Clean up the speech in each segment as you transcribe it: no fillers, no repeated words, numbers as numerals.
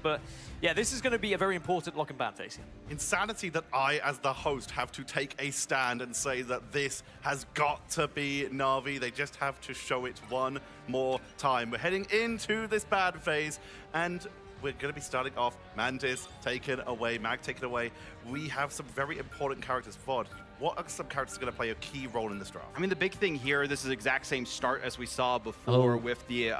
But yeah, this is going to be a very important lock and ban phase. Insanity that I, as the host, have to take a stand and say that this has got to be NAVI. They just have to show it one more time. We're heading into this ban phase, and we're going to be starting off. Mantis taken away, Mag taken away. We have some very important characters. VOD, what are some characters going to play a key role in this draft? I mean, the big thing here, this is the exact same start as we saw before with the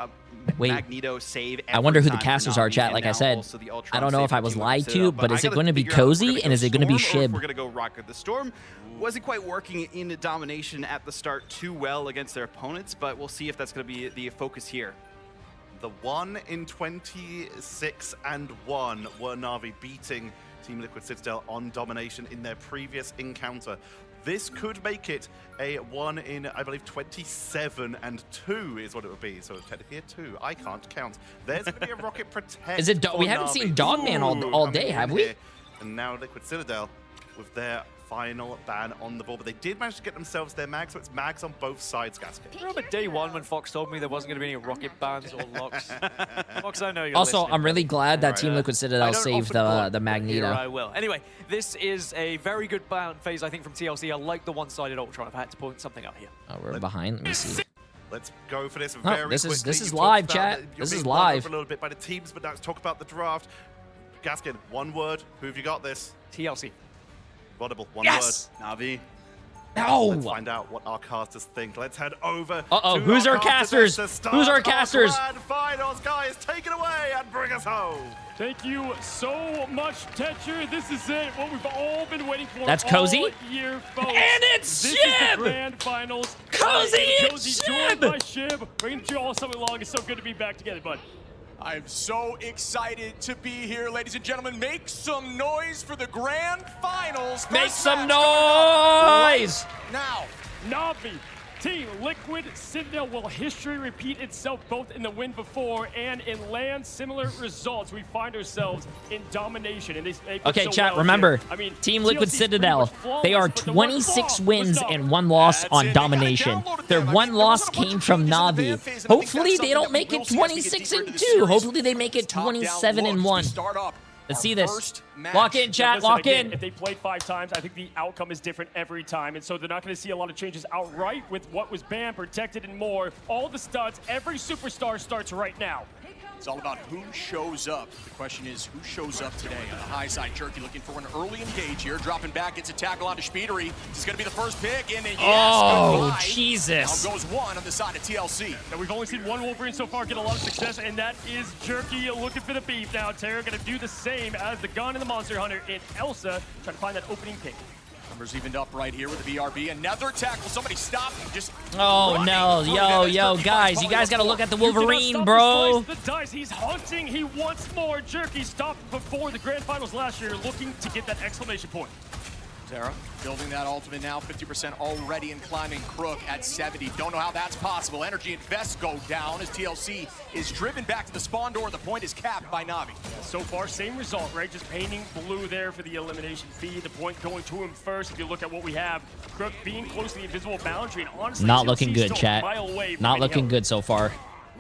Magneto save. I wonder who the casters are, chat. Like I said, I don't know if I was lied to, but is it going to be Cozy and is it going to be Shib? We're going to go Rocket. The Storm wasn't quite working in the domination at the start too well against their opponents, but we'll see if that's going to be the focus here. The 1 in 26 and 1 were NAVI beating Team Liquid Citadel on domination in their previous encounter. This could make it a 1 in, I believe, 27 and 2 is what it would be. So technically a 2. I can't count. There's going to be a rocket protect. Is it? We haven't seen Dogman all day, have we? And now Liquid Citadel with their final ban on the board, but they did manage to get themselves their mags, so it's mags on both sides, Gaskin. Remember day one when Fox told me there wasn't going to be any rocket bans or locks? Fox, I know you're Also, listening. I'm really glad that Team Liquid Citadel saved the Magneto. Here I will. Anyway, this is a very good ban phase, I think, from TLC. I like the one-sided Ultron. I've had to point something out here. Oh, we're behind. Let me see. Let's go for this very quickly. This is live, chat. This is live. A little bit by the teams, but now let's talk about the draft. Gaskin, one word. Who have you got this? TLC. Audible, one Yes! word. NAVI. No! Let's find out what our casters think. Let's head over Uh-oh, to who's our casters? Who's our casters? Finals, guys, take it away and bring us home. Thank you so much, Tetcher. This is it, what we've all been waiting for. That's Cozy? all year, folks. And it's this Shib! Is the grand finals. Cozy and joined by Shib! Shib. Bringing you all summer long. It's so good to be back together, bud. I'm so excited to be here, ladies and gentlemen. Make some noise for the grand finals. Make some noise! Now, NAVI, Team Liquid Citadel. Will history repeat itself both in the win before and in land similar results? We find ourselves in domination. And okay, chat, remember, Team Liquid Citadel, they are 26 wins and 1 loss on domination. Their 1 loss came from NAVI. Hopefully they don't make it 26 and 2. Hopefully they make it 27 and 1. Let's see this. Lock in, chat. Lock in. If they played 5 times, I think the outcome is different every time. And so they're not going to see a lot of changes outright with what was banned, protected, and more. All the studs, every superstar starts right now. It's all about who shows up. The question is, who shows up today? On the high side, Jerky looking for an early engage here. Dropping back, gets a tackle onto Spidery. This is going to be the first pick. And yes, oh, Jesus. Now goes 1 on the side of TLC. Now we've only seen 1 Wolverine so far get a lot of success, and that is Jerky looking for the beef. Now Terra going to do the same as the gun and the Monster Hunter in Elsa, trying to find that opening pick. Numbers evened up right here with the BRB. Another tackle. Somebody stop him. Just oh no, yo, guys, you guys gotta look at the Wolverine, bro. The dice. He's hunting. He wants more. Jerky stopped before the grand finals last year, looking to get that exclamation point. Terra building that ultimate now, 50% already in climbing Crook at 70. Don't know how that's possible. Energy and Vest go down as TLC is driven back to the spawn door. The point is capped by NAVI. So far, same result, right? Just painting blue there for the elimination feed. The point going to him first. If you look at what we have, Crook being close to the invisible boundary, and honestly, not looking good, chat. Not looking good so far.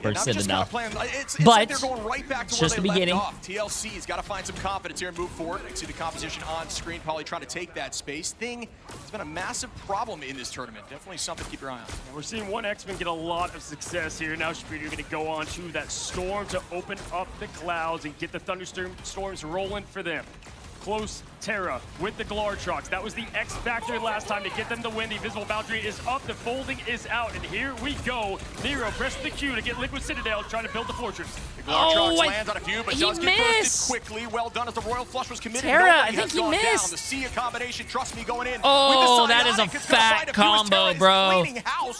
For Citadel. It's but like they're going right back to just where the they beginning. left off. TLC's got to find some confidence here and move forward. I see the composition on screen, probably trying to take that space. Thing has been a massive problem in this tournament. Definitely something to keep your eye on. We're seeing one X-Men get a lot of success here. Now Spider going to go on to that storm to open up the clouds and get the thunderstorms rolling for them. Close Terra with the Glartrox. That was the X factor last time to get them to win. The invisible boundary is up, the folding is out, and here we go. Nero pressing the Q to get Liquid Citadel trying to build the fortress. The Glartrox lands on a few, but does get bursted quickly. Well done as the Royal Flush was committed. Terra, Nobody I think has he gone missed. Down. The Sia combination, trust me, going in. Oh, that is a fat combo, bro.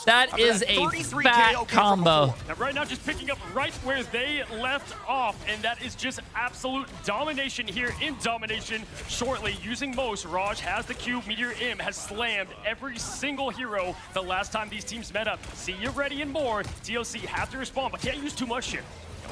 That is a fat combo. Now, right now, just picking up right where they left off, and that is just absolute domination here in domination. Shortly, using most, Raj has the cube, Meteor M has slammed every single hero the last time these teams met up. See you ready and more. TLC have to respond, but can't use too much here.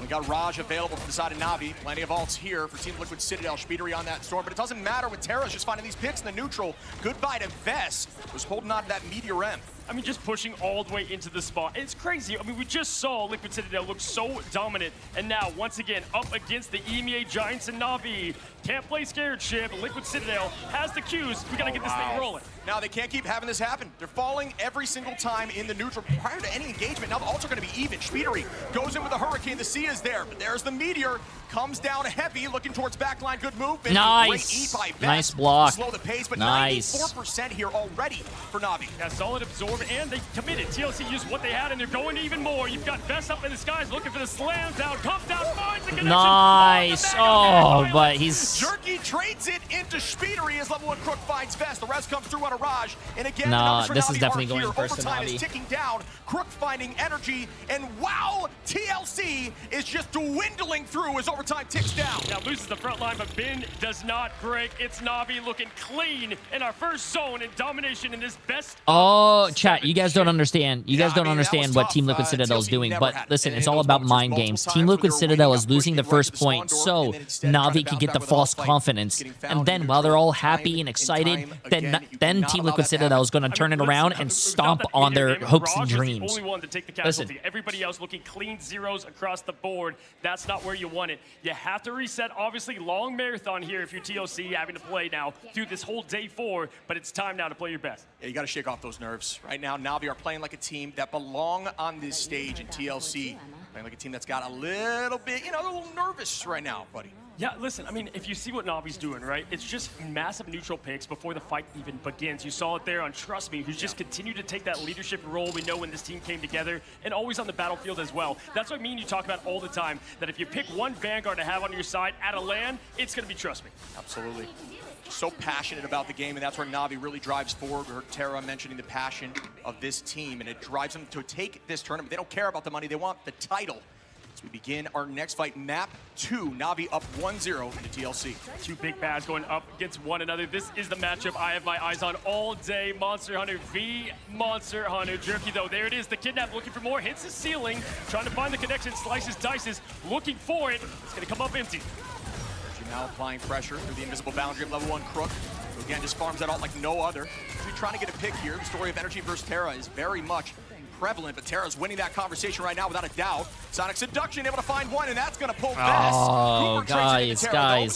We got Raj available from the side of NAVI. Plenty of ults here for Team Liquid Citadel. Spidery on that storm, but it doesn't matter with Terra's just finding these picks in the neutral. Goodbye to Vess, was holding on to that Meteor M. I mean, just pushing all the way into the spot. It's crazy. I mean, we just saw Liquid Citadel look so dominant, and now, once again, up against the EMEA Giants and NAVI. Can't play scared shit, but Liquid Citadel has the cues. We gotta get this thing rolling. Now, they can't keep having this happen. They're falling every single time in the neutral prior to any engagement. Now, the ults are going to be even. Spidery goes in with a Hurricane. The C is there, but there's the Meteor. Comes down heavy, looking towards backline. Good movement. Nice. Great E by Best. Nice block. Slow the pace, but Nice. 94% here already for Navi. Yeah, solid absorb, and they committed. TLC used what they had, and they're going even more. You've got Best up in the skies looking for the slam down. Comes down, finds the connection. Nice. Oh, but he's... Jerky trades it into Spidery as level 1 Crook finds Vest. The rest comes through on a Raj. And again, Nah, the numbers for this is Navi definitely aren't going here. first to Overtime Navi. is ticking down. Crook finding energy. And wow, TLC is just dwindling through as overtime ticks down. Now loses the front line, but Bin does not break. It's Navi looking clean in our first zone and domination in this best. Oh, chat, you guys don't understand. You guys I don't mean, that understand was what tough. Team Liquid Citadel is TLC doing. never But had it. listen, And it's in all those about moments, mind multiple games. times Team when Liquid they were Citadel winning is up losing the quickly right first to the point, spawn door, so and then instead trying to Navi can bounce get back the with all false fight. confidence. Getting found And in then the while they're all neutral happy time and in excited, time, then again, you then cannot Team allow Liquid that to Citadel is happen. going to turn it Listen, around and without stomp that on their meter game, hopes and Raj was dreams. the only one to take the Listen. casualty. Everybody else looking clean zeros across the board. That's not where you want it. You have to reset. Obviously, long marathon here if you're TLC, having to play now through this whole day 4, but it's time now to play your best. Yeah, you got to shake off those nerves. Right now, Navi are playing like a team that belong on this stage, and TLC playing like a team that's got a little bit, you know, a little nervous right now, buddy. Yeah, listen, I mean, if you see what Navi's doing, right, it's just massive neutral picks before the fight even begins. You saw it there on Trust Me, who's just continued to take that leadership role we know when this team came together, and always on the battlefield as well. That's what me and you talk about all the time, that if you pick one Vanguard to have on your side at a LAN, it's going to be Trust Me. Absolutely. So passionate about the game, and that's where Navi really drives forward. We heard Tara mentioning the passion of this team, and it drives them to take this tournament. They don't care about the money, they want the title. As we begin our next fight, map 2, Navi up 1-0 into TLC. Two big bads going up against one another. This is the matchup I have my eyes on all day. Monster Hunter v Monster Hunter. Jerky, though, there it is. The Kidnap looking for more. Hits the ceiling. Trying to find the connection. Slices, dices. Looking for it. It's going to come up empty. Now applying pressure through the invisible boundary of level 1 Crook. Who again just farms that out like no other. He's trying to get a pick here. The story of Energy versus Terra is very much prevalent, but Terra's winning that conversation right now without a doubt. Sonic Seduction able to find one, and that's going to pull Best. Oh, guys. Raj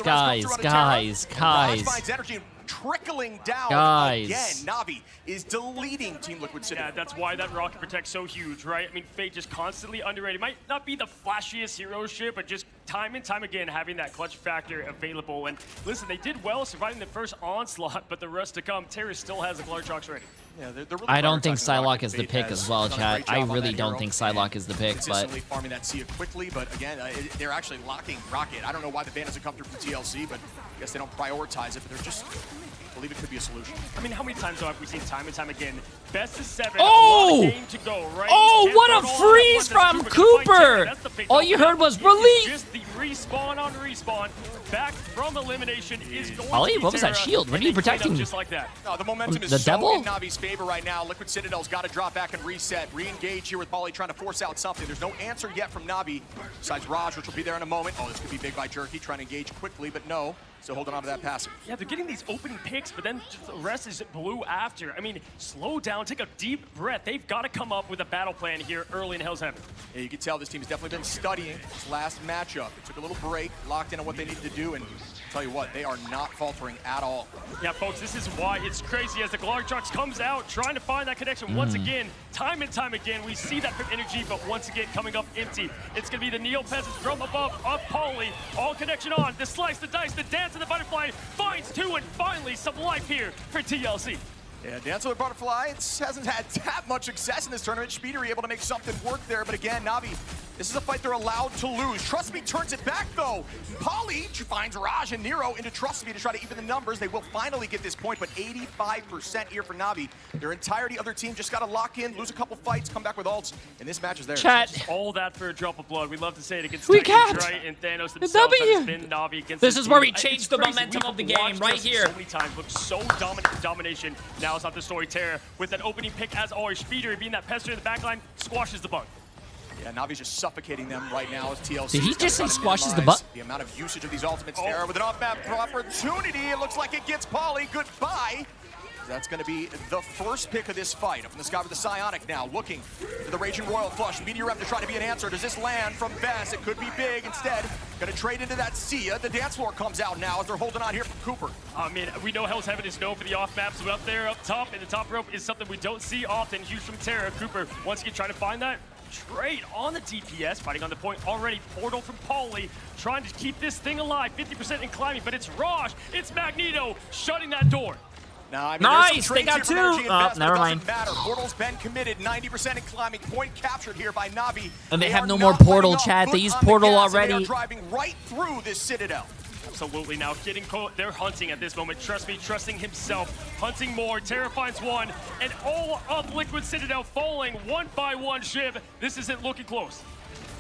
finds Energy and trickling down Guys. again. Navi is deleting Team Liquid City. Yeah, that's why that Rocket Protect's so huge, right? I mean, Fate just constantly underrated. Might not be the flashiest hero ship, but just time and time again having that clutch factor available. And listen, they did well surviving the first onslaught, but the rest to come, Terra still has the Glartrox ready. Yeah, they're really I don't think prioritizing Psylocke Rocket. is the Fate pick has as well, done a chat. great I job on really that don't hero. think Psylocke is the pick, but Consistently farming that Sia quickly, but again, they're actually locking Rocket. I don't know why the ban doesn't come through from TLC, but I guess they don't prioritize it, but they're just, I believe it could be a solution. I mean, how many times have we seen time and time again? Best of 7, Oh! a lot of game to go, right? Oh, Can't what throw a it all out freeze at once. from That's Cooper gonna fight Cooper! Terra. That's the big All you opener. heard was It's relief! just the respawn on respawn. Back from elimination is going Ollie, to be what was that Terra, shield? What and are you they clean up protecting? just like that. No, the momentum is The so devil? in Navi's favor right now. Liquid Citadel's got to drop back and reset. Re-engage here with Polly trying to force out something. There's no answer yet from Navi, besides Raj, which will be there in a moment. Oh, this could be big by Jerky, trying to engage quickly, but no. Still holding on to that passive. Yeah, they're getting these opening picks, but then just the rest is blue after. I mean, slow down, take a deep breath. They've got to come up with a battle plan here early in Hell's Heaven. Yeah, you can tell this team has definitely been studying this last matchup. They took a little break, locked in on what they needed to do, and tell you what, they are not faltering at all. Yeah, folks, this is why it's crazy as the Glartrox comes out, trying to find that connection once again. Time and time again, we see that from Energy, but once again, coming up empty. It's going to be the Neo-Peasants from above, up Pauly, all connection on, the slice, the dice, the dance, and the butterfly, finds 2, and finally some life here for TLC. Yeah, Dance with Butterfly hasn't had that much success in this tournament. Spidery able to make something work there, but again, Navi, this is a fight they're allowed to lose. Trust Me turns it back, though. Polly finds Raj and Nero into Trust Me to try to even the numbers. They will finally get this point, but 85% here for Navi. Their entirety other team just got to lock in, lose a couple fights, come back with ults, and this match is theirs. chat. All that for a drop of blood. We love to say it against We Titans, can't. right? And Thanos The themselves W. has been Navi against This this is where team. we change It's the crazy. momentum We've of the game, watched right this here. So many times, look so dominant domination. Now it's not the story. Terra with an opening pick as always. Spidery being that pester in the backline squashes the bug. Yeah, Navi's just suffocating them right now as TLC. Did he just say squashes the butt? The amount of usage of these ultimates. Terra with an off-map opportunity. It looks like it gets Polly. Goodbye. That's going to be the first pick of this fight. Up in the sky with the Psionic now, looking for the Raging Royal Flush. Meteor Rep to try to be an answer. Does this land from Vess? It could be big. Instead, going to trade into that Sia. The dance floor comes out now as they're holding on here from Cooper. I mean, we know Hell's Heaven is known for the off maps, but up there, up top, in the top rope is something we don't see often. Huge from Terra. Cooper, once again, trying to find that trade on the DPS, fighting on the point already. Portal from Pauly, trying to keep this thing alive. 50% in climbing, but it's Raj, it's Magneto, shutting that door. Now, I mean, nice, they got two. Oh, never mind. Matter. Portal's been committed, 90% in climbing. Point captured here by NAVI. And they have no more Portal, chat. They used Portal already. They are driving right through this Citadel. Absolutely. Now getting they're hunting at this moment. Trust me, trusting himself. Hunting more. Terra finds one. And all of Liquid Citadel falling one by one. Shiv, this isn't looking close.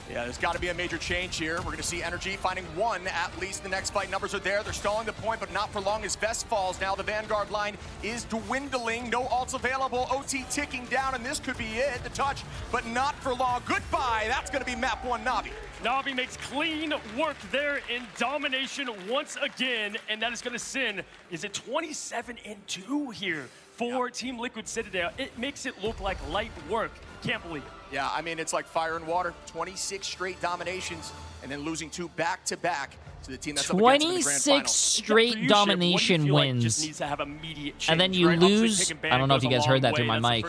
Yeah, there's got to be a major change here. We're going to see Energy finding one at least. The next fight numbers are there. They're stalling the point, but not for long as Vess falls. Now the Vanguard line is dwindling. No ults available. OT ticking down, and this could be it. The touch, but not for long. Goodbye. That's going to be map 1 NAVI. NAVI makes clean work there in domination once again, and that is going to send, is it 27-2 here for Team Liquid Citadel? It makes it look like light work. Can't believe it. Yeah, I mean, it's like fire and water. 26 straight dominations, and then losing 2 back-to-back to the team that's 26 straight domination wins. Just needs to have immediate change, and then you lose. I don't know if you guys heard that through my mic.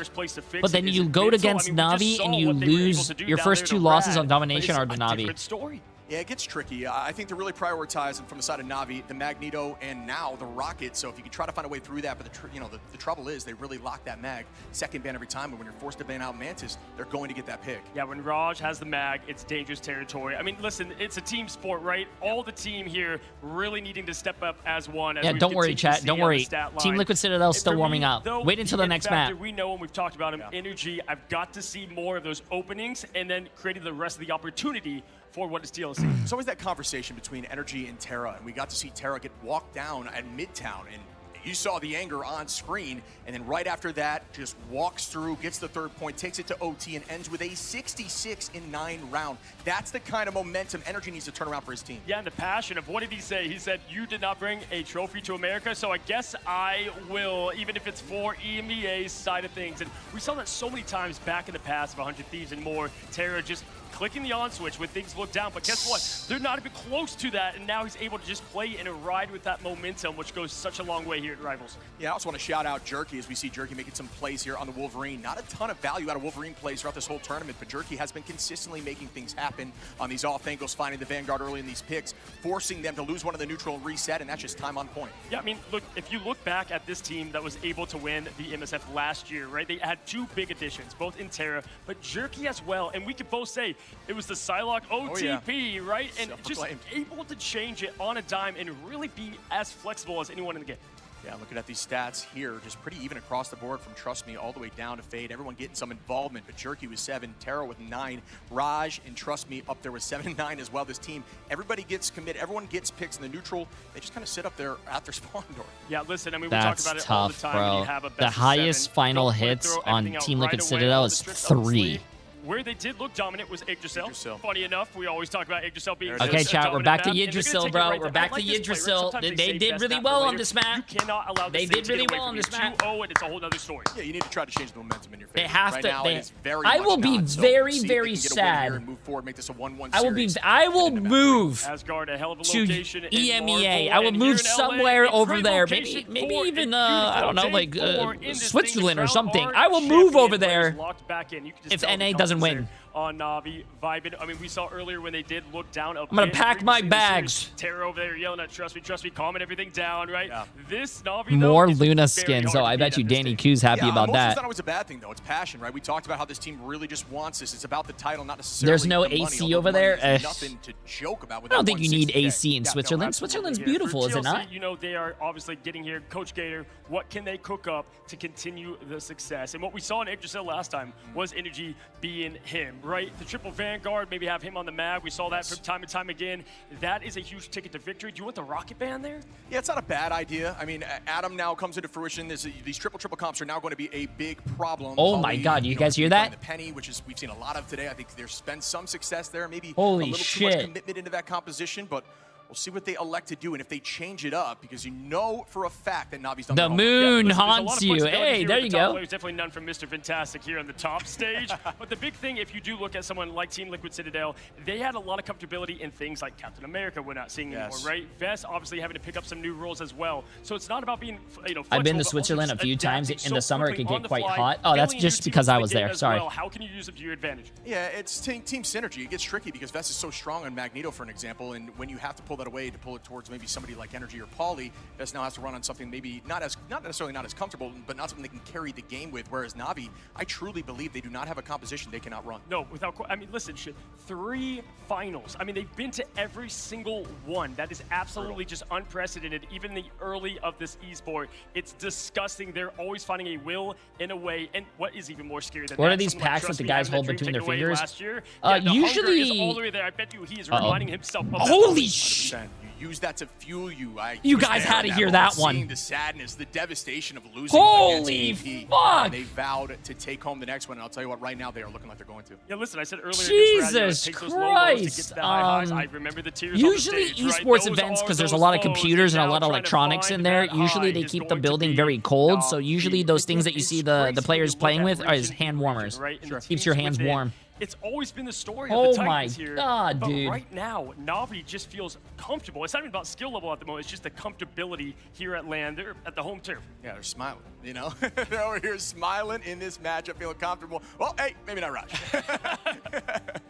But then you go against NAVI and you lose. Your first 2 losses on domination are to NAVI. Yeah, it gets tricky. I think they're really prioritizing from the side of NAVI, the Magneto, and now the Rocket. So if you can try to find a way through that, but the trouble is they really lock that mag second ban every time. And when you're forced to ban out Mantis, they're going to get that pick. Yeah, when Raj has the mag, it's dangerous territory. I mean, listen, it's a team sport, right? All the team here really needing to step up as one. Yeah, don't worry, chat. Don't worry. Team Liquid Citadel still warming up. Wait until the next map. We know, and we've talked about him, Energy. I've got to see more of those openings and then creating the rest of the opportunity for what is TLC. There's always that conversation between Energy and Terra, and we got to see Terra get walked down at Midtown, and you saw the anger on screen, and then right after that, just walks through, gets the 3rd point, takes it to OT, and ends with a 66-9 round. That's the kind of momentum Energy needs to turn around for his team. Yeah, and the passion of what did he say? He said, you did not bring a trophy to America, so I guess I will, even if it's for EMEA's side of things. And we saw that so many times back in the past of 100 Thieves and more. Terra just clicking the on switch when things look down, but guess what? They're not even close to that, and now he's able to just play and ride with that momentum, which goes such a long way here at Rivals. Yeah, I also want to shout out Jerky as we see Jerky making some plays here on the Wolverine. Not a ton of value out of Wolverine plays throughout this whole tournament, but Jerky has been consistently making things happen on these off angles, finding the Vanguard early in these picks, forcing them to lose one of the neutral and reset, and that's just time on point. Yeah, I mean, look, if you look back at this team that was able to win the MSF last year, right? They had 2 big additions, both in Terra, but Jerky as well, and we could both say it was the Psylocke OTP, right? And just able to change it on a dime and really be as flexible as anyone in the game. Yeah, looking at these stats here, just pretty even across the board from Trust Me all the way down to Fade. Everyone getting some involvement, but Jerky with 7, Terra with 9, Raj and Trust Me up there with 7 and 9 as well. This team, everybody gets committed, everyone gets picks in the neutral. They just kind of sit up there at their spawn door. Yeah, listen, I mean, we That's talk about tough, it all the time. bro. When you have a best the of highest 7, final don't hits throw on everything Team out Liquid right Citadel away. is All the tricks up the 3. sleeve. Where they did look dominant was Yggdrasil. Funny enough, we always talk about Yggdrasil being okay, chat, we're back to Yggdrasil, Yggdrasil, bro. We're back to Yggdrasil. They did really well on this map. You cannot allow this They did really well on this map. 2-0, and it's a whole other story. Yeah, you need to try to change the momentum in your favor. They have right to. now, it is very I much will be not. So very, see if very they can get a win sad. here and move forward, make this a 1-1 I will be. series. I will move Asgard, a hell of a to location in EMEA. Marvel, I will and move here in somewhere LA, over great there. location Maybe for even a I don't know, beautiful like day for in this Switzerland thing. or something. Our I will move over champion there players locked back in. You can just if tell the NA doesn't confidence win. there on NAVI vibing. I mean, we saw earlier when they did look down. I'm gonna pack my bags. Terra over there yelling at Trust Me, calming everything down, right? Yeah. This NAVI More though, is Luna very skins. hard Oh, to I beat bet you at this Danny stage. Q's happy about emotion's that. not always a bad thing, though. It's passion, right? We talked about how this team really just wants this. It's about the title, not necessarily There's no the money, AC although over money there. is nothing to joke about. With I don't that think you need 160K. AC in Yeah, no, Switzerland. absolutely. Switzerland's Yeah, beautiful, for is it TLC, not? You know, they are obviously getting here. Coach Gator, what can they cook up to continue the success? And what we saw in Yggdrasil last time was Energy being him, right? The triple Vanguard, maybe have him on the mag. We saw that from time and time again. That is a huge ticket to victory. Do you want the Rocket Band there? Yeah, it's not a bad idea. I mean, Adam now comes into fruition. These triple comps are now going to be a big problem. Oh my God, you guys hear that? The penny, which is we've seen a lot of today. I think there's been some success there. Maybe Holy a little too shit. much commitment into that composition, but We'll see what they elect to do and if they change it up, because you know for a fact that Navi's done The their homework. moon Listen, there's a lot haunts of you. flexibility Hey, here there with you the top go. players. Definitely none from Mr. Fantastic here on the top stage. But the big thing, if you do look at someone like Team Liquid Citadel, they had a lot of comfortability in things like Captain America we're not seeing anymore, right? Vest obviously having to pick up some new roles as well. So it's not about being, flexible, I've been to but also Switzerland a just few times. adapting In the so summer, it quickly can on get the quite fly, hot. Oh, that's failing just new because teams I like was they did there. as Sorry. well. How can you use it to your advantage? Yeah, it's team synergy. It gets tricky because Vest is so strong on Magneto, for an example, and when you have to pull that away to pull it towards maybe somebody like Energy or Pauly, Vest now has to run on something maybe not necessarily not as comfortable, but not something they can carry the game with. Whereas Navi, I truly believe they do not have a composition they cannot run. No, I mean, listen, shit. 3 finals. I mean, they've been to every single one. That is absolutely just unprecedented. Even the early of this esport, it's disgusting. They're always finding a will in a way. And what is even more scary than that? What are these Someone like packs that Trust the Me guys having that hold dream between their taken away fingers? last year. Yeah, the hunger is Usually- all the way there. I bet you he is reminding himself of that. Holy sh! You use that to fuel you. You was guys there had in to hear moment, that one. Seeing the sadness, the devastation of losing Holy against AP. fuck! And they vowed to take home the next one, and I'll tell you what, right now they are looking like they're going to. Yeah, listen, I said earlier. Jesus it takes those low lows to get Christ. to the high highs. I remember the tears Usually on the stage, right? esports Those events, are because there's a those lot of lows, computers and a now lot of trying to electronics find in there, that usually high they is keep the going to building be very cold, so Navi. usually those things that you It's see the crazy players when you playing look with at are region to hand region, warmers. right? And the Keeps teams your hands within. warm. It's always been the story Oh of the my Titans here. God, but dude. right now, Navi just feels comfortable. It's not even about skill level at the moment. It's just the comfortability here at LAN. They're at the home turf. Yeah, they're smiling, you know? They're over here smiling in this matchup, feeling comfortable. Well, hey, maybe not Raj.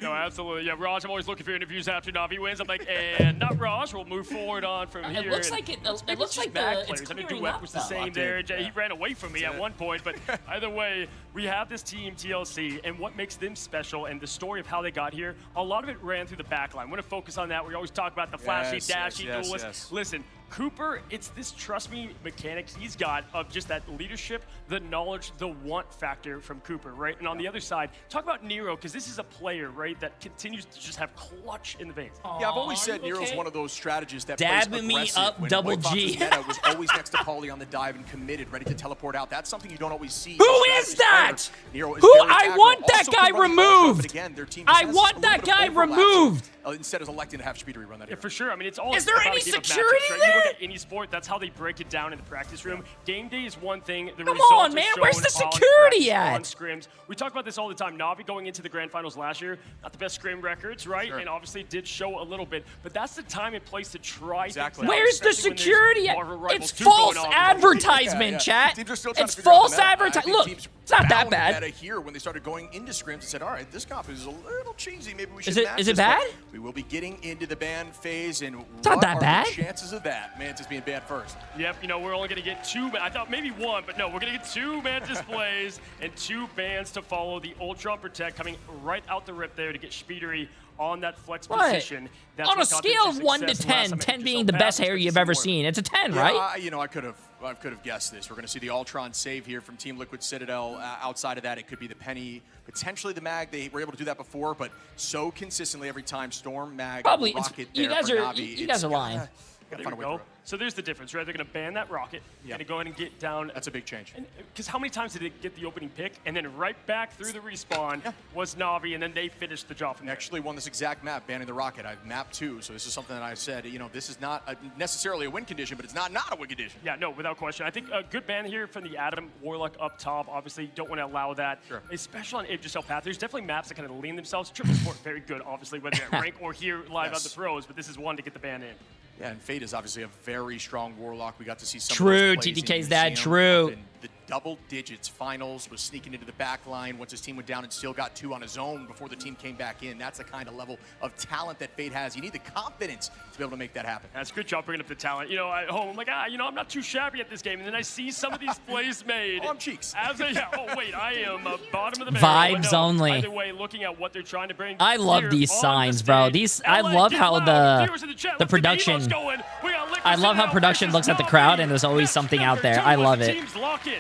No, absolutely. Yeah, Raj, I'm always looking for interviews after Navi wins. I'm like, and not Raj. We'll move forward on from here. It looks like Maybe it looks just like Mag it's players. I know clearing Duet up, was the though. same Locked there. in. He ran away from me at one point, but either way, we have this team, TLC, and what makes them special and the story of how they got here, a lot of it ran through the back line. We're going to focus on that. We always talk about the flashy, dashy duelists. Yes. Listen, Cooper, it's this trust me mechanics he's got of just that leadership, the knowledge, the want factor from Cooper, right? And on the other side, talk about Nero, because this is a player, right, that continues to just have clutch in the veins. Yeah, I've always said okay. Nero's one of those strategists that Dabbing plays me aggressive. up, when double White Fox's G. meta was always next to Pauly on the dive and committed, ready to teleport out. That's something you don't always see. Who in is strategist that? player. Nero is Who? very I aggro. want that Also guy can run the ultra, removed. but again, their team I has want a that little bit guy of overlap, removed. so, instead of electing to have Speedery run that Yeah, hero. for sure. I mean, it's all Is there about any a game of security matchups, right? You look there? at any sport, that's how they break it down in the practice room. Game day is one thing. The Come results on, are man. shown Where's the on security practice, at? on scrims. We talk about this all the time. Navi going into the grand finals last year, not the best scrim records, right? Sure. And obviously did show a little bit. But that's the time and place to try Exactly. things out, Where's the especially when there's security at? Marvel Rivals It's 2 going false on. advertisement, chat. Teams are still trying It's to figure out false the meta. I advertisement. think Look, teams it's not that found the bad. meta here when they started going into scrims and said, all right, this comp is a little cheesy. Maybe we should Is it- match is it this, but bad? We will be getting into the ban phase, and It's not what that are bad. the chances of that? Mantis being banned first. Yep, you know, we're only going to get 2, but I thought maybe 1, but no, we're going to get 2 Mantis plays and 2 bans to follow. The Ultron Protect coming right out the rip there to get Speedery on that flex What? position. That's On a what got them scale of 1 to success last 10, time. 10 Just being so the best fast, hair but you've some ever more. seen, it's a 10, Yeah, right? I could have guessed this. We're going to see the Ultron save here from Team Liquid Citadel. Outside of that, it could be the Penny, potentially the Mag. They were able to do that before, but so consistently every time Storm, Mag, Probably. It's, Rocket. you there guys for are Navi. you guys are lying. Gotta There find we a way go. through it. So there's the difference, right? They're going to ban that rocket. Yeah. Going to go ahead and get down. That's a big change. Because how many times did they get the opening pick and then right back through the respawn was Navi, and then they finished the job from there. Actually won this exact map, banning the rocket. I've mapped 2, so this is something that I said, you know, this is not necessarily a win condition, but it's not a win condition. Yeah, no, without question. I think a good ban here from the Adam Warlock up top. Obviously, don't want to allow that. Sure. Especially on Yggdrasil Path. There's definitely maps that kind of lean themselves. Triple Sport, very good, obviously, whether at rank or here live Yes. on the pros, but this is one to get the ban in. Yeah, and Fate is obviously a very strong Warlock. We got to see some True, of those plays in TTK's dad, Museum, true. up in the double digits finals, was sneaking into the back line once his team went down and still got 2 on his own before the team came back in. That's the kind of level of talent that Fate has. You need the confidence to be able to make that happen. That's a good job bringing up the talent. You know, at home, I'm like, you know, I'm not too shabby at this game. And then I see some of these plays made. Oh, I'm cheeks. Oh, wait, I am bottom of the barrel. Vibes But no, only. Either way, looking at what they're trying to bring. I love here these on the signs, bro. stage. These I LA, love get how loud. Viewers in the chat, the let's get production. emotes going. We got Liquid I love how Citadel production versus looks at the Navi. crowd and there's always Match something out number there. 2 I as love the it. Teams lock in.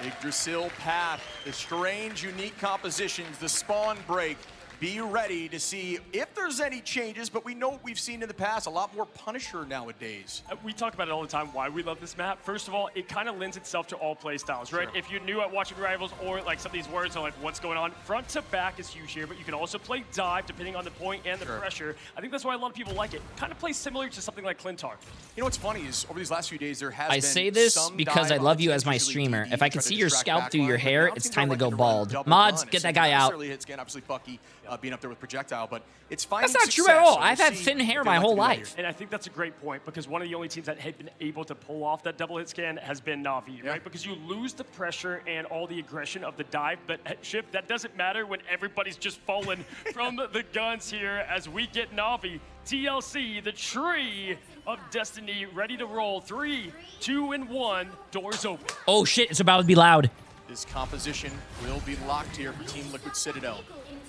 Yggdrasil Path, the strange, unique compositions, the spawn break. be ready to see if there's any changes, but we know what we've seen in the past, a lot more Punisher nowadays. We talk about it all the time, why we love this map. First of all, it kind of lends itself to all play styles, right? Sure. If you're new at watching Rivals or like some of these words on like what's going on, front to back is huge here, but you can also play dive depending on the point and the pressure. I think that's why a lot of people like it. Kind of plays similar to something like Clintar. You know what's funny is over these last few days, there has I been say this some because I dive love you on as my usually streamer. DD, If I can try to see your distract scalp through your backline. hair, Now it's teams time are to go liking run bald. double Mods, gun. get that It's guy not out. necessarily hit scan, obviously Bucky being up there with projectile, but it's finding That's not true success, at all. so I've we'll had see thin hair if they my like whole to do that life. And I think that's a great point because one of the only teams that had been able to pull off that double hit scan has been NAVI, right? Because you lose the pressure and all the aggression of the dive, but at Ship, that doesn't matter when everybody's just fallen from the guns here as we get NAVI. TLC, the tree of destiny, ready to roll. 3, 2, and 1. Doors open. Oh shit, it's about to be loud. This composition will be locked here for Team Liquid Citadel.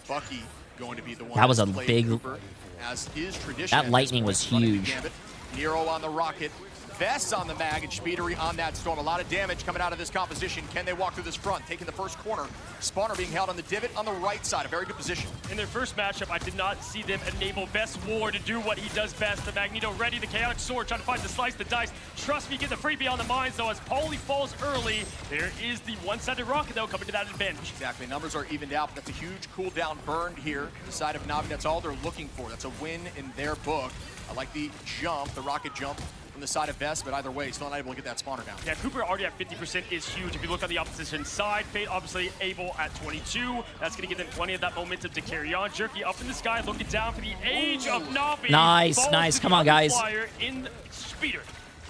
Bucky going to be the one. That was a that's played big- Cooper, as his tradition. That at lightning this was point, running the huge. gambit. Nero on the rocket. Vest on the mag and Speedery on that storm. A lot of damage coming out of this composition. Can they walk through this front? Taking the first corner. Spawner being held on the divot on the right side. A very good position. In their first matchup, I did not see them enable Best War to do what he does best. The Magneto ready, the Chaotic Sword, trying to find the slice, the dice. Trust me, get the freebie on the mines, though, as Paulie falls early. There is the one-sided rocket, though, coming to that advantage. Exactly. Numbers are evened out, but that's a huge cooldown burned here. The side of Navi, that's all they're looking for. That's a win in their book. I like the jump, the rocket jump from the side of Vest, but either way, still not able to get that spawner down. Yeah, Cooper already at 50% is huge. If you look on the opposition side, Fate obviously able at 22. That's going to give them plenty of that momentum to carry on. Jerky up in the sky, looking down for the age of Navi. Nice, Falls nice. to Come the on, guys. flyer in Speeder.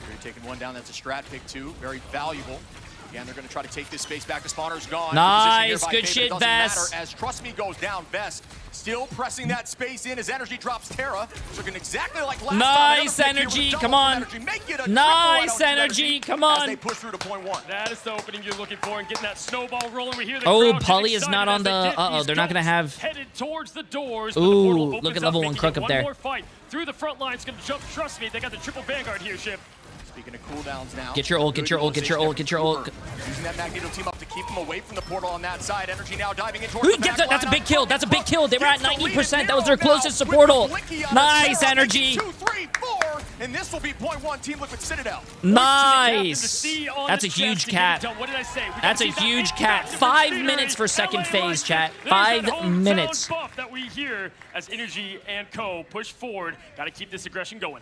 They're taking one down. That's a strat pick, too. Very valuable. Again, they're going to try to take this space back. The spawner's gone. Nice, Good good position here shit, by Fate, but it Vest. doesn't matter as Trust Me goes down. Vest still pressing that space in as energy drops Terra. It's looking exactly like last Nice time. energy, come on. Nice energy, come As on. they push through to point 1. That is the opening you're looking for and getting that snowball rolling. We hear the Oh, crowd Polly getting is not excited on as they the- get uh-oh, these they're not gonna guns have- headed towards the doors. Ooh, but the portal look opens at level up, one making crook it up there. One more fight through the front line. It's going to jump. Trust me, they got the triple Vanguard here, Ship. Speaking of cooldowns now. Get your ult, get your ult, get your ult, get your ult. Using that Magneto team up to keep them away from the portal on that side. Energy now diving in towards Ooh, the back that's a line. big kill. That's a big kill. They were at Gets the lead 90%. at That was their Nero now closest with support the ult. Blicky on Nice the Terra, energy. 2, 3, 4, and this will be point 1 Team Liquid Citadel. Nice. That's a huge cat. What did I say? We That's a gotta see huge that cat. impact 5 of the minutes for second LA phase, Rivals. chat. There's 5 that hometown minutes. buff that we hear as Energy and Co. push forward. Got to keep this aggression going.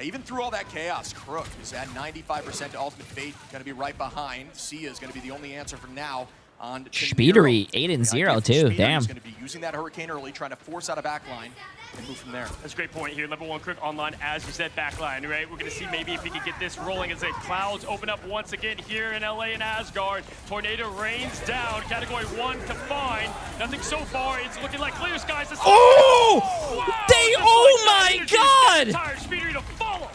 Even through all that chaos, Crook is at 95% to Ultimate Fate. Going to be right behind. Sia is going to be the only answer for now on Speedery, 8-0 too. Damn. He's going to be using that Hurricane early, trying to force out a backline and move from there. That's a great point here. Level 1 Crook online, as you said, backline, right? We're going to see maybe if we can get this rolling as the clouds open up once again here in LA and Asgard. Tornado rains down. Category 1 confined. Nothing so far. It's looking like clear skies. Oh! Wow, They, just oh like that, my Energy God! gets tired. Speedery to follow.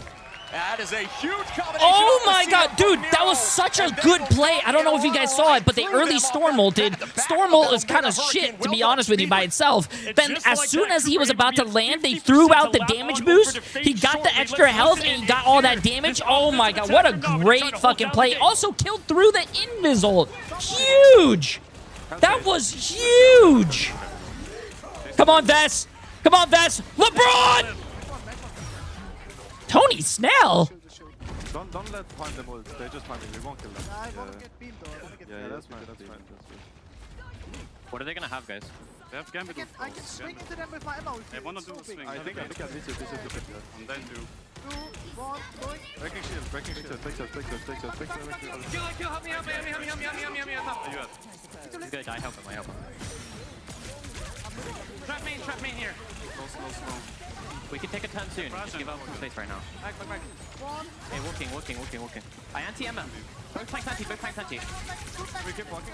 That is a huge combination. Oh of the my Sia God, dude, from that was Nero, such a and they good will play. come I don't know if you guys saw it, but the through early them Storm off ulted. the back of Storm the ult is Mega kind of Hurricane. shit, to Well be done, honest with you, by Speedway. itself. And Then just as like soon that, as he was Cooper about to able to land, get they 50% threw out to the lap damage on boost. over to Fate He got the shortly. extra Let's health listen and he in got all that here. damage. This Oh my offensive God, what a attack from Navi great trying to hold fucking down the play. game. Also killed through the invis ult. Huge. That was huge. Come on, Vest. Come on, Vest. LeBron! Tony Snell? Don't let find them all. They're just finding. We won't kill them. Yeah, that's fine. That's fine. What are they gonna have, guys? They have Gambit. I can swing into them with my ammo. I wanna do a swing. I think this is the bit. And then do. 2, 1, going. Breaking shield. Breaking shield. Take shield. Kill, help me. You at? He's gonna die. Help him. I help him. Trap main here. Slow. We can take a turn soon. Just give up some space right now. Back. 1. Hey, walking. I anti-M him. Both planks anti. We keep walking.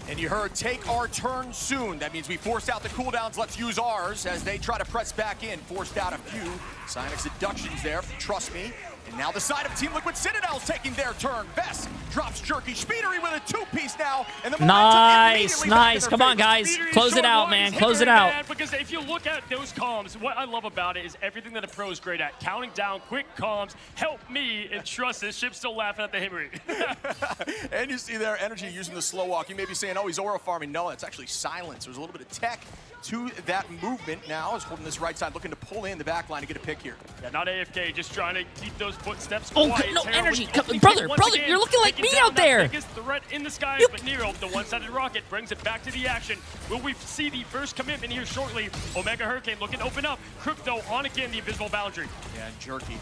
And you heard, take our turn soon. That means we forced out the cooldowns. Let's use ours as they try to press back in. Forced out a few. Psionic seductions there. Trust Me. And now the side of Team Liquid Citadel is taking their turn. Vest drops Jerky. Speedery with a two-piece now. And the Nice, nice. Come on, guys. Close it out, man. Close it out. Because if you look at those comms, what I love about it is everything that a pro is great at. Counting down, quick comms, help me, and trust this ship's still laughing at the Himmery. And you see there, Energy using the slow walk. You may be saying, oh, he's aura farming. No, it's actually silence. There's a little bit of tech to that movement now. Is holding this right side, looking to pull in the back line to get a pick here. Yeah, not AFK, just trying to keep those footsteps Oh, quiet. no, Terra Energy. with Brother, once brother, again, you're looking like taking me down out there. That biggest threat in the skies, but Nero, the one-sided rocket, brings it back to the action. Will we see the first commitment here shortly? Omega Hurricane looking to open up. Crook, though, on again the invisible boundary. Yeah, and Jerky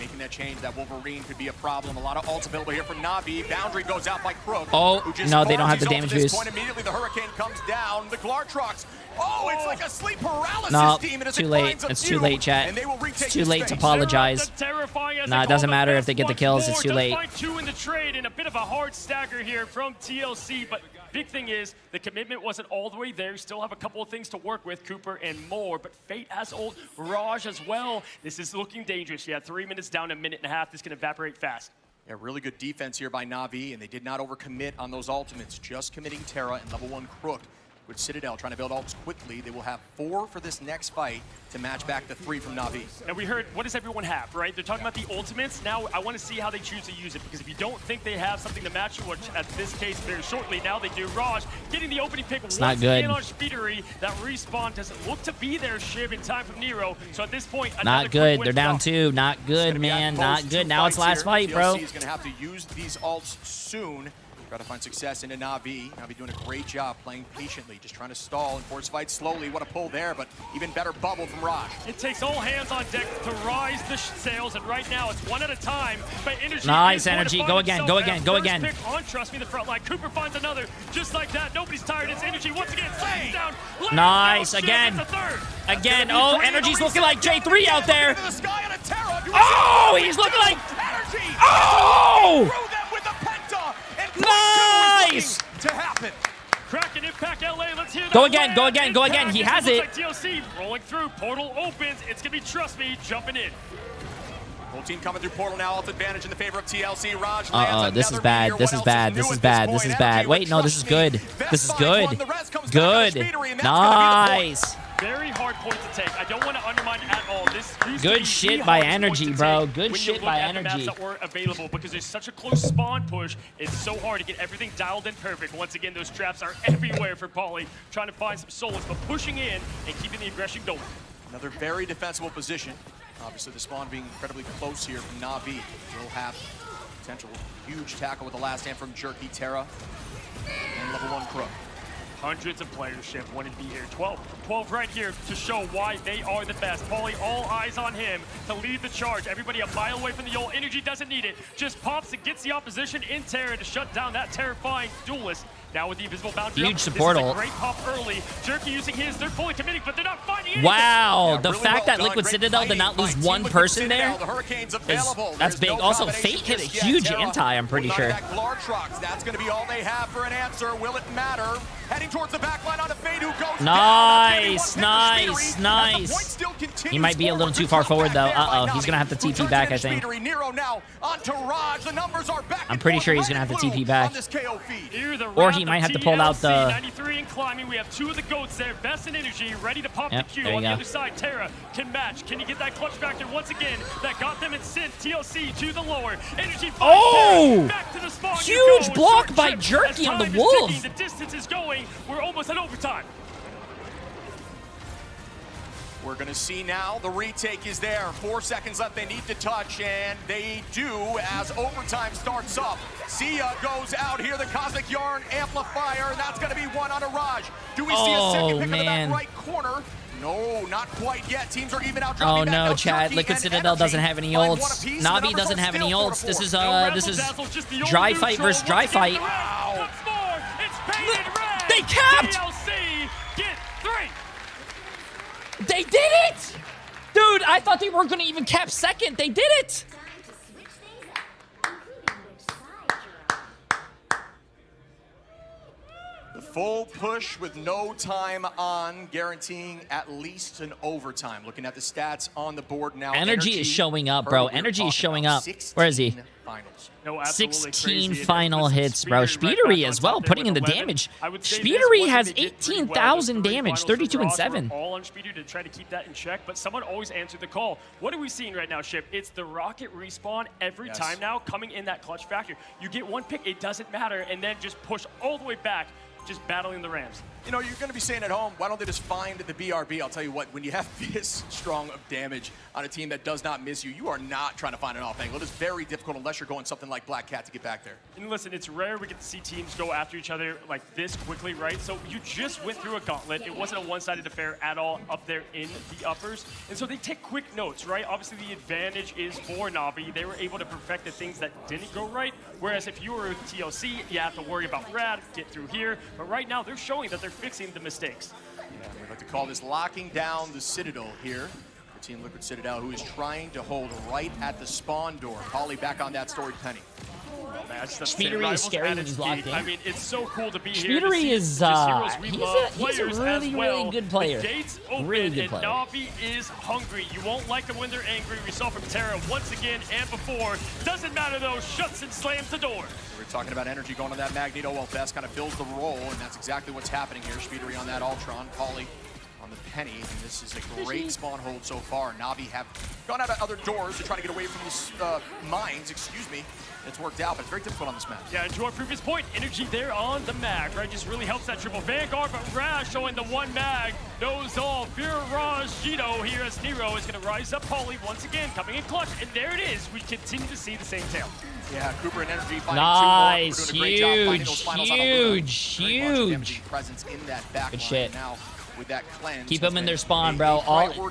making that change. That Wolverine could be a problem. A lot of ults available here from Navi. Boundary goes out by Crook. Oh, who just no, they don't have the farms damage his ult at this boost. point. Immediately the Hurricane comes down. The Glartrox. Oh, it's like a sleep paralysis No, demon as too it late. finds a It's few, too late, chat. and they will It's retake too this late to space. apologize. Nah, it doesn't matter if they get the kills. It's too late. Find two in the trade and a bit of a hard stagger here from TLC, but big thing is the commitment wasn't all the way there. You still have a couple of things to work with, Cooper and more, but Fate has ult, Raj as well. This is looking dangerous. Yeah, 3 minutes down, a minute and a half. This can evaporate fast. Yeah, really good defense here by Navi, and they did not overcommit on those ultimates, just committing Terra and level 1 Crook. With Citadel trying to build ults quickly, they will have 4 for this next fight to match back the 3 from Navi. And we heard, what does everyone have, right? They're talking about the ultimates. Now, I want to see how they choose to use it, because if you don't think they have something to match, which at this case, very shortly, now they do. Raj getting the opening pick once not good. again on Speedery. That respawn doesn't look to be there, Shiv, in time from Nero. So at this point, Not good. They're down 2. Not good, man. Not good. Now it's last fight, bro. TLC is going to have to use these ults soon. Got to find success into Navi. Navi doing a great job playing patiently, just trying to stall and force fight slowly. What a pull there, but even better bubble from Raj. It takes all hands on deck to rise the sails, and right now it's one at a time. But Energy Nice, is going to Energy. find Go again, himself go at again, go first again. pick on Trust Me, the front line. Cooper finds another, just like that. Nobody's tired. It's Energy once again. Slays down. Nice, Shit, again. that's a third. Again. Oh, Energy's looking like Jay3 out there. Into the sky on a Terra. Do we Oh, see he's looking like... Energy. Oh! Through them with the Penta. And Nice! to happen. Kraken Impact LA, let's hear that. Go again, go land. again, go again. He Impact, has it. looks like TLC rolling through. Portal opens. It's going to be Trust Me jumping in. Whole team coming through portal now. Alt advantage in the favor of TLC. Raj This is bad. This is bad. This is bad. This is bad. Wait, no, this is good. This is good. Good. Nice. Very hard point to take. I don't want to undermine at all. This used to Good be shit the by hardest point Energy, to bro. take Good when shit you by look at the maps Energy. that were available, because there's such a close spawn push. It's so hard to get everything dialed in perfect. Once again, those traps are everywhere for Pauly, trying to find some solos, but pushing in and keeping the aggression going. Another very defensible position. Obviously, the spawn being incredibly close here from Navi. Will have potential huge tackle with the last hand from Jerky, Terra, and level 1 Crook. Hundreds of players, Shiv, wanted to be here. 12 right here to show why they are the best. Pauly, all eyes on him to lead the charge. Everybody a mile away from the ult. Energy doesn't need it. Just pops and gets the opposition in Terra to shut down that terrifying duelist. Now with the invisible boundary. Huge This support is a ult. great pop early. Jerky using his. They're fully committing, but they're not finding anything. Wow, Yeah, the really fact well that Liquid done. Citadel Great did not lose fighting by one Team person Liquid there, Citadel. The Hurricane's available. that's There's big. no Also, combination Fate hit a just yet. huge Terra anti, I'm pretty holding sure. on to that Glartrox. That's going to be all they have for an answer. Will it matter? Heading towards the back line on a Fate who goes Nice, down. nice, nice. He might be a little too far forward, though. Uh-oh, he's going to have to TP back, I think. Nero now onto Raj. The numbers are back. I'm pretty sure he's going to have to TP back. On this KO feed. Here, the Or round he of might have to pull out the- TLC, 93 and climbing. We have two of the goats there. Vest and Energy ready to pop Yep, the Q. there you On the go. other side, Terra can match. Can he get that clutch factor once again? That got them in synth. TLC to the lower. Energy finds Oh! Terra. Back to the spawn. you Huge go. block Short by trip Jerky as on the time is Wolf. ticking. The distance is going. We're almost at overtime. We're going to see now the retake is there. 4 seconds left. They need to touch, and they do as overtime starts up. Sia goes out here. The Cosmic Yarn amplifier, and that's going to be one on a Raj. Do we see a second pick man. in the back right corner? No, not quite yet. Teams are even out. Oh dropping back no, now. Chad. Jerky Liquid and Citadel Energy doesn't have any find one ults. apiece. The Navi numbers doesn't are have any still 4 ults. to This 4. is No this is razzle-dazzle, just the old dry neutral. fight versus Once dry again, fight. the red. Once more. It's painted red. They capped! TLC get 3. They did it! Dude, I thought they weren't going to even cap second. They did it! The Full push with no time on, guaranteeing at least an overtime. Looking at the stats on the board now. Energy is showing up, bro. Energy is showing up. Where is he? Finals. No, absolutely 16 crazy. final Listen, hits, bro. Speedery right Speedery back as on well, top there putting in with the 11. damage. I would say this, Speedery once has they did pretty well, 18,000 those three damage, finals, 32 the and draws were 7. all on Speedery to try to keep that in check, but someone always answered the call. What are we seeing right now, Ship? It's the rocket respawn every time now, coming in that clutch factor. You get one pick, it doesn't matter, and then just push all the way back, just battling the Rams. You know, you're going to be saying at home, why don't they just find the BRB? I'll tell you what, when you have this strong of damage on a team that does not miss you, you are not trying to find an off angle. It is very difficult unless you're going something like Black Cat to get back there. And listen, it's rare we get to see teams go after each other like this quickly, right? So you just went through a gauntlet. It wasn't a one-sided affair at all up there in the uppers. And so they take quick notes, right? Obviously, the advantage is for Navi. They were able to perfect the things that didn't go right. Whereas if you were TLC, you have to worry about Rad, get through here. But right now, they're showing that they're fixing the mistakes. Yeah, we'd like to call this locking down the Citadel here. For Team Liquid Citadel, who is trying to hold right at the spawn door. Polly back on that storied penny. Speedery is scary when he's locked in. I mean, it's so cool to be here. Speedery is, he's a really, well. really good player. The gates open, Really good and player. Navi is hungry. You won't like them when they're angry. We saw from Terra once again and before. Doesn't matter though, shuts and slams the door. We're talking about energy going on that Magneto. Well, Best kind of fills the role, and that's exactly what's happening here. Speedery on that Ultron, Polly on the penny, and this is a great spawn hold so far. Navi have gone out of other doors to try to get away from these mines, excuse me. It's worked out, but it's very difficult on this map. Yeah, and to our previous point, energy there on the mag, right? Just really helps that triple Vanguard, but Raz showing the one mag, knows all. Fear Raj Gito here as Nero is going to rise up Polly once again, coming in clutch, and there it is. We continue to see the same tale. Yeah, Cooper and Energy finding Nice, two more. We're doing a great job finding those finals on the board. huge. Presence in that back Good line shit. now. With that cleanse, Keep them in their spawn, bro.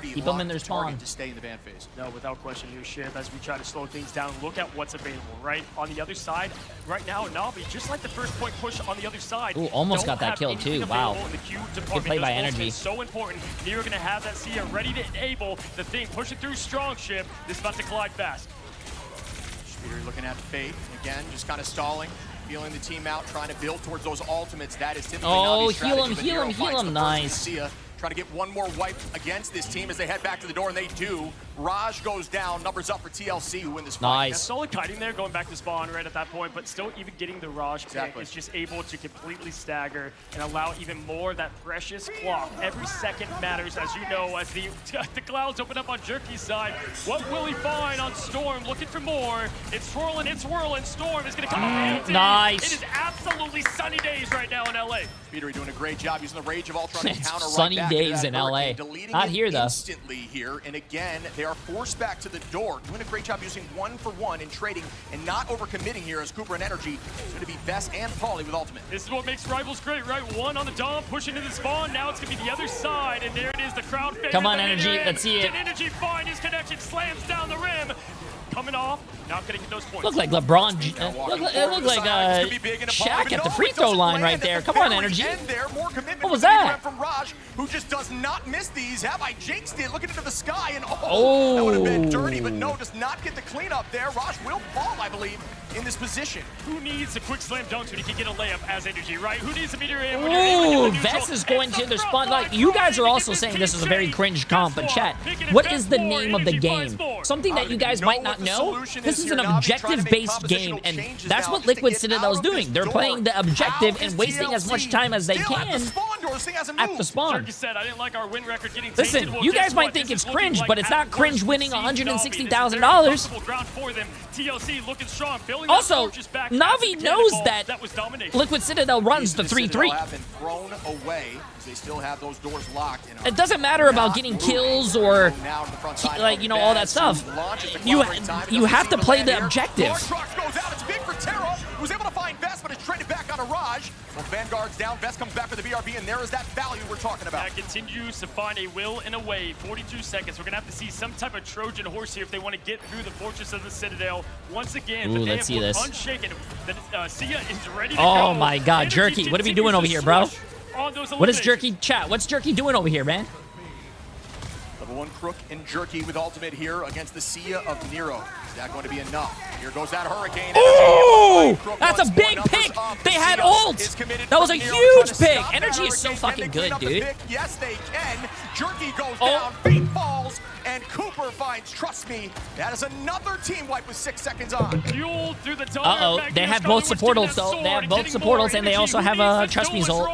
Keep them in their spawn. To stay in the ban phase. No, without question here, Shiv, as we try to slow things down, look at what's available, right? On the other side, right now, Navi, just like the first point push on the other side. Ooh, almost got that kill too. Wow. Good play by Energy. So important. Nero gonna have that Sia ready to enable the thing, pushing through strong, Shiv. This is about to collide fast. Speedery looking at Fate again, just kind of stalling. Feeling the team out, trying to build towards those ultimates. That is typically Navi's strategy, but Nero finds the nice. Sia, trying to get one more wipe against this team as they head back to the door, and they do. Raj goes down, numbers up for TLC, who win this fight. Nice. Solid kiting there, going back to spawn right at that point, but still even getting the Raj pick is just able to completely stagger and allow even more of that precious clock. Every second matters, as you know, as the clouds open up on Jerky's side. What will he find on Storm? Looking for more. It's swirling, it's whirling. Storm is going to come up empty. Nice. It is absolutely sunny days right now in LA. Speedery doing a great job using the Rage of Ultron to counter sunny right back days into in that LA. hurricane, deleting Not it here, though. instantly here, and again, they are forced back to the door. Doing a great job using 1-for-1 in trading and not overcommitting here as Cooper and Energy is going to be Best and Polly with ultimate. This is what makes Rivals great, right? One on the Dom, pushing to the spawn. Now it's going to be the other side, and there it is, the crowd favors. Come on, the Energy. mid-range. Let's see it. Can Energy find his connection? Slams down the rim. Coming off, not going to get those points. Look like LeBron. It looked like Shaq at the free throw line right there. Come on, Energy. What was that? From Raj, who just does not miss these. Have I jinxed it? Looking into the sky, and that Oh. would have been dirty, but no, does not get the cleanup there. Raj will fall, I believe, in this position. Who needs a quick slam dunk when he can get a layup as Energy, right? Who needs a meter in when you're able to Ooh, get the Vess neutral? is going It's to up their front, spawn. Like, Black you guys Flag, are also this saying team this is a very change. cringe comp, but Guess chat, Making it what best is the for name of the Energy finds game? more. Something that you guys might not know. This is an objective-based game, and that's what Liquid Citadel is doing. They're playing the objective and wasting as much time as they can at the spawn. Jerky said, I didn't like our win record getting Listen, tainted. Well, you guess guys might what? think This it's is looking cringe, like but it's at not cringe worst winning Navi. This is $160,000. very comfortable ground for them. TLC looking strong. Building Also, that fortress back. Navi That's knows the that was domination. Liquid Citadel runs the 3-3. Have been thrown away as they still have those doors locked. And It doesn't matter about getting kills or, like, you know, all that stuff. You have to play the objective. Goes out. It's big for Terra, who's able to find Vest, but it's traded back on a Raj. Well, Vanguard's down. Vest comes back for the BRB, and there is that value we're talking about. That continues to find a will and a way. 42 seconds. We're going to have to see some type of Trojan horse here if they want to get through the fortress of the Citadel once again. Ooh, but they let's see have this. unshaken. Sia is ready to go. Oh my God, Energy Jerky, what are we continues doing over to here, bro? switch on those What is eliminations. Jerky, chat? What's Jerky doing over here, man? Level 1 Crook and Jerky with ultimate here against the Sea of Nero. Is that going to be enough? Here goes that Hurricane. Oh, that's a big pick. They had ult. That was a huge pick. Energy is so fucking good, dude. Yes, they can. Jerky goes down, Fate falls, and Cooper finds Trust Me. That is another team wipe with 6 seconds on. Fueled through the Uh-oh, they have both support ults, though. They have both support ults, and they also have a Trust Me's ult.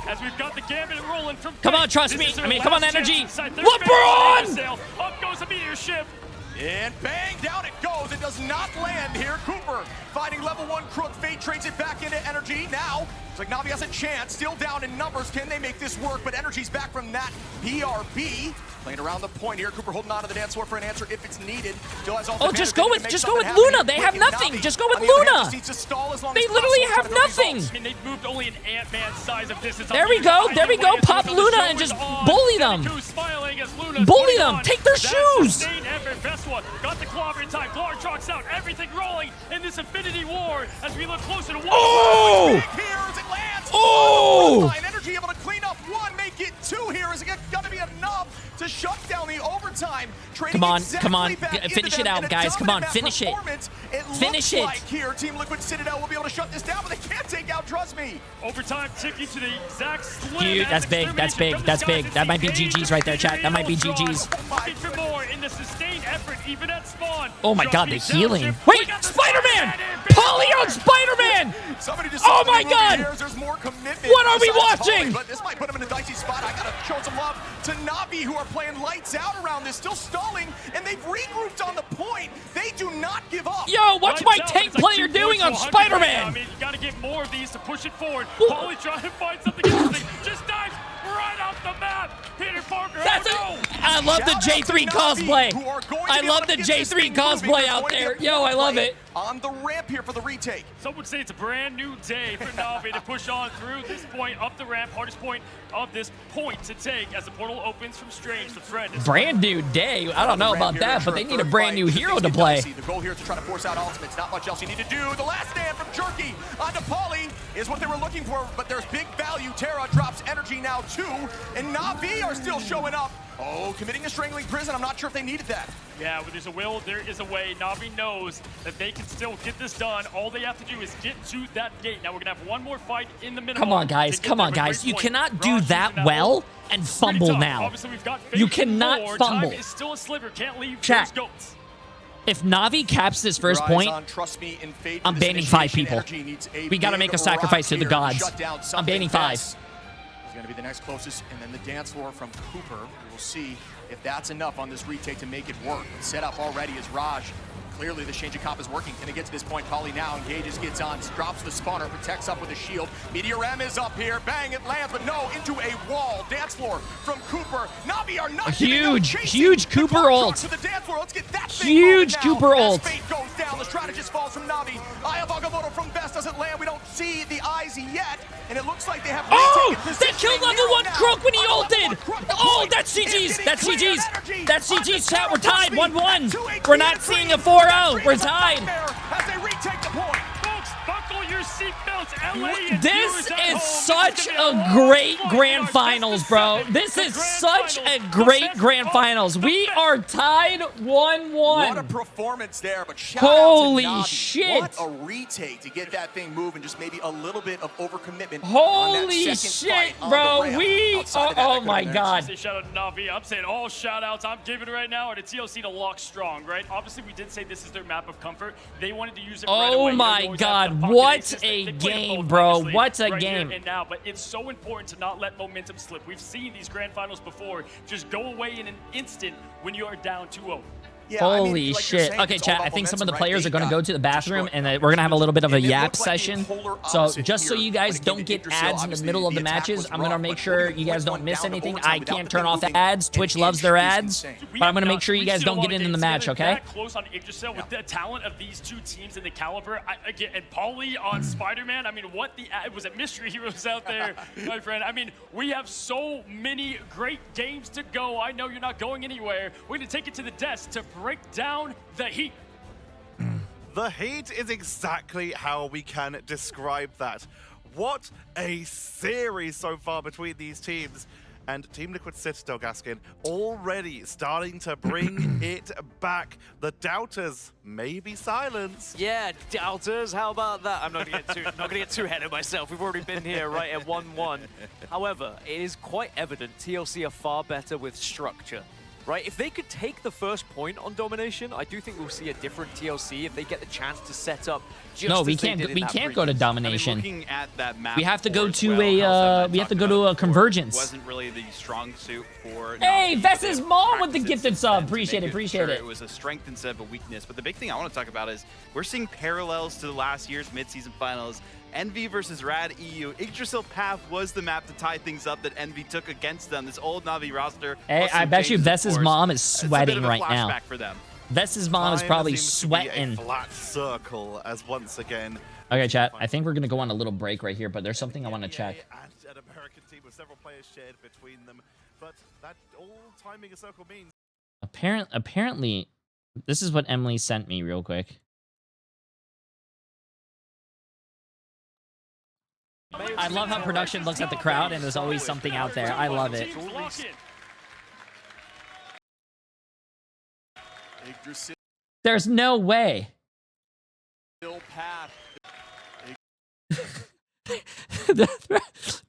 As we've got the gambit rolling from Come on, Trust Me. I mean, come on, Energy. LeBron! Up goes the meteor ship. And bang, down it goes. It does not land here. Cooper finding level 1 Crook. Fate trades it back into Energy. Now, it's like Navi has a chance. Still down in numbers. Can they make this work? But Energy's back from that BRB. Playing around the point here. Cooper holding on to the dance floor for an answer if it's needed. Still has all just go with Luna. They have nothing. Just go with Luna. They literally have nothing. I mean, they've moved only an ant-man size of distance. There we go. There we go. Pop Luna and just bully them. Bully them. Take their shoes. Got the clobber in time. Glar trucks out. Everything rolling in this Infinity War as we look closer to one. Oh! Here as it lands. Oh! Energy able to clean up one, make it 2 here. Is it going to be enough to shut down the overtime? Come on, come on. Finish it out, guys. Come on, finish it. Finish it. Like here, Team Liquid Citadel will be able to shut this down, but they can't take out Trust Me. Overtime ticking to the exact slim. Dude, that's big. That's big. That's big. That might be GG's right there, chat. That might be GG's. Looking for more in the sustained effort, even at spawn. Oh my god, the healing. Wait, Spider-Man! Polly on Spider-Man! Oh my god! What are we watching? But this might put him in a dicey spot. I gotta show some love to Navi, who are playing lights out around this, still stalling, and they've regrouped on the point. They do not give up. Yo, what's my tank player doing on Spider-Man? I mean, you gotta get more of these to push it forward. Polly trying to find something interesting. Just dives right off the map. Peter Parker. I love the Jay3 cosplay. I love the Jay3 cosplay out there. Yo, I love it. On the ramp here for the retake. Some would say it's a brand new day for Navi to push on through this point up the ramp. Hardest point of this point to take as the portal opens from Strange to Fred. Brand new day. I don't know about that, but they need a brand new hero to play. The goal here is to try to force out ultimates. Not much else you need to do. The last stand from Jerky onto Polly is what they were looking for, but there's big value. Terra drops energy now too, and Navi are still showing up. Oh, committing a strangling prison. I'm not sure if they needed that. Yeah, when there's a will, there is a way. Navi knows that they can still get this done. All they have to do is get to that gate. Now we're going to have one more fight in the minimum. Come on, guys. Come on, guys. You cannot do that well and fumble now. You cannot fumble. Time is still a sliver. Can't leave Chat. those goats. If Navi caps this first point, I'm banning 5 people. We got to make a sacrifice to the gods. I'm banning 5. Is going to be the next closest, and then the dance floor from Cooper. We will see if that's enough on this retake to make it work. Set up already is Raj. Clearly the change of comp is working. Can it get to this point? Polly now engages, gets on, drops the spawner, protects up with a shield. Meteor M is up here. Bang, it lands, but no, into a wall. Dance floor from Cooper. Navi are not huge Cooper ult. To the dance floor. Let's get that huge Cooper ult. Fate goes down. The strategist falls from Navi. Eye of Agamotto from Best doesn't land. We don't see the eyes yet, and it looks like they have. Oh, they killed level 1 Crook when he ulted. Oh, that's CG's. That's CG's. That's CG's, chat. We're tied 1-1. We're not seeing a 4-0. We're tied. As they retake the point. Folks, buckle your seatbelts. LA This is such a great grand finals, bro. This is such a great grand finals. We are tied 1-1. What a performance there, but shout holy out to Navi. shit. What a retake to get that thing moving, just maybe a little bit of overcommitment. Holy shit, bro. We are, oh my god. Say shout out to Navi. I'm saying all shout outs I'm giving right now are to TLC to lock strong, right? Obviously, we did say this is their map of comfort. They wanted to use it right away. Oh my god, what a game, bro. What a game. And now, but it's so important to not let momentum slip. We've seen these grand finals before just go away in an instant when you are down 2-0. Yeah, holy shit. Okay, chat, I think some of the players are going to go to the bathroom, and we're going to have a little bit of a yap session. So just so you guys don't get ads in the middle of the matches, I'm going to make sure you guys don't miss anything. I can't turn off the ads. Twitch loves their ads, but I'm going to make sure you guys don't get into the match, okay? Close on Yggdrasil with the talent of these two teams and the caliber. Again, and Pauly on Spider-Man. I mean, what the was it mystery heroes out there, my friend? I mean, we have so many great games to go. I know you're not going anywhere. We're going to take it to the desk to break down the heat. The heat is exactly how we can describe that. What a series so far between these teams. and Team Liquid Citadel, Gaskin, already starting to bring it back. The doubters may be silenced. Yeah, doubters, how about that? I'm not gonna get too ahead of myself. We've already been here right at 1-1. However, it is quite evident TLC are far better with structure. Right, if they could take the first point on domination, I do think we'll see a different TLC if they get the chance to set up. Just No, we as they can't. did in We that can't go to previous. domination. I mean, looking at that map, We have to go as to well, a, Hell's Heaven we have to talked go to about a before, convergence. Wasn't really the strong suit for. Hey, Navi. Vess's They've mom with the practiced gifted since sub. then to Appreciate make it, appreciate sure it. It was a strength instead of a weakness. But the big thing I want to talk about is we're seeing parallels to the last year's midseason finals. NV versus Rad EU. Yggdrasil Path was the map to tie things up that NV took against them. This old Navi roster. Hey, plus I some bet you changes, of Vess's course. mom is It's a bit sweating of a right now. flashback for them. Vess's mom is Time probably seems to be a sweating. flat circle as once again. Okay, chat. I think we're gonna go on a little break right here, but there's something I want to check. And an American team with several players shared between them, but that all timing a circle means. Apparently, this is what Emily sent me real quick. I love how production looks at the crowd and there's always something out there. I love it. Yggdrasil There's no way. Path.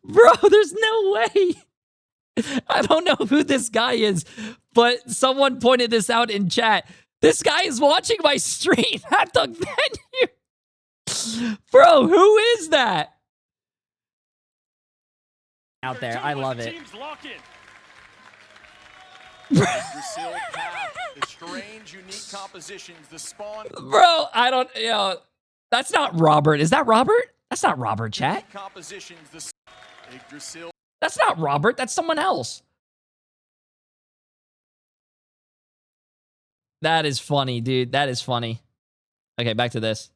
Bro, there's no way. I don't know who this guy is, but someone pointed this out in chat. This guy is watching my stream at the venue. Bro, who is that? Out there, I love it. Yggdrasil Path. The strange, unique compositions. The spawn. Bro, I don't, that's not Robert. Is that Robert? That's not Robert, chat. Compositions. The Yggdrasil. That's not Robert. That's someone else. That is funny, dude. That is funny. Okay, back to this.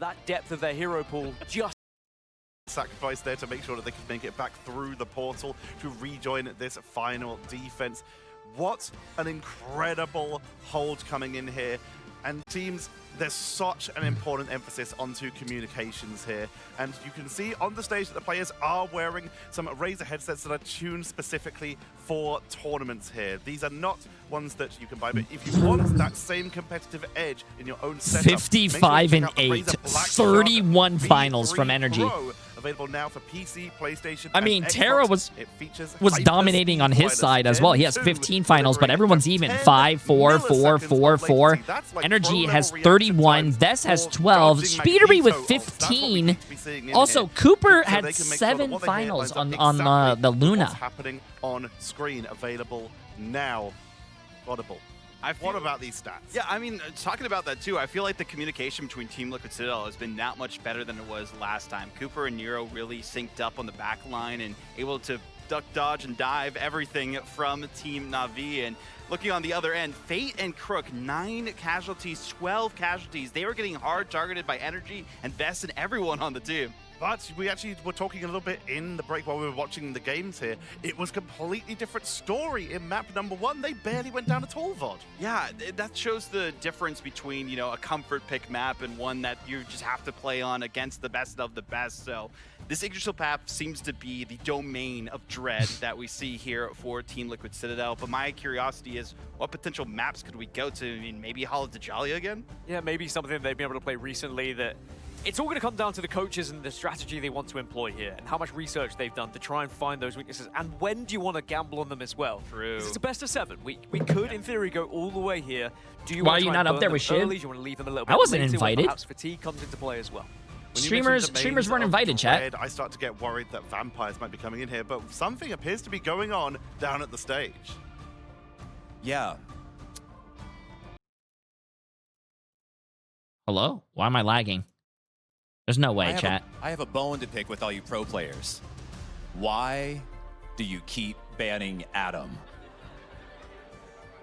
That depth of their hero pool just Sacrifice there to make sure that they can make it back through the portal to rejoin this final defense. What an incredible hold coming in here. And teams, there's such an important emphasis onto communications here. And you can see on the stage that the players are wearing some Razer headsets that are tuned specifically for tournaments here. These are not ones that you can buy, but if you want that same competitive edge in your own setup, 55 and 8, 31 finals from Energy. Pro, available now for PC, PlayStation, I mean, and Terra Xbox. was dominating on his side as well. He has 15 finals, but everyone's even. 5, 4, 4, 4, 4. Energy has 31. Vess has 12. Speederby with 15. Also, Cooper had 7 finals on the Luna. What's happening on screen, available now. Audible. What about these stats? Yeah, I mean, talking about that too, I feel like the communication between Team Liquid Citadel has been that much better than it was last time. Cooper and Nero really synced up on the back line and able to duck, dodge, and dive everything from Team Navi. And looking on the other end, Fate and Crook, 9 casualties, 12 casualties. They were getting hard targeted by Energy and Vess and everyone on the team. But we actually were talking a little bit in the break while we were watching the games here. It was a completely different story in map number 1. They barely went down at all, VOD. Yeah, that shows the difference between, you know, a comfort pick map and one that you just have to play on against the best of the best. So this Yggdrasil Path seems to be the domain of dread that we see here for Team Liquid Citadel. But my curiosity is, what potential maps could we go to? I mean, maybe Hall of Djalia again? Yeah, maybe something they've been able to play recently that... It's all going to come down to the coaches and the strategy they want to employ here and how much research they've done to try and find those weaknesses and when do you want to gamble on them as well. True. It's a best of 7. We could, in theory, go all the way here. Do you Why want are to you try not and up there burn with them Shiv? early? Do you want to leave them a little bit I wasn't later when invited. perhaps fatigue comes into play as well? When you Streamers mentioned domains weren't of invited, chat. dread, I start to get worried that vampires might be coming in here, but something appears to be going on down at the stage. Yeah. Hello? Why am I lagging? There's no way, chat. I have a bone to pick with all you pro players. Why do you keep banning Adam?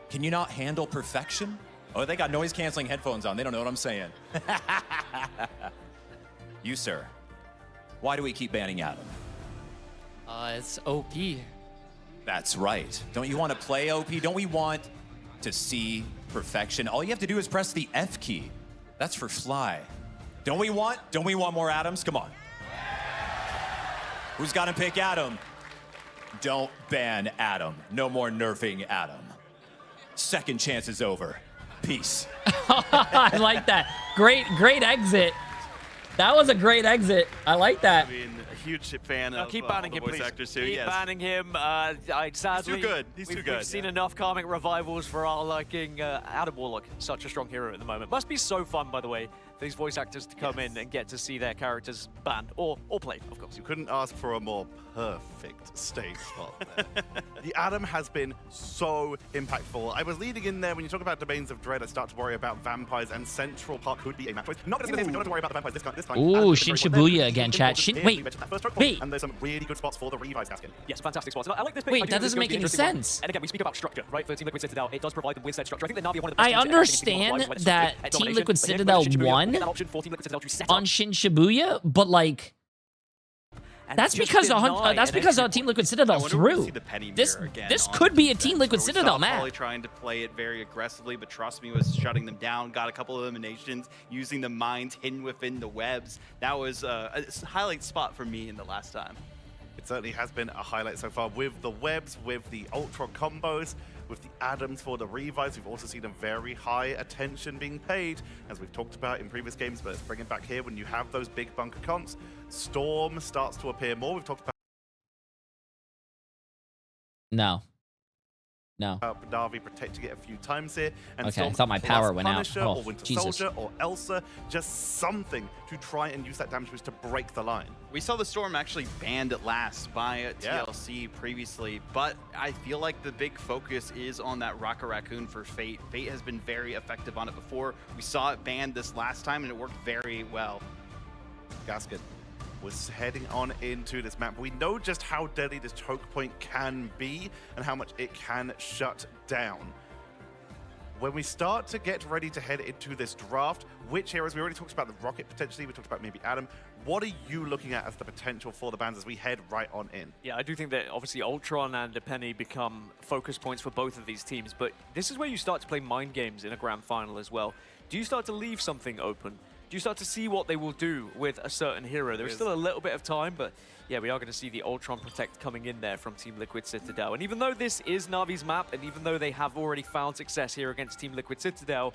Can you not handle perfection? Oh, they got noise-canceling headphones on. They don't know what I'm saying. You, sir. Why do we keep banning Adam? It's OP. That's right. Don't you want to play OP? Don't we want to see perfection? All you have to do is press the F key. That's for fly. Don't we want more Adams? Come on. Who's got to pick Adam? Don't ban Adam. No more nerfing Adam. Second chance is over. Peace. I like that. Great exit. That was a great exit. I like that. I mean, a huge fan of keep banning the him, voice please. actors too. Keep Yes. banning him. Sadly, He's too good. He's too good. We've seen enough karmic revivals for our liking. Adam Warlock, such a strong hero at the moment. Must be so fun, by the way, for these voice actors to come in and get to see their characters banned or played, of course. You couldn't ask for a more perfect stage spot there. The Adam has been so impactful. I was leading in there when you talk about Domains of Dread. I start to worry about vampires, and Central Park could be a match choice. Not going to see this. We don't have to worry about the vampires this time. Ooh, Shin Shibuya again, chat. Wait. And there's some really good spots for the revives, Gaskin. Yes, fantastic spots. And I like this pick. Wait, that doesn't make any sense. And again, we speak about structure, right? For Team Liquid Citadel, it does provide them with said structure. I think that Navi are one of the best I teams understand that Team Liquid Citadel won on Shin Shibuya, but like that's because Team Liquid Citadel threw. This could be a Team Liquid Citadel map. Probably trying to play it very aggressively, but trust me, was shutting them down. Got a couple of eliminations using the mines hidden within the webs. That was a highlight spot for me in the last time. It certainly has been a highlight so far with the webs, with the ultra combos, with the Adams for the revives. We've also seen a very high attention being paid, as we've talked about in previous games, but let's bring it back here when you have those big bunker comps. Storm starts to appear more. We've talked about NAVI protecting it a few times here. And okay, I thought my power went out. Punisher, Oh, or Winter Jesus. Soldier or Elsa, just something to try and use that damage boost to break the line. We saw the Storm actually banned at last by TLC previously, but I feel like the big focus is on that Rocket Raccoon for Fate. Fate has been very effective on it before. We saw it banned this last time, and it worked very well. Gaskin was heading on into this map. We know just how deadly this choke point can be and how much it can shut down. When we start to get ready to head into this draft, which heroes, we already talked about the Rocket potentially, we talked about maybe Adam. What are you looking at as the potential for the bans as we head right on in? Yeah, I do think that obviously Ultron and Penny become focus points for both of these teams, but this is where you start to play mind games in a grand final as well. Do you start to leave something open? Do you start to see what they will do with a certain hero? There is still a little bit of time, but yeah, we are going to see the Ultron Protect coming in there from Team Liquid Citadel. And even though this is Navi's map, and even though they have already found success here against Team Liquid Citadel,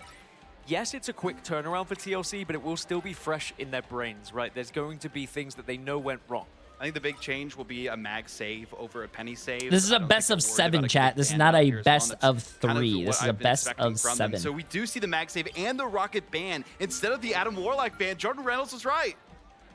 yes, it's a quick turnaround for TLC, but it will still be fresh in their brains, right? There's going to be things that they know went wrong. I think the big change will be a mag save over a penny save. This is a best of 7, chat. This is not a best of 3. This is a best of 7. So we do see the mag save and the rocket ban instead of the Adam Warlock ban. Jordan Reynolds was right.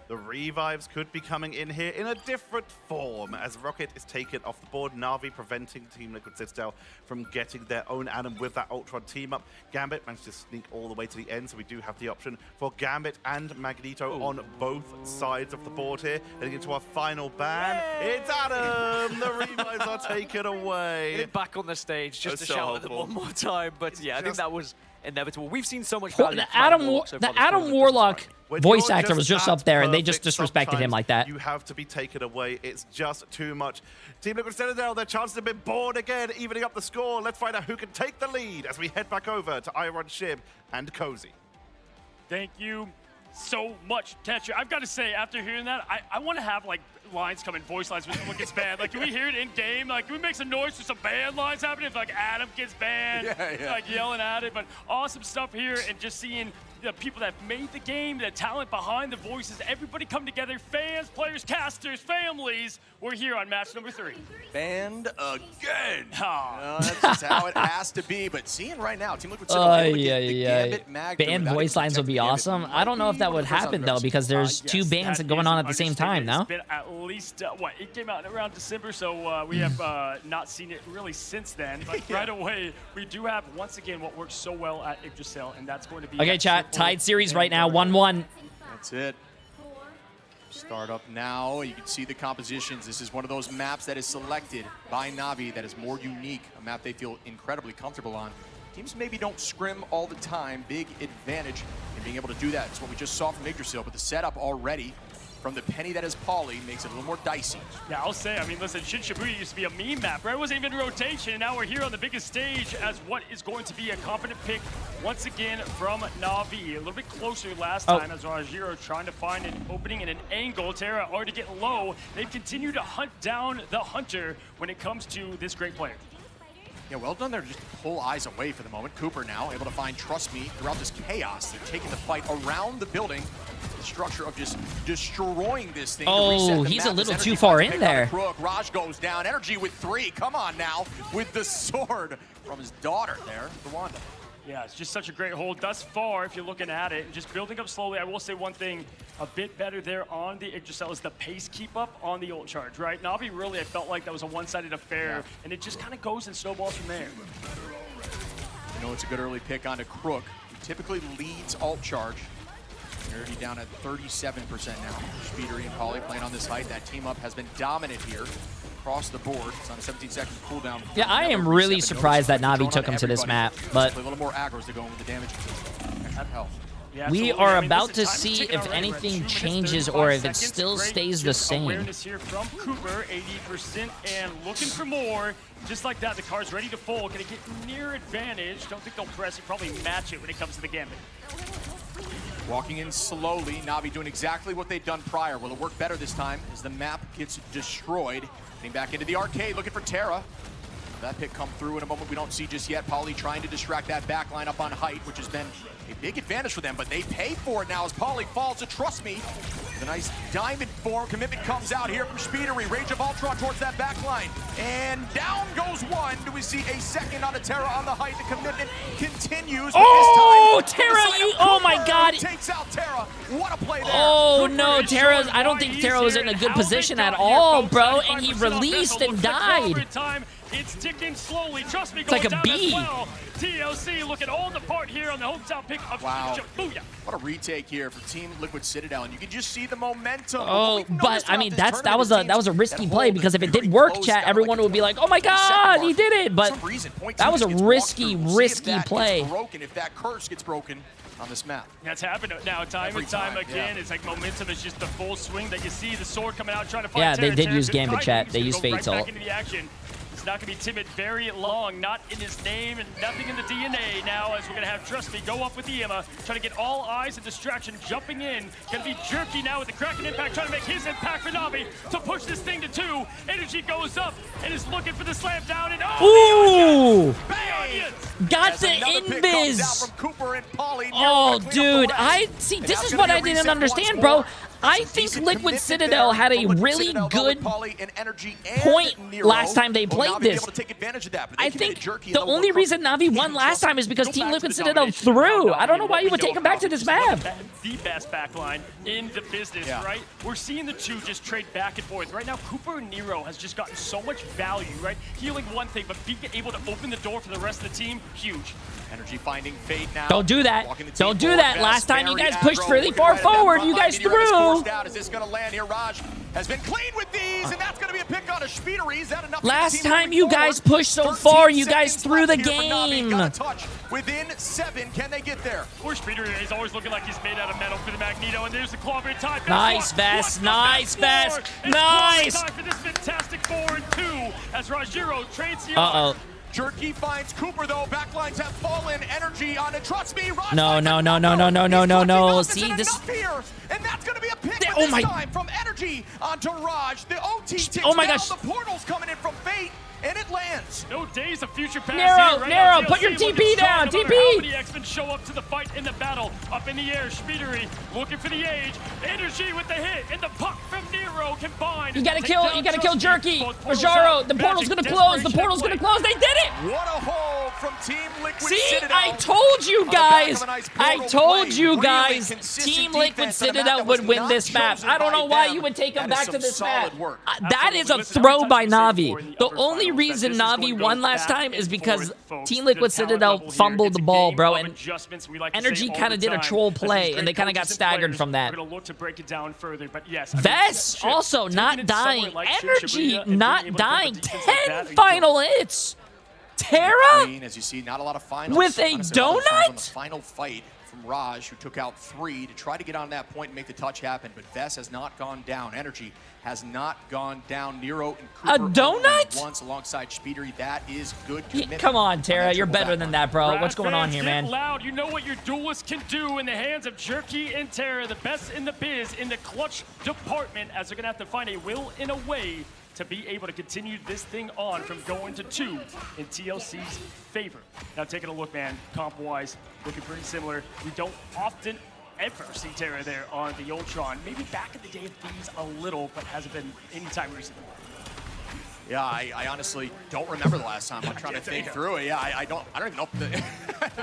The revives could be coming in here in a different form as Rocket is taken off the board. Navi preventing Team Liquid Citadel from getting their own Adam with that Ultron team up. Gambit managed to sneak all the way to the end, so we do have the option for Gambit and Magneto on both sides of the board here. Heading into our final ban, it's Adam! The revives are taken away. Get it back on the stage just to shout at them one more time, but yeah, I think that was inevitable. We've seen so much value. The Adam Warlock voice actor was just up there, and they just disrespected him like that. You have to be taken away. It's just too much. Team Liquid Citadel, their chances have been born again, evening up the score. Let's find out who can take the lead as we head back over to Iron Shib and Cozy. Thank you so much, Tetra. I've got to say, after hearing that, I want to have, like, lines come in, voice lines when someone gets banned. Like, can we hear it in-game? Like, can we make some noise for some ban lines happening if, like, Adam gets banned? Like, yelling at it. But awesome stuff here, and just seeing the people that made the game, the talent behind the voices, everybody come together, fans, players, casters, families. We're here on match number 3. Banned again. That's just how it has to be. But seeing right now, Team Liquid Citadel, banned voice lines would be awesome. I don't know if that would happen, though, because there's 2 bans going on at the same time, no? It's been at least, what, it came out around December, so we have not seen it really since then. But right away, we do have, once again, what works so well at Yggdrasil, and that's going to be... Okay, chat, tied series right now, 1-1. That's it. Start up now. You can see the compositions. This is one of those maps that is selected by Navi that is more unique, a map they feel incredibly comfortable on. Teams maybe don't scrim all the time. Big advantage in being able to do that. It's what we just saw from Yggdrasil, but the setup already from the penny that is Pauly makes it a little more dicey. Yeah, I'll say, I mean, listen, Shin Shibuya used to be a meme map, right? It wasn't even in rotation, and now we're here on the biggest stage as what is going to be a confident pick once again from Na'Vi. A little bit closer last time as Rajiro trying to find an opening and an angle. Terra already getting low. They've continued to hunt down the Hunter when it comes to this great player. Yeah, well done there to just pull eyes away for the moment. Cooper now able to find Trust Me throughout this chaos. They're taking the fight around the building. The structure of just destroying this thing. Oh, he's a little too far in there. Raj goes down. Energy with 3. Come on now. With the sword from his daughter there, Rwanda. Yeah, it's just such a great hold thus far if you're looking at it. Just building up slowly. I will say one thing a bit better there on the Yggdrasil is the pace keep up on the ult charge, right? Na'Vi really, I felt like that was a one-sided affair, and it just kind of goes and snowballs from there. You know, it's a good early pick onto Crook, who typically leads ult charge. They're already down at 37% now. Speedery and Pauly playing on this height. That team up has been dominant here. Across the board. It's on a 17-second cooldown. Yeah, I am really surprised that Na'Vi took him to this map, but a little more aggros to go with the damage. Health. Yeah, we absolutely. are I mean, about listen, to time see ticking if already. We're at anything 2 minutes, changes 35 or if it seconds. still Great stays the just same. Awareness here from Cooper, 80% and looking for more. Just like that, the card's ready to fold. Gonna get near advantage. Don't think they'll press it. Probably match it when it comes to the gambit. Walking in slowly, Na'Vi doing exactly what they've done prior. Will it work better this time as the map gets destroyed? Getting back into the arcade, looking for Terra. That pick come through in a moment we don't see just yet. Pauly trying to distract that back line up on height, which has been a big advantage for them, but they pay for it now as Pauly falls to Trust Me. The nice diamond form commitment comes out here from Speedery. Rage of Ultron towards that back line. And down goes one. Do we see a second on the Terra on the height? The commitment continues. Oh, Terra, oh my God. Takes out Terra. What a play there. Oh no, Terra, I don't think Terra was in a good position at all, bro, and he released and died. It's ticking slowly. Trust me, it's like a down bee. As well. TLC looking all the part here on the hometown pick of Shibuya. What a retake here for Team Liquid Citadel, and you can just see the momentum. Oh, but I mean that was a risky play because if it did work, chat, everyone would be like, "Oh my God, he did it!" But that was a risky play. If that curse gets broken on this map. That's happened now time and time again. It's like momentum is just the full swing that you see. The sword coming out trying to fight. Yeah, they did Terra. use Gambit, chat. They used Fate's ult. Back into the action. It's not going to be timid very long, not in his name and nothing in the DNA now as we're going to have Trust Me go up with the Emma, trying to get all eyes and distraction, jumping in. Going to be Jerky now with the Kraken impact, trying to make his impact for Na'Vi to push this thing to 2. Energy goes up and is looking for the slam down and ooh! The got the invis! Oh, dude, see, this is what I didn't understand, bro. I think Liquid Citadel had a really good point last time they played this. I think the only reason Na'Vi won last time is because Team Liquid Citadel threw. I don't know why you would take him back to this map. The best backline in the business, right? We're seeing the two just trade back and forth. Right now, Cooper and Nero has just gotten so much value, right? Healing one thing, but being able to open the door for the rest of the team, huge. Energy finding Fate now. Don't do that. Don't do that. Last time you guys pushed really far forward. You guys threw. Is this going to land here? Raj has been clean with these, and that's going to be a pick on a Speedery. Is that enough? Last time you guys pushed so far, you guys threw the game. Within 7, can they get there? Poor Speedery is always looking like he's made out of metal for the Magneto, and there's the claw of time. Nice vest, nice vest, nice. Time for this fantastic 4 and 2 as Rajiro trades the Jerky finds Cooper though. Backlines have fallen. Energy on it. Trust me. Raj No. See this. And that's going to be a pick this time from Energy onto Raj. The OT ticks down. The portal's coming in from Fate. And it lands. No days of future pass Nero, put your TP down. TP. How many X-Men show up to the fight in the battle? Up in the air, Speedery looking for the age. Energy with the hit, and the puck from Nero combined. You gotta kill Jerky. Rajaro, the portal's gonna close. The portal's gonna close. They did it. What a hold from Team Liquid Citadel. I told you guys. I told you guys. Team Liquid Citadel would win this map. I don't know why you would take them back to this map. That is a throw by Navi. The only reason Navi won last time is because Team Liquid Citadel fumbled the ball, bro, and Energy kind of did a troll play, and they kind of got staggered from that. Vest also not dying. Energy not dying. 10 final hits. Terra as you see, not a lot of finals with a donut. final fight from Raj, who took out 3 to try to get on that point and make the touch happen, but Vess has not gone down. Energy has not gone down. Nero and Cooper A donut? once alongside Speedery. That is good commitment. Come on, Terra. You're better than that, bro. Brad What's going on fans, here, get man? loud. You know what your duelists can do in the hands of Jerky and Terra, the best in the biz in the clutch department, as they're going to have to find a will and a way to be able to continue this thing on from going to 2 in TLC's favor. Now taking a look, man, comp-wise, looking pretty similar. We don't often ever see Terra there on the Ultron. Maybe back in the day of Thieves a little, but hasn't been any time recently. Yeah, I honestly don't remember the last time. I'm trying to think through it. Yeah, I don't even know if the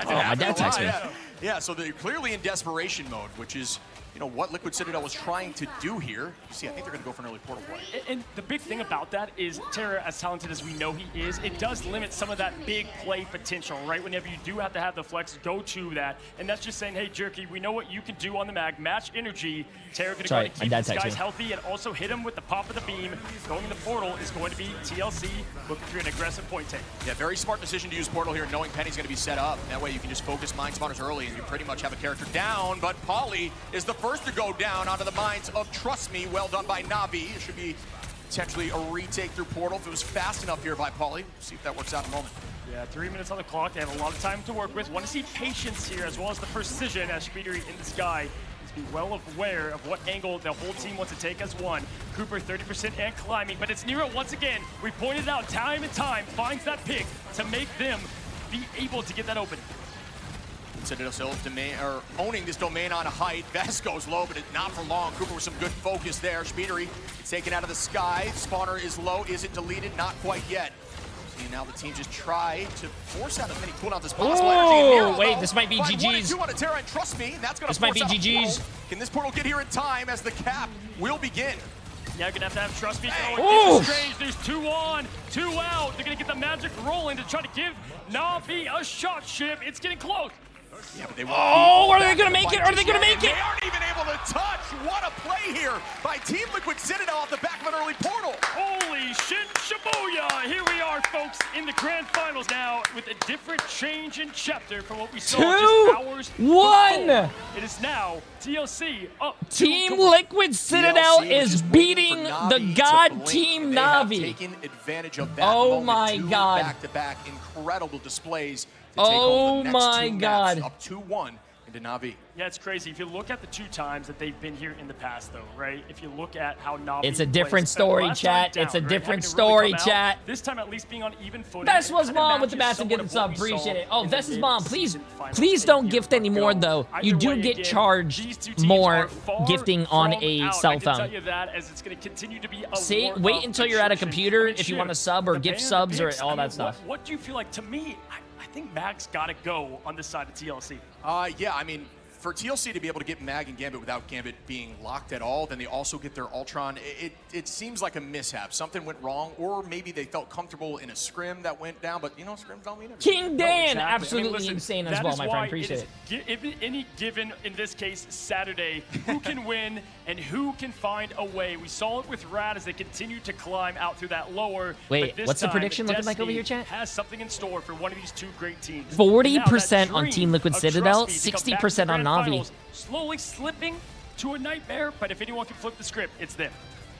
Oh, my dad texted me. Yeah, so they're clearly in desperation mode, which is, you know, what Liquid Citadel was trying to do here. You see, I think they're going to go for an early portal play. And the big thing about that is Terra, as talented as we know he is, it does limit some of that big play potential, right? Whenever you do have to have the flex, go to that. And that's just saying, hey, Jerky, we know what you can do on the mag. Match energy. Terra going to try to keep these guys healthy and also hit him with the pop of the beam. Going in the portal is going to be TLC looking for an aggressive point take. Yeah, very smart decision to use portal here, knowing Penny's going to be set up. That way you can just focus mine spawners early and you pretty much have a character down. But Polly is the first to go down onto the mines of Trust Me. Well done by Navi. It should be potentially a retake through portal if it was fast enough here by Polly. See if that works out in a moment. Yeah, 3 minutes on the clock. They have a lot of time to work with. Want to see patience here as well as the precision as Speedery in the sky. Be well aware of what angle the whole team wants to take as one. Cooper 30% and climbing, but it's Nero once again. We pointed out time and time, finds that pick to make them be able to get that open. Citadel still owning this domain on a height. Vess goes low, but it's not for long. Cooper with some good focus there. Speedery is taken out of the sky. Spawner is low. Is it deleted? Not quite yet. And now the team just try to force out as many cooldowns as possible. Oh, wait, this might be GG's. 2 on a Terra, and Trust Me, and that's going to This might be GG's. Can this portal get here in time as the cap will begin? Now you're going to have Trust Me going. Strange. There's 2 on, 2 out. They're going to get the magic rolling to try to give Navi a shot ship. It's getting close. Yeah, but they won't are they going to make it? Are they going to make it? They aren't even able to touch. What a play here by Team Liquid Citadel off the back of an early portal. Holy shit, Shibuya! Here we are, folks, in the grand finals now with a different change in chapter from what we saw just hours before. It is now TLC up. Team Liquid Citadel is beating the god Team Navi. Taking advantage of that oh my god. Back-to-back incredible displays. Oh my god. Up 2-1 into Navi. Yeah, it's crazy. If you look at the 2 times that they've been here in the past, though, right? If you look at how Navi it's a different story, chat. It's a different story, chat. This time at least being on even footing. Vess was mom with the massive gift sub. Appreciate it. Oh, Vess's mom. Please don't gift anymore, though. You do get charged more gifting on a cell phone. See, wait until you're at a computer if you want to sub or gift subs or all that stuff. What do you feel like? To me, I think Mag's got to go on this side of TLC. Yeah, I mean, for TLC to be able to get Mag and Gambit without Gambit being locked at all, then they also get their Ultron. It seems like a mishap. Something went wrong, or maybe they felt comfortable in a scrim that went down, but, you know, scrims don't mean anything. King Dan, absolutely insane as well, my friend. Appreciate it. If any given, in this case, Saturday, who can win and who can find a way. We saw it with Rad as they continue to climb out through that lower. Wait, what's the prediction looking like over here, chat? Has something in store for one of these 2 great teams. 40% on Team Liquid Citadel, 60% on Navi. Slowly slipping to a nightmare, but if anyone can flip the script, it's them.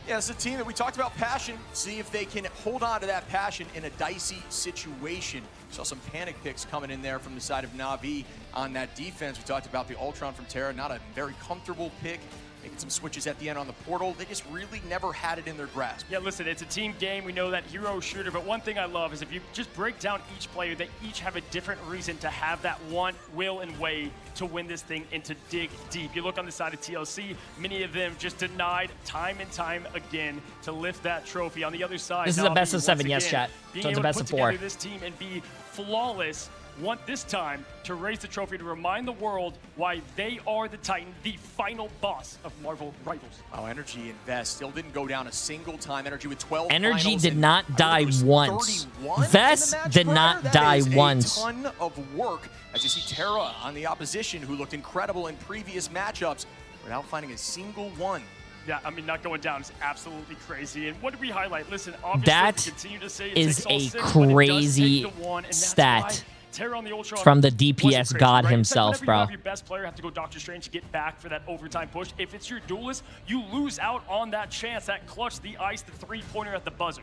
Yeah, it's a team that we talked about passion. See if they can hold on to that passion in a dicey situation. Saw some panic picks coming in there from the side of Navi on that defense. We talked about the Ultron from Terra, not a very comfortable pick. Making some switches at the end on the portal. They just really never had it in their grasp. Yeah, listen, it's a team game. We know that hero shooter, but one thing I love is if you just break down each player, they each have a different reason to have that want, will, and way to win this thing and to dig deep. You look on the side of TLC, many of them just denied time and time again to lift that trophy. On the other side, this is a best of 7, yes, chat. So it's a best of 4. This team and be flawless. Want this time to raise the trophy to remind the world why they are the Titan, the final boss of Marvel Rivals. Wow, Energy and Vess still didn't go down a single time. Energy with 12 Energy did not die once. Vess did not die once. A ton of work as you see Terra on the opposition, who looked incredible in previous matchups without finding a single one. Yeah, I mean, not going down is absolutely crazy. And what did we highlight? Listen, obviously, that we continue to say is a crazy stat. Terra on the Ultron From the wasn't DPS crazy, god right? himself, it's like bro. You have your best player have to go Doctor Strange to get back for that overtime push. If it's your duelist, you lose out on that chance, that clutch, the ice, the three-pointer at the buzzer.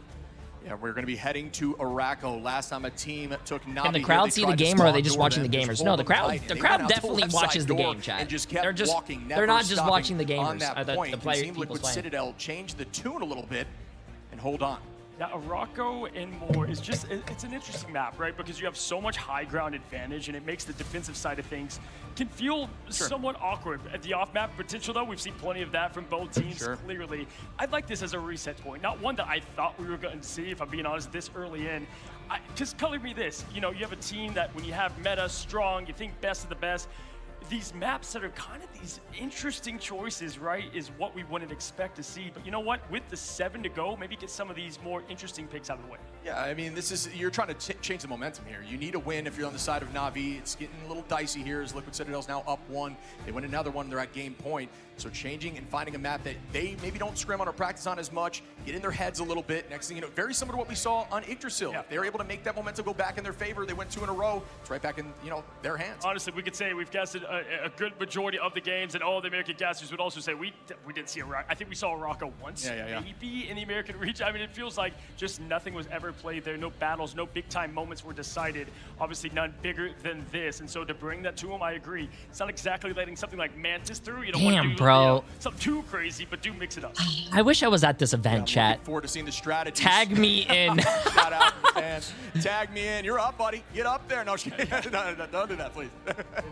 Yeah, we're going to be heading to Araco. Last time a team took Navi. Can the crowd see the game, or are they just watching the gamers? No, the crowd definitely watches the game, chat. And just kept walking, they're not just stopping watching the on gamers, that the point. player, Team Liquid Citadel changed the tune a little bit and hold on. Now, Araco and more is just, it's an interesting map, right? Because you have so much high ground advantage, and it makes the defensive side of things can feel somewhat awkward. At the off-map potential, though, we've seen plenty of that from both teams, clearly. I'd like this as a reset point, not one that I thought we were going to see, if I'm being honest, this early in. Just color me this. You know, you have a team that when you have meta, strong, you think best of the best, these maps that are kind of these interesting choices, right, is what we wouldn't expect to see. But you know what? With the 7 to go, maybe get some of these more interesting picks out of the way. Yeah, I mean, you're trying to change the momentum here. You need a win if you're on the side of Navi. It's getting a little dicey here as Liquid Citadel's now up 1. They win another one, they're at game point. So changing and finding a map that they maybe don't scrim on or practice on as much, get in their heads a little bit. Next thing you know, very similar to what we saw on Yggdrasil. Yeah. They were able to make that momentum go back in their favor. They went 2 in a row. It's right back in, their hands. Honestly, we could say we've casted a good majority of the games, and all the American casters would also say we didn't see Araco. I think we saw Araco once, maybe in the American region. I mean, it feels like just nothing was ever played there. No battles, no big-time moments were decided. Obviously, none bigger than this. And so to bring that to him, I agree. It's not exactly letting something like Mantis through. You don't want to do bro. Something too crazy, but do mix it up. I wish I was at this event, I'm chat. looking forward to seeing the strategies. Tag me in. Shout out, fans. Tag me in. You're up, buddy. Get up there. No, don't do that, please.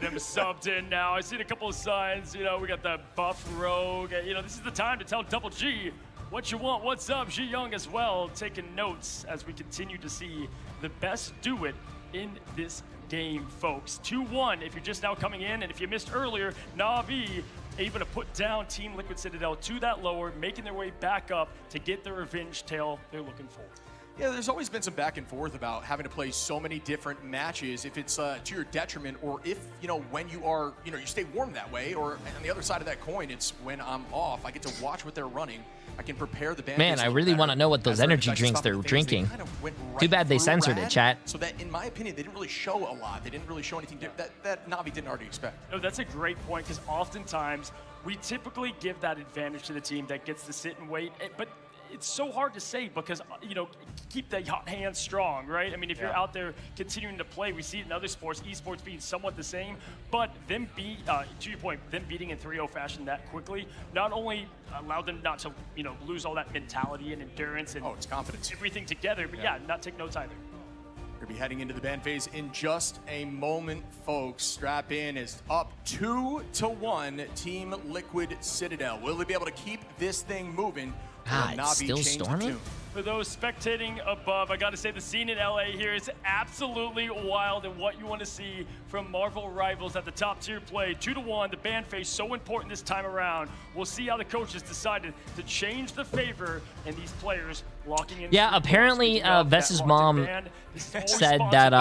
Them subbed in now. I've seen a couple of signs. We got the buff rogue. This is the time to tell Double G what you want. What's up? Ji Young as well, taking notes as we continue to see the best do it in this game, folks. 2-1 if you're just now coming in, and if you missed earlier, Navi able to put down Team Liquid Citadel to that lower, making their way back up to get the revenge tale they're looking for. Yeah, there's always been some back and forth about having to play so many different matches, if it's to your detriment, or if, when you are, you stay warm that way, or on the other side of that coin, it's when I'm off, I get to watch what they're running. I can prepare the band. Man, I really want to know what those energy drinks they're drinking. Too bad they censored it, chat. So that, in my opinion, they didn't really show a lot. They didn't really show anything that Navi didn't already expect. No, that's a great point, because oftentimes we typically give that advantage to the team that gets to sit and wait, but it's so hard to say because, keep the hot hands strong, right? I mean, if you're out there continuing to play, we see it in other sports, esports being somewhat the same, but them to your point, them beating in 3-0 fashion that quickly, not only allowed them not to, lose all that mentality and endurance and it's confidence. Everything together, but not take notes either. We're going to be heading into the ban phase in just a moment, folks. Strap in is up 2-1, Team Liquid Citadel. Will they be able to keep this thing moving? It's still storming? For those spectating above, I gotta say the scene in LA here is absolutely wild, and what you want to see from Marvel Rivals at the top tier play. 2-1, the ban phase so important this time around. We'll see how the coaches decided to change the favor and these players locking in. Yeah, apparently Vess's mom said that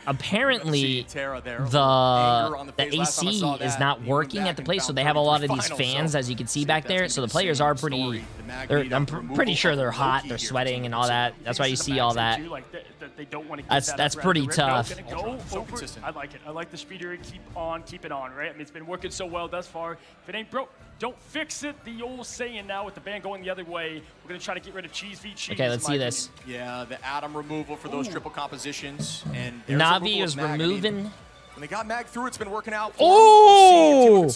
apparently the AC is not working at the place, so they have a lot of these fans, as you can see back there. So the players are pretty. I'm pretty sure they're hot, they're sweating and all that. That's why you see all that. That's pretty tough. I like it. I like the speeder. Keep it on, right? I mean, it's been working so well thus far. If it ain't broke, don't fix it. The old saying now with the ban going the other way. We're going to try to get rid of cheese v cheese. Okay, let's see this. Yeah, the Atom removal for those triple compositions. And Navi is removing. When they got Mag through, it's been working out. Oh!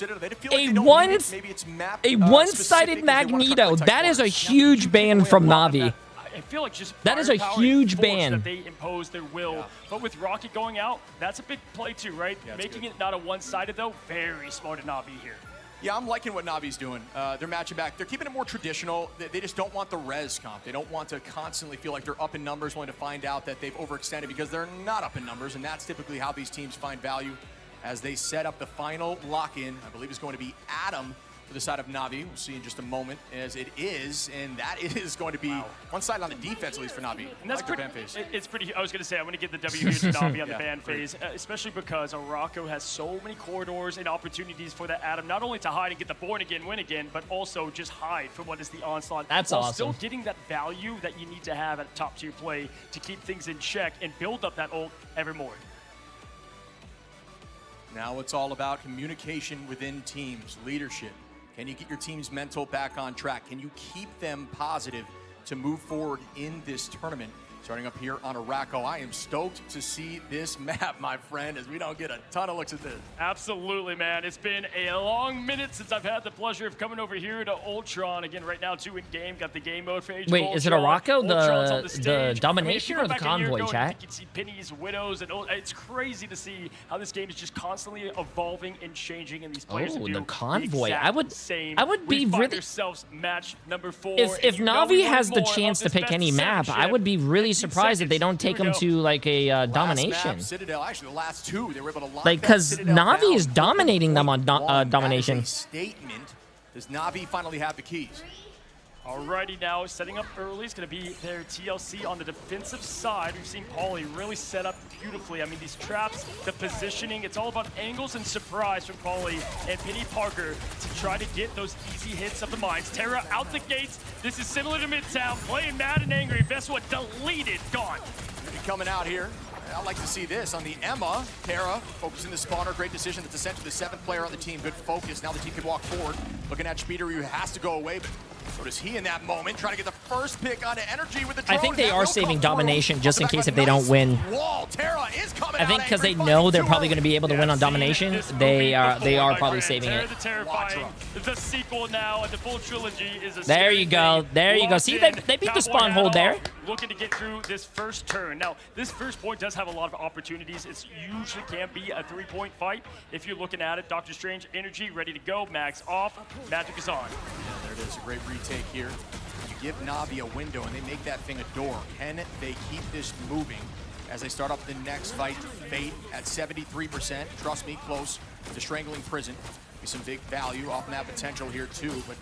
A one-sided Magneto. That is a huge ban from Navi. I feel like just that is a huge ban. That they impose their will, but with Rocket going out, that's a big play too, right? Making it not a one-sided though, very smart of Navi here. Yeah, I'm liking what Navi's doing. They're matching back. They're keeping it more traditional. They just don't want the res comp. They don't want to constantly feel like they're up in numbers, only to find out that they've overextended because they're not up in numbers, and that's typically how these teams find value as they set up the final lock-in. I believe it's going to be Adam for the side of Navi. We'll see in just a moment as it is, and that is going to be one side on the defense, at least for Navi. And that's like pretty, ban phase. it's pretty, I was going to say, I'm going to give the W here to Navi on the ban phase, especially because Arako has so many corridors and opportunities for that Adam, not only to hide and get the Born Again win again, but also just hide from what is the onslaught. That's while awesome. Still getting that value that you need to have at top tier play to keep things in check and build up that ult ever more. Now it's all about communication within teams, leadership. Can you get your team's mental back on track? Can you keep them positive to move forward in this tournament? Starting up here on Arako, I am stoked to see this map, my friend, as we don't get a ton of looks at this. Absolutely, man. It's been a long minute since I've had the pleasure of coming over here to Ultron. Again, right now, 2 in game. Got the game mode for Age of Wait, Ultron. is it Arako, Ultron's on the stage. domination, I mean, or the convoy, chat? You can see Penny's, Widows, and it's crazy to see how this game is just constantly evolving and changing, and these players Oh, do the convoy. The I would be really. Yourselves match number 4. If Navi has the chance to pick any map, I would be really surprised if they don't take him to like a domination. Citadel, actually the last 2, they were able to lock Like, because Navi is dominating them on domination. domination. Statement. Does Navi finally have the keys? Alrighty, now setting up early is going to be their TLC on the defensive side. We've seen Pauly really set up beautifully. I mean, these traps, the positioning, it's all about angles and surprise from Pauly and Penny Parker to try to get those easy hits of the mines. Terra out the gates. This is similar to Midtown, playing mad and angry. Veswa deleted, gone. Coming out here. I like to see this on the Emma. Terra focusing the spawner. Great decision. That's essentially the 7th player on the team. Good focus. Now the team can walk forward. Looking at Speeder, who has to go away, but so does he in that moment. Trying to get the first pick onto Energy with the drone. I think they are saving domination just in case if they don't win. Terra is coming I think because they know they're probably going to be able to win on domination, they are probably saving it. The terrifying, the sequel now, and the full trilogy is a There you go. There you go. See, they beat the spawn hold there. Looking to get through this first turn. Now, this first point does have a lot of opportunities. It usually can be a 3-point fight. If you're looking at it, Doctor Strange, Energy, ready to go. Max off. Magic is on. Yeah, there it is. A great retake here. You give Navi a window, and they make that thing a door. Can they keep this moving as they start up the next fight? Fate at 73%. Trust me, close to Strangling Prison. Be some big value off that potential here, too, but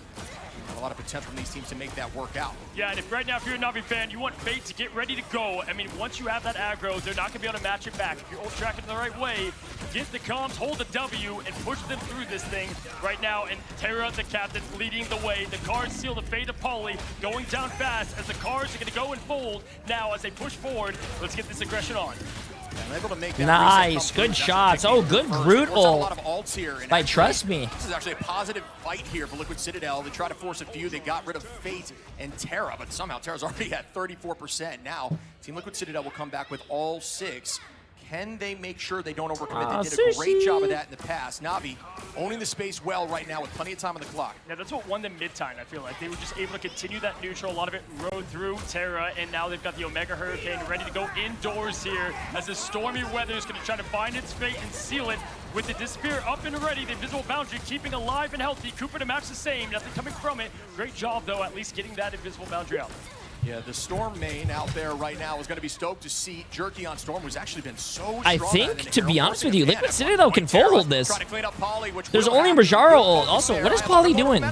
a lot of potential from these teams to make that work out. Yeah, and if right now, if you're a Navi fan, you want Fate to get ready to go. I mean, once you have that aggro, they're not going to be able to match it back. If you're ult tracking the right way, get the comms, hold the W, and push them through this thing right now. And Terra, the captain, leading the way. The cards seal the fate of Pauly, going down fast as the cards are going to go and fold. Now, as they push forward, let's get this aggression on. Able to make that nice, good shots. Oh, good Groot ult. Like, trust me. This is actually a positive fight here for Liquid Citadel. They tried to force a few. They got rid of Fate and Terra, but somehow Terra's already at 34%. Now, Team Liquid Citadel will come back with all 6. Can they make sure they don't overcommit? They did a great job of that in the past. Navi owning the space well right now with plenty of time on the clock. Yeah, that's what won them mid-time, I feel like. They were just able to continue that neutral. A lot of it rode through Terra, and now they've got the Omega Hurricane ready to go indoors here as the stormy weather is going to try to find its fate and seal it with the Disappear up and ready. The Invisible Boundary keeping alive and healthy. Cooper to match the same. Nothing coming from it. Great job, though, at least getting that Invisible Boundary out. Yeah, the Storm main out there right now is going to be stoked to see Jerky on Storm, who's actually been so strong. I think, to be honest with you, Liquid Citadel can full hold this. Pauly, There's only Rajaro ult. Also, what is Pauly doing?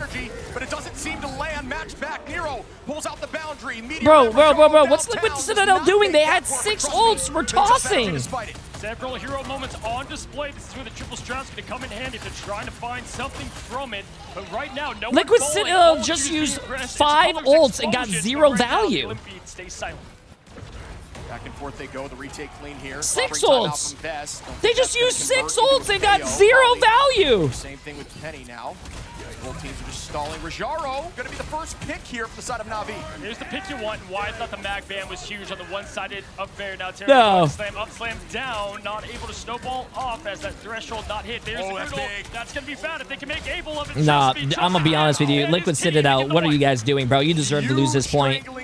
But it doesn't seem to land. Match back. Nero pulls out the boundary. Bro, what's Liquid Citadel doing? They had 6 ults. We're tossing. Several hero moments on display. This is where the triple strap's going to come in handy if they're trying to find something from it. But right now, no Liquid Citadel just used 5 ults and got 0 value. Stay silent. Back and forth they go. The retake clean here. 6 ults. They just used 6 ults and got 0 value. Same thing with Penny now. Both teams are just stalling. Rajaro going to be the first pick here from the side of Navi. Here's the pick you want, and why I thought the mag ban was huge on the one-sided affair. Now Terra up slam down, not able to snowball off as that threshold not hit. There's the Brutal. That's going to be bad if they can make Able of it. Nah, I'm going to be honest with you. Liquid Citadel, what are you guys doing, bro? You deserve to lose this point. 6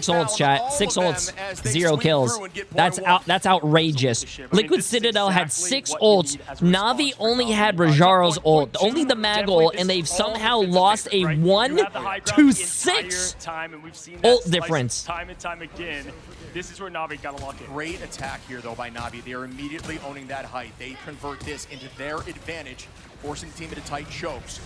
ults, chat. 6 ults, 0 kills. That's outrageous. Liquid Citadel had 6 ults. Navi only had Rajaro's ult, only the mag ult, and they've somehow lost a 1-6 ult difference. Time and time again. This is where Navi got to lock in. Great attack here, though, by Navi. They are immediately owning that height. They convert this into their advantage, forcing the team into tight chokes.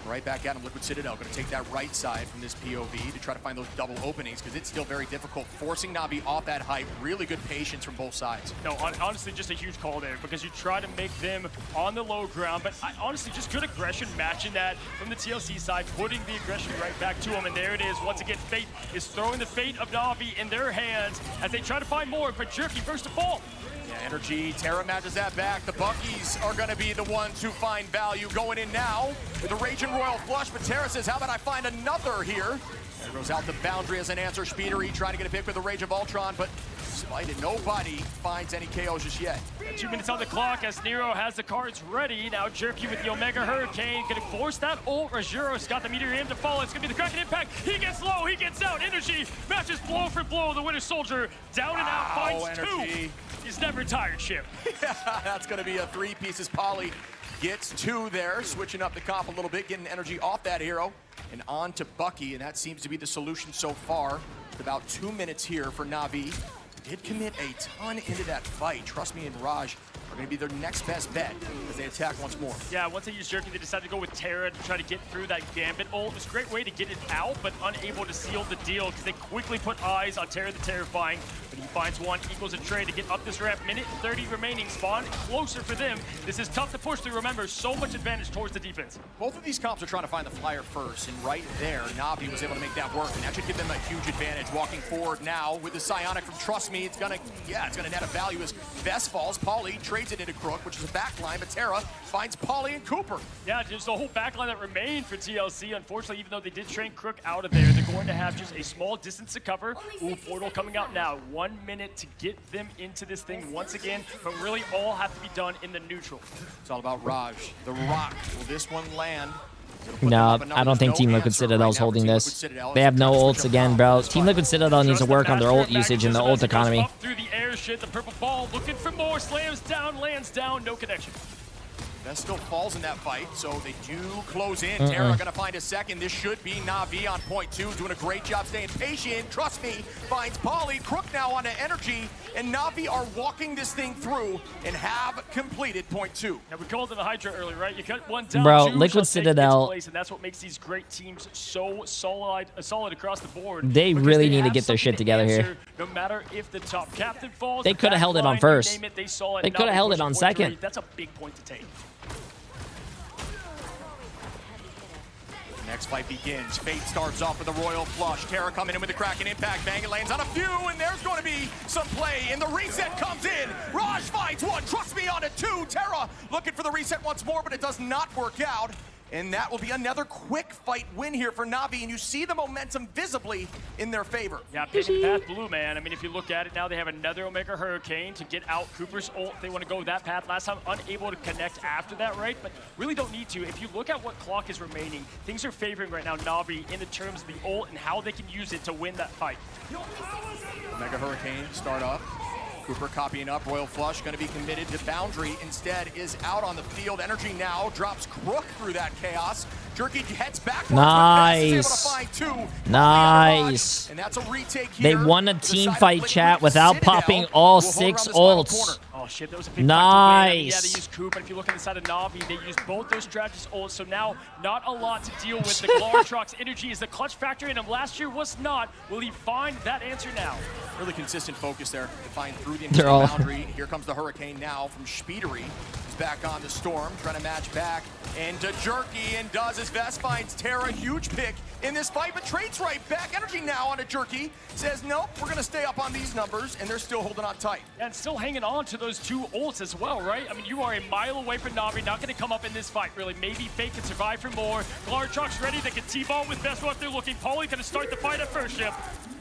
Right back at him. Liquid Citadel going to take that right side from this POV to try to find those double openings because it's still very difficult. Forcing Navi off that height. Really good patience from both sides. No, honestly, just a huge call there because you try to make them on the low ground, but honestly, just good aggression matching that from the TLC side, putting the aggression right back to them, and there it is. Once again, Fate is throwing the fate of Navi in their hands as they try to find more, but Jerky first to fall. Yeah, Energy, Terra matches that back. The Buckies are going to be the ones who find value going in now with a Raging Royal Flush, but Terra says, how about I find another here? There goes out the boundary as an answer. Speedery trying to get a pick with the Rage of Ultron, but despite it, nobody finds any KOs just yet. 2 minutes on the clock as Nero has the cards ready. Now Jerky with the Omega Hurricane gonna force that ult. Rajuro's got the Meteor Aim to fall. It's gonna be the Kraken Impact. He gets low, he gets out. Energy matches blow for blow. The Winter Soldier down and out finds Energy. 2. He's never tired, Chip. Yeah, that's gonna be a 3 pieces. Poly gets 2 there, switching up the comp a little bit, getting Energy off that hero and on to Bucky, and that seems to be the solution so far. About 2 minutes here for Navi. Did commit a ton into that fight. Trust me and Raj are going to be their next best bet as they attack once more. Yeah, once they use Jerky, they decided to go with Terra to try to get through that Gambit ult. It's a great way to get it out, but unable to seal the deal because they quickly put eyes on Terra the Terrifying. But he finds one, equals a trade to get up this ramp. Minute 30 remaining, spawn closer for them. This is tough to push through. Remember, so much advantage towards the defense. Both of these comps are trying to find the flyer first, and right there, Navi was able to make that work, and that should give them a huge advantage. Walking forward now with the Psionic from Trust Me, it's gonna net a value as Vest falls. Pauly trades it into Crook, which is a backline, but Terra finds Pauly and Cooper. Yeah, just the whole backline that remained for TLC. Unfortunately, even though they did train Crook out of there, they're going to have just a small distance to cover. Ooh, Portal coming out now. 1 minute to get them into this thing once again, but really all have to be done in the neutral. It's all about Raj. The Rock. Will this one land? No, I don't think Team Liquid Citadel's holding this. They have no ults again, bro. Team Liquid Citadel needs to work on their ult usage and the ult economy. Up through the air shit, the purple ball looking for more, slams down, lands down, no connection. Vest still falls in that fight, so they do close in. Terra gonna find a second. This should be Navi on point 2, doing a great job staying patient. Trust me, finds Pauly. Crook now onto Energy, and Navi are walking this thing through and have completed point 2. Now we called it the Hydra earlier, right? You cut one down, bro, 2 Liquid Citadel, place, and that's what makes these great teams so solid across the board. They really need to get their shit together here. No matter if the top captain falls, they could have held it on first. They could have held it on second. That's a big point to take. Next fight begins. Fate starts off with a Royal Flush. Terra coming in with the Kraken Impact. Bang, it lands on a few, and there's going to be some play, and the reset comes in. Raj finds one. Trust me on it, 2. Terra looking for the reset once more, but it does not work out. And that will be another quick fight win here for Navi, and you see the momentum visibly in their favor. Yeah, picking path blue, man. I mean, if you look at it now, they have another Omega Hurricane to get out Cooper's ult. They want to go that path. Last time, unable to connect after that, right? But really don't need to. If you look at what clock is remaining, things are favoring right now Navi in the terms of the ult and how they can use it to win that fight. Omega Hurricane start up. Cooper copying up. Royal Flush going to be committed to Boundary. Instead is out on the field. Energy now drops Crook through that chaos. Jerky heads back. Nice. Nice. And that's a retake here. They won a team fight, chat, without popping all 6 ults. Oh shit, that was a big nice. Fight to win. I mean, yeah, they used Coop, but if you look on the side of Navi, they used both those strategies ults, so now not a lot to deal with. The Glartrox energy is the clutch factor in him. Last year was not. Will he find that answer now? Really consistent focus there to find through the initial boundary. Here comes the Hurricane now from Speedery. He's back on the Storm, trying to match back into Jerky, and does his best. Finds Terra, huge pick in this fight, but trades right back. Energy now onto Jerky. Says, nope, we're going to stay up on these numbers, and they're still holding on tight. And still hanging on to those 2 ults as well, right? I mean, you are a mile away from Navi, not going to come up in this fight, really. Maybe Fate can survive for more. Glartrox ready, they can T-ball with Vest what they're looking. Pauly going to start the fight at first ship.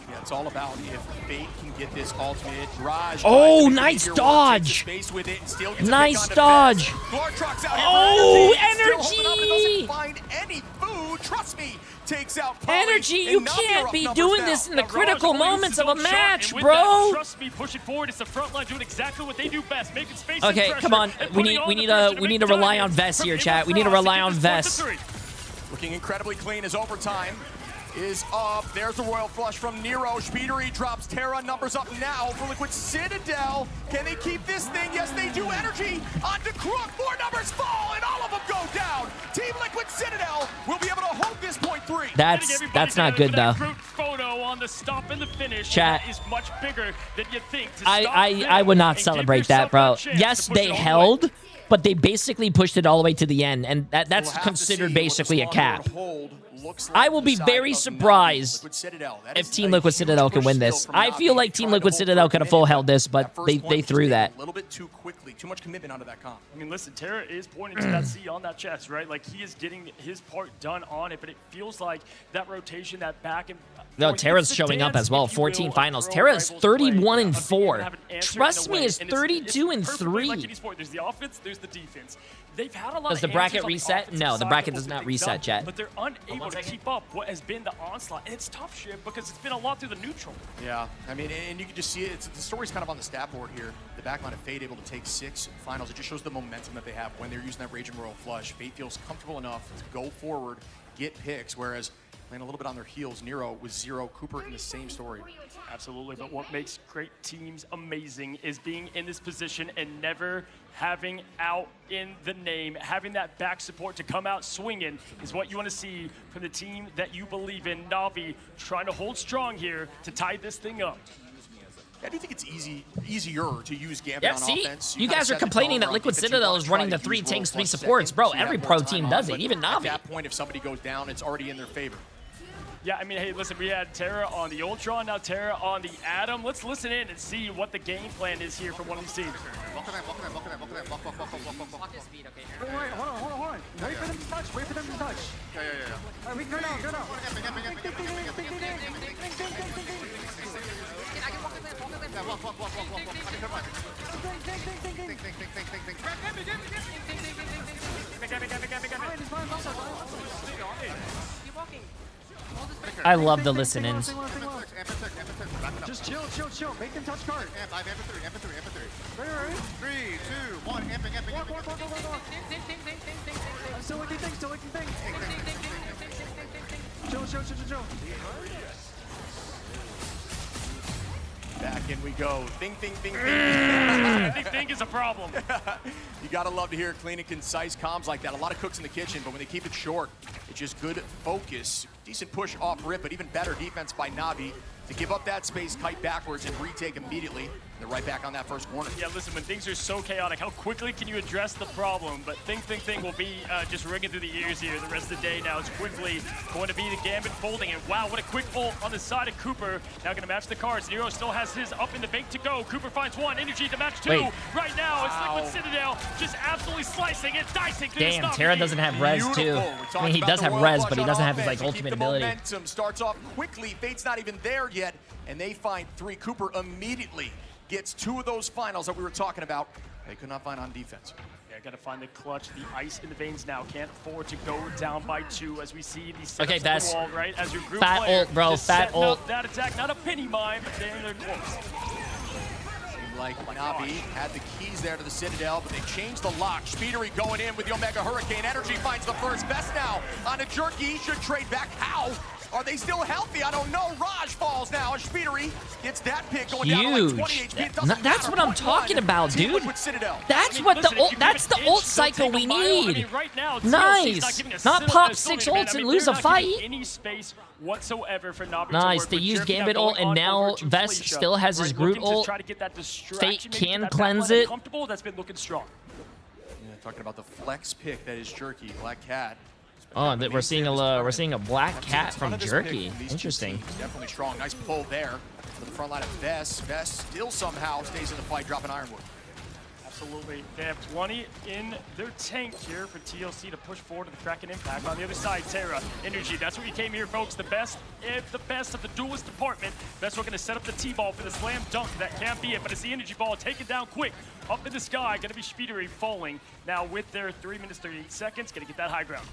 Yeah, it's all about if Fate can get this ultimate. Raj. Oh, nice dodge. With it and still nice dodge. Oh, Energy. Doesn't find any food. Trust me. Takes out Pauly. Energy, you can't be doing this in the critical moments of a match, bro. Trust me, pushing forward. It's the front line doing exactly what they do best, making space. Okay, come on. We need to rely on Vest here, chat. We need to rely on Vest. Looking incredibly clean as overtime. is up. There's the Royal Flush from Nero. Speedery drops Terra. Numbers up now for Liquid Citadel. Can they keep this thing? Yes, they do. Energy onto Crook. More numbers fall, and all of them go down. Team Liquid Citadel will be able to hold this point 3. That's not good though. Group photo on the stop and the finish. Chat. That is much bigger than you think. I would not celebrate that, bro. Yes, they held, but they basically pushed it all the way to the end, and that's considered basically a cap. I will be very surprised if Team Liquid Citadel can win this. I feel like Team Liquid Citadel could have full held this, but they threw that. A little bit too quickly, too much commitment onto that comp. I mean, listen, Terra is pointing to that C on that chest, right? Like, he is getting his part done on it, but it feels like that rotation, that back and no, Terra's showing up as well. 14 finals. Terra is 31-4. Trust me, is 32-3. There's the offense, there's the defense. They've had a lot Does of the bracket reset? No, the bracket does not reset, chat. But they're unable to keep up what has been the onslaught. And it's tough shit because it's been a lot through the neutral. Yeah, I mean, and you can just see it. The story's kind of on the stat board here. The backline of Fate able to take 6 finals. It just shows the momentum that they have when they're using that Rage and Royal Flush. Fate feels comfortable enough to go forward, get picks, whereas playing a little bit on their heels, Nero with 0, Cooper in the same story. Absolutely, but what makes great teams amazing is being in this position and never having out in the name. Having that back support to come out swinging is what you want to see from the team that you believe in. NAVI trying to hold strong here to tie this thing up. I do think it's easier to use Gambit on offense. You guys are complaining that Liquid Citadel is running the 3 tanks, 3 supports. Bro, every pro team does it, even NAVI. At that point, if somebody goes down, it's already in their favor. Yeah, I mean, hey, listen, we had Terra on the Ultron, now Terra on the Atom. Let's listen in and see what the game plan is here for one of these teams. Walk his speed, okay? Wait, hold on. Wait for them to touch, Yeah. Alright, we go now. I can walk his land, walk. Keep walking. I love the listen-ins. Just chill. Make them touch card. Amp 3. Right. 3, 2, 1. Amping. Walk. I'm still looking things. Chill. Back in we go. Think. I think is a problem. You gotta love to hear clean and concise comms like that. A lot of cooks in the kitchen, but when they keep it short, it's just good focus. Decent push off rip, but even better defense by NAVI to give up that space, kite backwards, and retake immediately. They're right back on that first corner. Yeah, listen, when things are so chaotic, how quickly can you address the problem? But Think will be just ringing through the ears here the rest of the day now. It's quickly going to be the Gambit folding. And wow, what a quick pull on the side of Cooper. Now going to match the cards. Nero still has his up in the bank to go. Cooper finds 1, Energy to match 2. Wait. Right now, it's Liquid Citadel just absolutely slicing and dicing through Damn, Terra doesn't have res too. I mean, he does have res, but he doesn't have his like ultimate ability. Momentum starts off quickly. Fate's not even there yet, and they find 3. Cooper immediately gets 2 of those finals that we were talking about. They could not find on defense. Yeah, got to find the clutch, the ice in the veins now. Can't afford to go down by 2 as we see these okay, that's wall, right? As your group fat player ult, bro. Fat ult. That attack, not a penny mine, but they're close. Seemed like NAVI had the keys there to the Citadel, but they changed the lock. Speedery going in with the Omega Hurricane. Energy finds the first best now on a Jerky. Should trade back. How? Are they still healthy? I don't know. Raj falls now. Speedery gets that pick going down to like 20 HP. That's what I'm talking about, dude. That's what the ult, that's the ult cycle we need. Nice. Not pop 6 ults and lose a fight. Any space whatsoever for NAVI. Nice. They used Gambit ult, and now Vest still has his Groot ult. Fate can cleanse it. That's been looking strong. Yeah, talking about the flex pick that is Jerky. Black Cat. Oh, we're seeing a black cat from Jerky. Interesting. Definitely strong. Nice pull there to the front line of Vest. Vest still somehow stays in the fight, dropping Ironwood. Absolutely. They have 20 in their tank here for TLC to push forward to the Kraken Impact. On the other side, Terra, Energy. That's what you came here, folks. The best of the duelist department. Best, we're going to set up the T-ball for the slam dunk. That can't be it, but it's the Energy ball taken down quick. Up in the sky, going to be Speedery falling. Now with their 3 minutes, 38 seconds, going to get that high ground.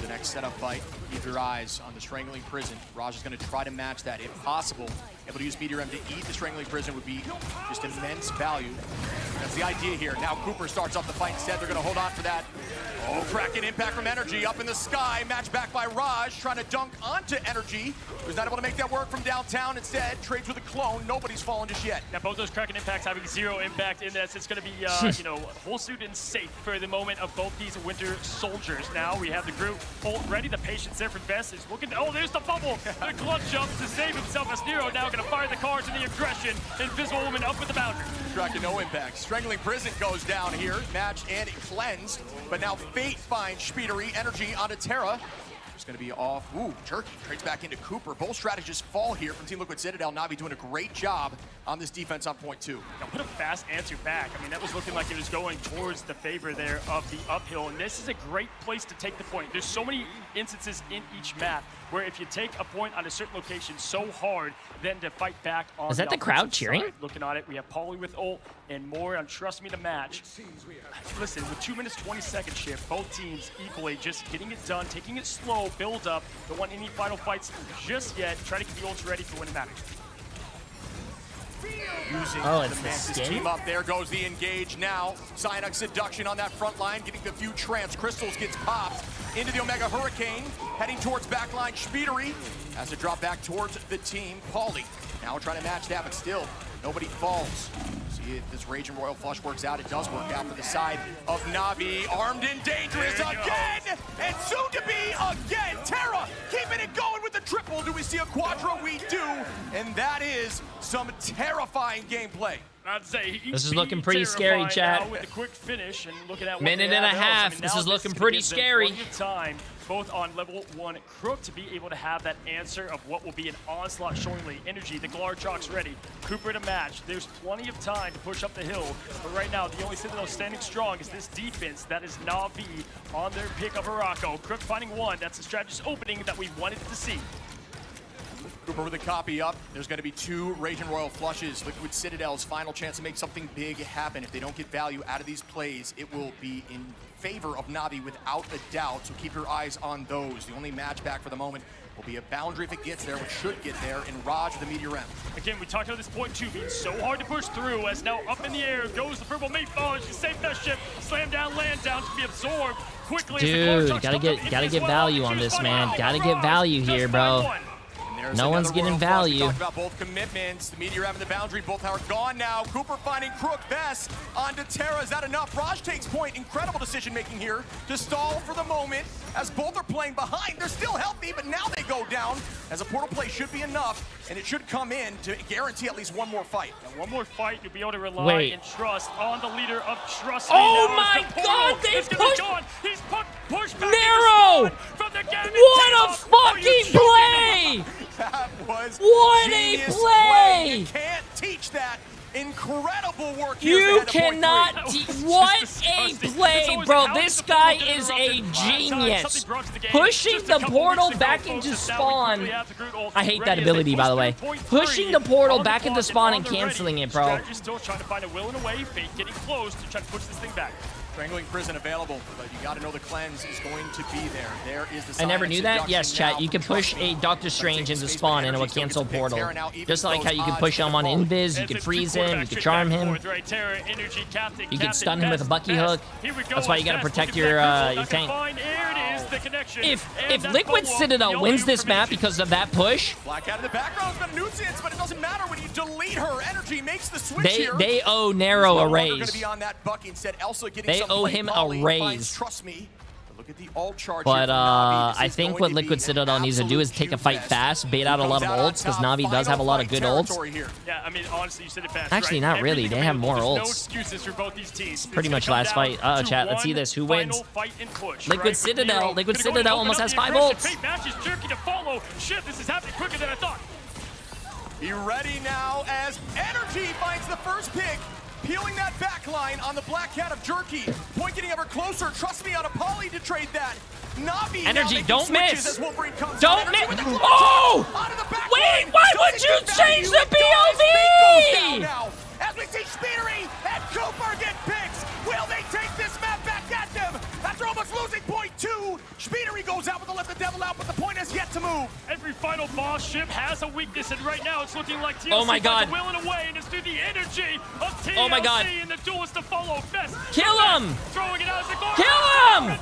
the next setup fight. Keep your eyes on the Strangling Prison. Raj is going to try to match that if possible. Able to use Meteor M to eat the Strangling Prison would be just immense value. That's the idea here. Now Cooper starts off the fight instead. They're going to hold on for that. Oh, cracking impact from Energy up in the sky. Match back by Raj, trying to dunk onto Energy. Was not able to make that work from downtown. Instead, trades with a clone. Nobody's fallen just yet. Now, both those cracking impacts having 0 impact in this. It's going to be, you know, whole suit and safe for the moment of both these Winter Soldiers. Now we have the group ult ready. The patience there for Best is looking. Oh, there's the bubble. The clutch jump to save himself as Nero now going to fire the cards and the aggression. Invisible Woman up with the boundary. Tracking no impact. Strangling Prison goes down here. Matched and cleansed. But now Fate finds Speedery. Energy onto Terra. It's going to be off. Ooh, Jerky trades back into Cooper. Both strategists fall here from Team Liquid Citadel. Navi doing a great job on this defense on point 2. Now put a fast answer back. I mean, that was looking like it was going towards the favor there of the uphill. And this is a great place to take the point. There's so many instances in each map where if you take a point on a certain location so hard, then to fight back on Is that the crowd cheering? Side. Looking at it, we have Pauly with ult and more on Trust Me to match. Listen, with 2 minutes 20 seconds shift, both teams equally just getting it done, taking it slow, build up. Don't want any final fights just yet. Try to get the ults ready for when it matters. Using it's the the Mantis skin? team up. There goes the engage now. Cyanide Seduction on that front line, getting the few trance. Crystals gets popped into the Omega Hurricane, heading towards backline. Speedery has to drop back towards the team. Pauly now trying to match that, but still nobody falls. See if this Raging Royal Flush works out. It does work out for the side of Navi. Armed and dangerous again, and soon to be again. Terra keeping it going with the triple. Do we see a quadra? We do, and that is some terrifying gameplay. I'd say This is looking pretty scary, chat. With the quick finish and looking at Minute and a half. This is looking pretty scary. Time, both on level 1 Crook to be able to have that answer of what will be an onslaught shortly. Energy, the Glarchok's ready. Cooper to match. There's plenty of time to push up the hill. But right now, the only Citadel standing strong is this defense. That is Navi on their pick of Araco. Crook finding one. That's the strategist opening that we wanted to see. Cooper with a copy up. There's going to be 2 Raging Royal Flushes. Liquid Citadel's final chance to make something big happen. If they don't get value out of these plays, it will be in favor of Navi without a doubt. So keep your eyes on those. The only match back for the moment will be a boundary if it gets there, which should get there, in Raj with the Meteor M. Again, we talked about this point 2 being so hard to push through, as now up in the air goes the purple meatball. She saved that ship, slam down, land down to be absorbed quickly. Dude, gotta get value on this, man. Gotta get value here, bro. No one's getting value. Talked about both commitments. The Meteor M and the boundary both are gone now. Cooper finding Crook. Best onto Terra. Is that enough? Raj takes point. Incredible decision making here to stall for the moment as both are playing behind. They're still healthy, but now they go down as a portal play should be enough, and it should come in to guarantee at least one more fight. And one more fight, you'll be able to rely and trust on the leader of Trust Me. Oh now my God, they pushed. He's pushed back Nero! from the What a fucking play! That was what genius a play! You can't teach that. Incredible work. You cannot. What a play, bro. This guy is a genius. Pushing the portal back into spawn. I hate that ability, by the way. Pushing the portal back into spawn and canceling it, bro. Still trying to find a will and a way. Fate getting close to try to push this thing back. Strangling Prison available, but you got to know the cleanse is going to be there. There is the I never knew that. Yes, chat. You can push a Doctor Strange into spawn and it will cancel portal. Just like how you can push him on invis, you can freeze him, you can charm him. You can stun him with a Bucky hook. That's why you got to protect your tank. If Liquid Citadel wins this map because of that push, Black out of the background's got a nuisance, but it doesn't matter when you delete her. Energy makes the switch here. They owe Nero a raise. They owe him a raise. Trust me. Look at the ult charge. But I think what Liquid Citadel needs to do is take a fight fast, bait out a lot of ults, because Navi does have a lot of good ults. Yeah, I mean, honestly, you said it fast. Actually, not really. They have more ults. No excuses for both these teams. Pretty much last fight. Uh-oh, chat. Let's see this. Who wins? Liquid Citadel. Liquid Citadel almost has 5 ults. Match is jerky to follow. Shit, this is happening quicker than I thought. Be ready now as Energy finds the first pick. Peeling that back line on the Black Cat of Jerky. Point getting ever closer. Trust me on a Pauly to trade that. Navi Energy, don't miss. Don't miss. Oh! Wait, why would you change the POV? As we see Speedery and Cooper get picks. Will they take this map back at them? After almost losing point 2, Speedery goes out with move. Every final boss ship has a weakness, and right now it's looking like TLC Oh my God. will and away, and it's through the energy of TLC Oh my God. and the duelist to follow. Fest. Kill him! Throwing it out as the goal. Kill him!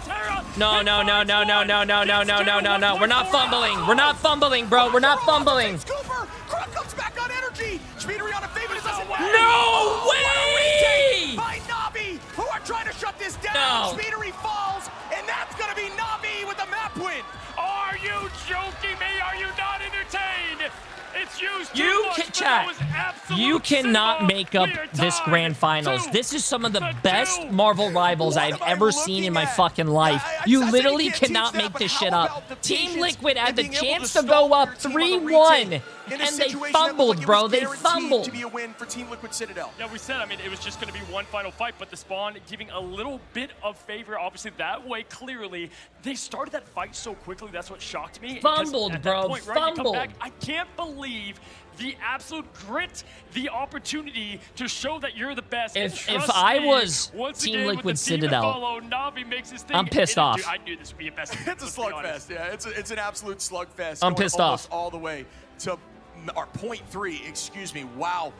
No, no, no, no, no, no, no, no, no, no, no, no. We're not fumbling. We're not fumbling, bro. We're not fumbling. Cooper, Crook comes back on energy. Speedery on a favor. No way! By Navi, who are trying to shut this down. No. Speedery falls, and that's going to be Navi with the map win. Are you joking me? Are you not entertained? It's used too You much, can but chat. that was absolute You cannot cinema. make up We are this tied grand finals. 2 This is some of the to best 2. Marvel rivals What I've am I ever seen in my looking at? fucking life. I You said literally you can't cannot teach that, make but this how shit up. about the Team patience Liquid had and the being able chance to to go stall up your team on a 3-1, retake in a and they situation that looked fumbled, like it bro. was They guaranteed fumbled. to be a win for Team Liquid Citadel. Yeah, we said, I mean, it was just going to be one final fight, but the Spawn giving a little bit of favor, obviously, that way, clearly. They started that fight so quickly, that's what shocked me. because Fumbled, at bro, that point, right, you come fumbled. back, I can't believe the absolute grit, the opportunity to show that you're the best. And If trust I me, was once Team again, Liquid with the team to Citadel, follow, Navi makes his thing. I'm pissed And, off. dude, I knew this would be a best. It's a slugfest, yeah. It's an absolute slugfest. I'm going pissed almost off. all the way to our point 3. Excuse me. Wow,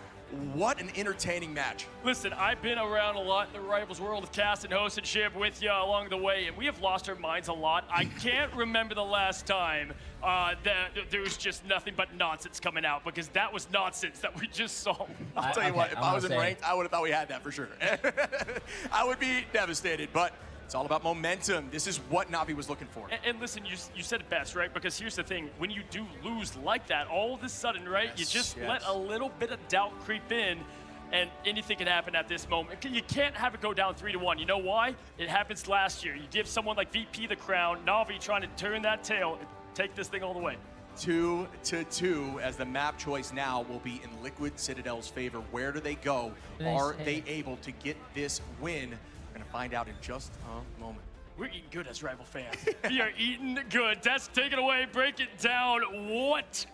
what an entertaining match. Listen, I've been around a lot in the Rivals world of cast and host and ship with you along the way, and we have lost our minds a lot. I can't remember the last time that there was just nothing but nonsense coming out, because that was nonsense that we just saw. I'll tell you what, if I was in ranked, I would have thought we had that for sure. I would be devastated, but it's all about momentum. This is what Navi was looking for. And listen, you said it best, right? Because here's the thing, when you do lose like that, all of a sudden, right, you just let a little bit of doubt creep in, and anything can happen at this moment. You can't have it go down 3-1. You know why? It happens last year. You give someone like VP the crown, Navi trying to turn that tail and take this thing all the way. 2-2 as the map choice now will be in Liquid Citadel's favor. Where do they go? Are they able to get this win? We're going to find out in just a moment. We're eating good as Rival fans. We are eating good. That's take it away. Break it down. What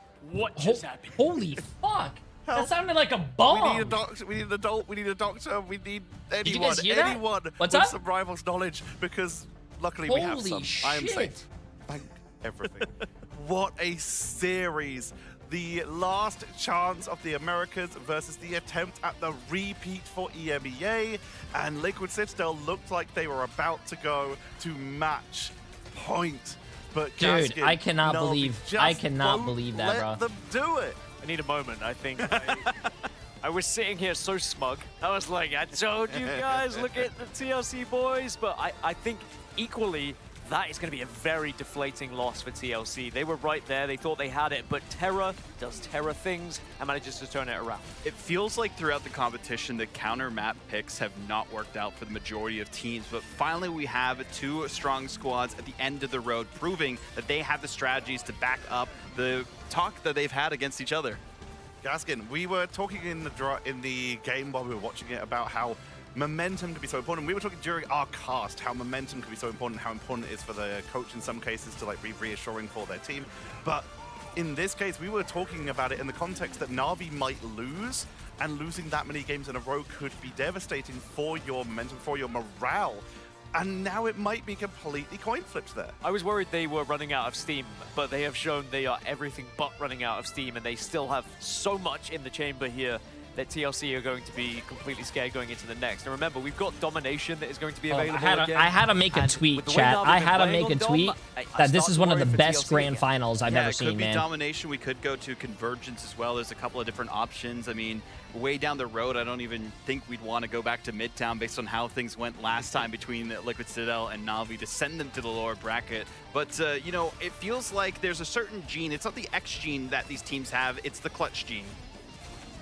just happened? Holy fuck. That sounded like a bomb. We need a doctor. We need an adult. We need a doctor. We need anyone. you guys hear that? Anyone What's with up? some Rivals knowledge, because luckily we have Holy some. I am shit. safe. Thank everything. What a series. The last chance of the Americas versus the attempt at the repeat for EMEA, and Liquid Citadel looked like they were about to go to match point. But Dude, Gaskin, I cannot Navi believe just that, bro. let them do it. I need a moment, I think. I was sitting here so smug. I was like, I told you guys, look at the TLC boys. But I think equally, that is going to be a very deflating loss for TLC. They were right there. They thought they had it. But Terra does Terra things and manages to turn it around. It feels like throughout the competition, the counter map picks have not worked out for the majority of teams. But finally, we have 2 strong squads at the end of the road, proving that they have the strategies to back up the talk that they've had against each other. Gaskin, we were talking in the game while we were watching it about how momentum can be so important. We were talking during our cast how momentum can be so important, how important it is for the coach in some cases to like be reassuring for their team. But in this case, we were talking about it in the context that Navi might lose, and losing that many games in a row could be devastating for your momentum, for your morale. And now it might be completely coin flipped there. I was worried they were running out of steam, but they have shown they are everything but running out of steam, and they still have so much in the chamber here that TLC are going to be completely scared going into the next. And remember, we've got Domination that is going to be available again. I had to make a tweet, chat. I had to make a tweet that this is one of the best grand finals I've ever seen, man. It could be Domination. We could go to Convergence as well. There's a couple of different options. I mean, way down the road, I don't even think we'd want to go back to Midtown based on how things went last time between Liquid Citadel and Navi to send them to the lower bracket. But, you know, it feels like there's a certain gene. It's not the X gene that these teams have. It's the clutch gene.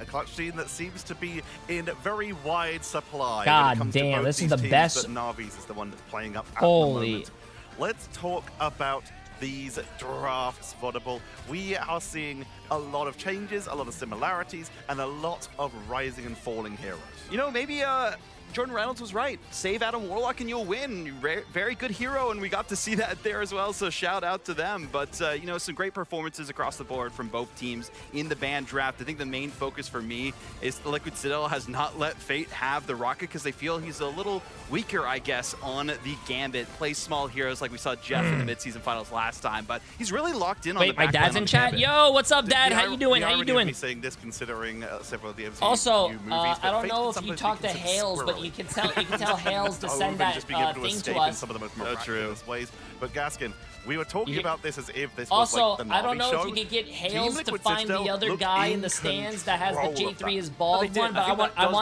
A clutch gene that seems to be in very wide supply. God damn, this is the best. But Navi's is the one that's playing up at Holy. the moment. Let's talk about these drafts, Vodable. We are seeing a lot of changes, a lot of similarities, and a lot of rising and falling heroes. You know, maybe Jordan Reynolds was right. Save Adam Warlock and you'll win. Very good hero, and we got to see that there as well, so shout out to them. But, you know, some great performances across the board from both teams in the ban draft. I think the main focus for me is the Liquid Citadel has not let Fate have the Rocket because they feel he's a little weaker, I guess, on the Gambit. Plays small heroes like we saw Jeff in the midseason finals last time, but he's really locked in on the Wait, my dad's in chat. Gambit. Yo, what's up, Dad? How you doing? How you doing? Saying this, considering several of the MCU Also, movies, I don't Fate know can if you sometimes talk be to considered Hales, but squirrely. you can tell Hales to send that just being able to thing escape to in us. some of the most So miraculous ways. But Gaskin, we were talking about this as if this Also, was like the I don't Navi know show. if you could get Team Hales to Liquid find Citadel the other looked guy in the in stands that has the control of J3 that. is bald one, but I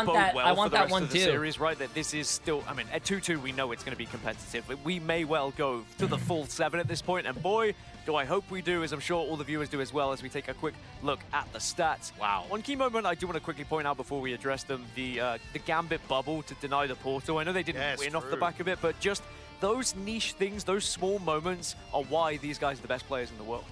want that one too. Series, right? That this is still, I mean, at 2-2, we know it's going to be competitive. But we may well go to the full 7 at this point, and boy, do I hope we do, as I'm sure all the viewers do as well, as we take a quick look at the stats. Wow. One key moment I do want to quickly point out before we address them, the Gambit bubble to deny the portal. I know they didn't win off the back of it, but just those niche things, those small moments are why these guys are the best players in the world.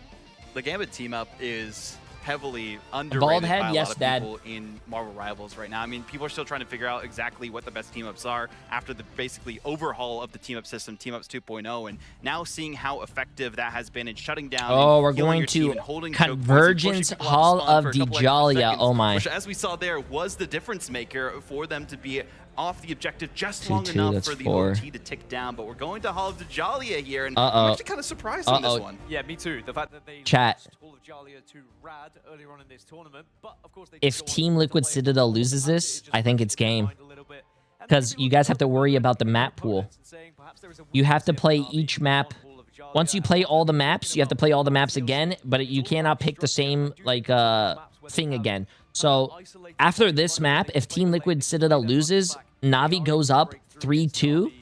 The Gambit team up is heavily Bald underrated head? by a Yes, lot of Dad. people in Marvel Rivals right now. I mean, people are still trying to figure out exactly what the best team-ups are after the basically overhaul of the team-up system, Team-Ups 2.0, and now seeing how effective that has been in shutting down we're going to Convergence Hall of Dijalia. Oh my. Which, as we saw there, was the difference maker for them to be off the objective just long 2-2, enough that's for the 4. OT to tick down. But we're going to Hall of Dijalia here, and I'm actually kind of surprised on this one. Yeah, me too. The fact that they Chat. lost Hall of Jalia to Rad earlier on in this tournament, but of course they If go on Team to Liquid play Citadel a loses full this, match. I think it's game. Mind a little bit. And Because maybe you we'll guys have to go worry with about the their map pool. opponents and saying perhaps there is a You have to weakness play in Navi each on map. Hall of Jalia. Once you play all the maps, you have to play all the maps again, but you cannot pick the same like thing again. So after this map, if Team Liquid Citadel loses, Navi goes up 3-2,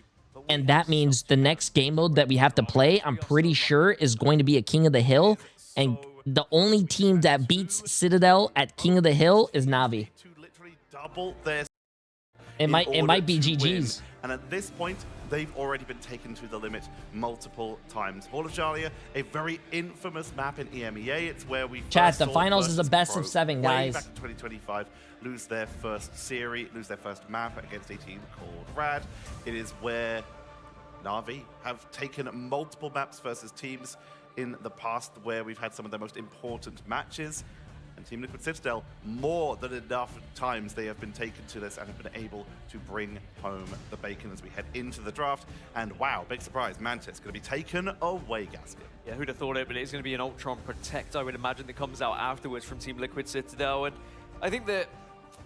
and that means the next game mode that we have to play, I'm pretty sure, is going to be a King of the Hill, and the only team that beats Citadel at King of the Hill is Navi. To literally double their It might be GG's. And at this point, they've already been taken to the limit multiple times. Hall of Jalia, a very infamous map in EMEA. It's where we Chat, first the saw finals is a Virtus best Pro of 7, way guys. back in 2025, lose their first series, lose their first map against a team called Rad. It is where Navi have taken multiple maps versus teams in the past where we've had some of the most important matches. And Team Liquid Citadel, more than enough times they have been taken to this and have been able to bring home the bacon as we head into the draft. And wow, big surprise, Mantis going to be taken away, Gaskin. Yeah, who'd have thought it, but it's going to be an Ultron Protect, I would imagine, that comes out afterwards from Team Liquid Citadel. And I think that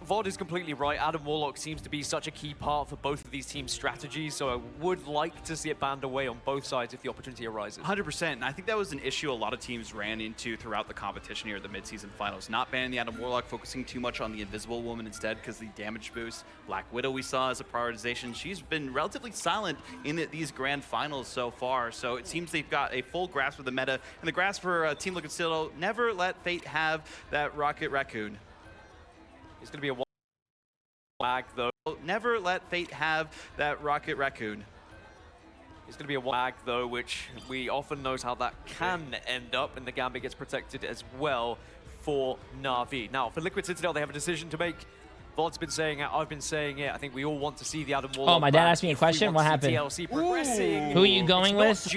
VOD is completely right. Adam Warlock seems to be such a key part for both of these teams' strategies, so I would like to see it banned away on both sides if the opportunity arises. 100%, and I think that was an issue a lot of teams ran into throughout the competition here at the midseason finals. Not banning the Adam Warlock, focusing too much on the Invisible Woman instead because the damage boost. Black Widow we saw as a prioritization. She's been relatively silent in these grand finals so far, so it seems they've got a full grasp of the meta. And the grasp for Team Liquid Citadel, never let Fate have that Rocket Raccoon. It's going to be a wag, though. Never let Fate have that Rocket Raccoon. It's going to be a wag, though, which we often knows how that can end up, and the Gambit gets protected as well for Na'Vi. Now, for Liquid Citadel, they have a decision to make. VOD's been saying it, I've been saying it. I think we all want to see the Adam Warlock. Oh, my dad asked me a question. What happened? TLC progressing. Who are you going with?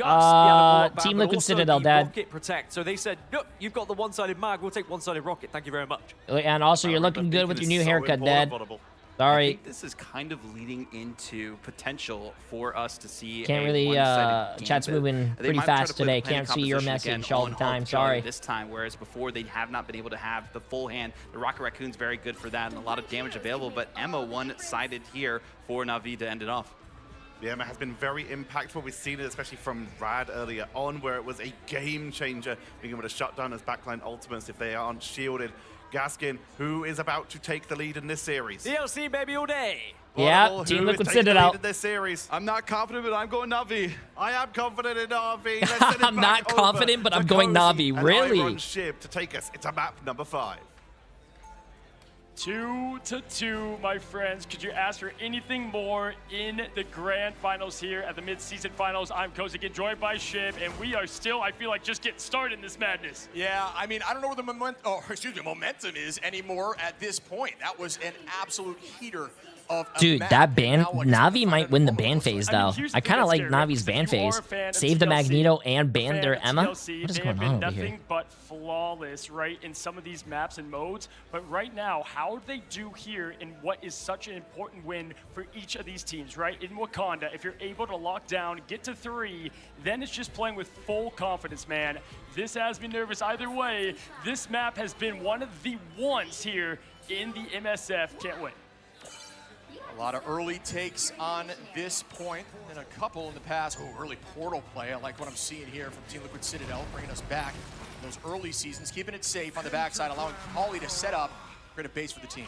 Team Liquid Citadel, Dad. Rocket Protect. So they said, no, you've got the one-sided mag. We'll take one-sided rocket. Thank you very much. And also, you're looking good with your new haircut, Dad. I Sorry. think this is kind of leading into potential for us to see. Can't a really, one-sided chat's Gambit. moving They pretty might try fast to play today. the planning Can't see your composition message again all on the time. Hard Sorry. This time, whereas before they have not been able to have the full hand. The Rocket Raccoon's very good for that and a lot of damage available, but Emma one-sided here for Navi to end it off. The Emma has been very impactful. We've seen it especially from Rad earlier on, where it was a game changer, being able to shut down his backline ultimates if they aren't shielded. Gaskin, who is about to take the lead in this series. DLC, baby, all day. Yeah, Team Liquid Citadel. This series. I'm not confident, but I'm going Navi. I am confident in Navi. Let's send it I'm not back confident, but over I'm to going Cozy Navi. and Really? Iron Shib to take us into map number 5. 2-2, my friends. Could you ask for anything more in the grand finals here at the mid-season finals? I'm Kozik, joined by Shib, and we are still, I feel like, just getting started in this madness. Yeah, I mean, I don't know where the momentum is anymore at this point. That was an absolute heater of a Dude, map. that ban, Now, like I said, Navi might win the ban phase, though. here's the I thing kind of that's like scary, right? Navi's If ban you are phase. a fan of Save the TLC, Magneto and ban fan their of Emma. TLC, What is they going have on been over here? nothing but flawless, right, in some of these maps and modes. But right now, how they do here in what is such an important win for each of these teams, right? In Wakanda, if you're able to lock down, get to 3, then it's just playing with full confidence, man. This has me nervous either way. This map has been one of the ones here in the MSF. Can't wait. A lot of early takes on this point, and a couple in the past. Oh, early portal play. I like what I'm seeing here from Team Liquid Citadel, bringing us back in those early seasons, keeping it safe on the backside, allowing Pauly to set up, create a base for the team.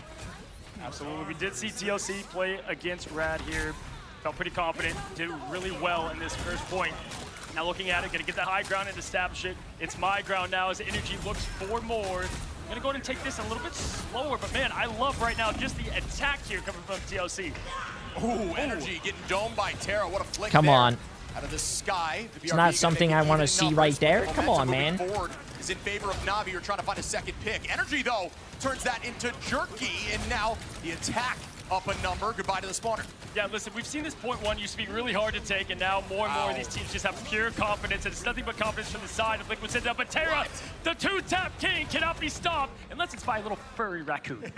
Absolutely. We did see TLC play against Rad here. Felt pretty confident. Did really well in this first point. Now looking at it, gonna get the high ground and establish it. It's my ground now as Energy looks for more. I'm gonna go ahead and take this a little bit slower, but man, I love right now just the attack here coming from TLC. Ooh, Energy getting domed by Terra. What a flick Come there. on. Out of the sky. The It's not something I want to see right there. Come on, man. Forward is in favor of Navi. You're trying to find a second pick. Energy, though, turns that into Jerky, and now the attack up a number. Goodbye to the spawner. Yeah, listen, we've seen this point 1 used to be really hard to take, and now more and more of these teams just have pure confidence, and it's nothing but confidence from the side of Liquid Citadel. But Terra, the 2-tap king, cannot be stopped unless it's by a little furry raccoon.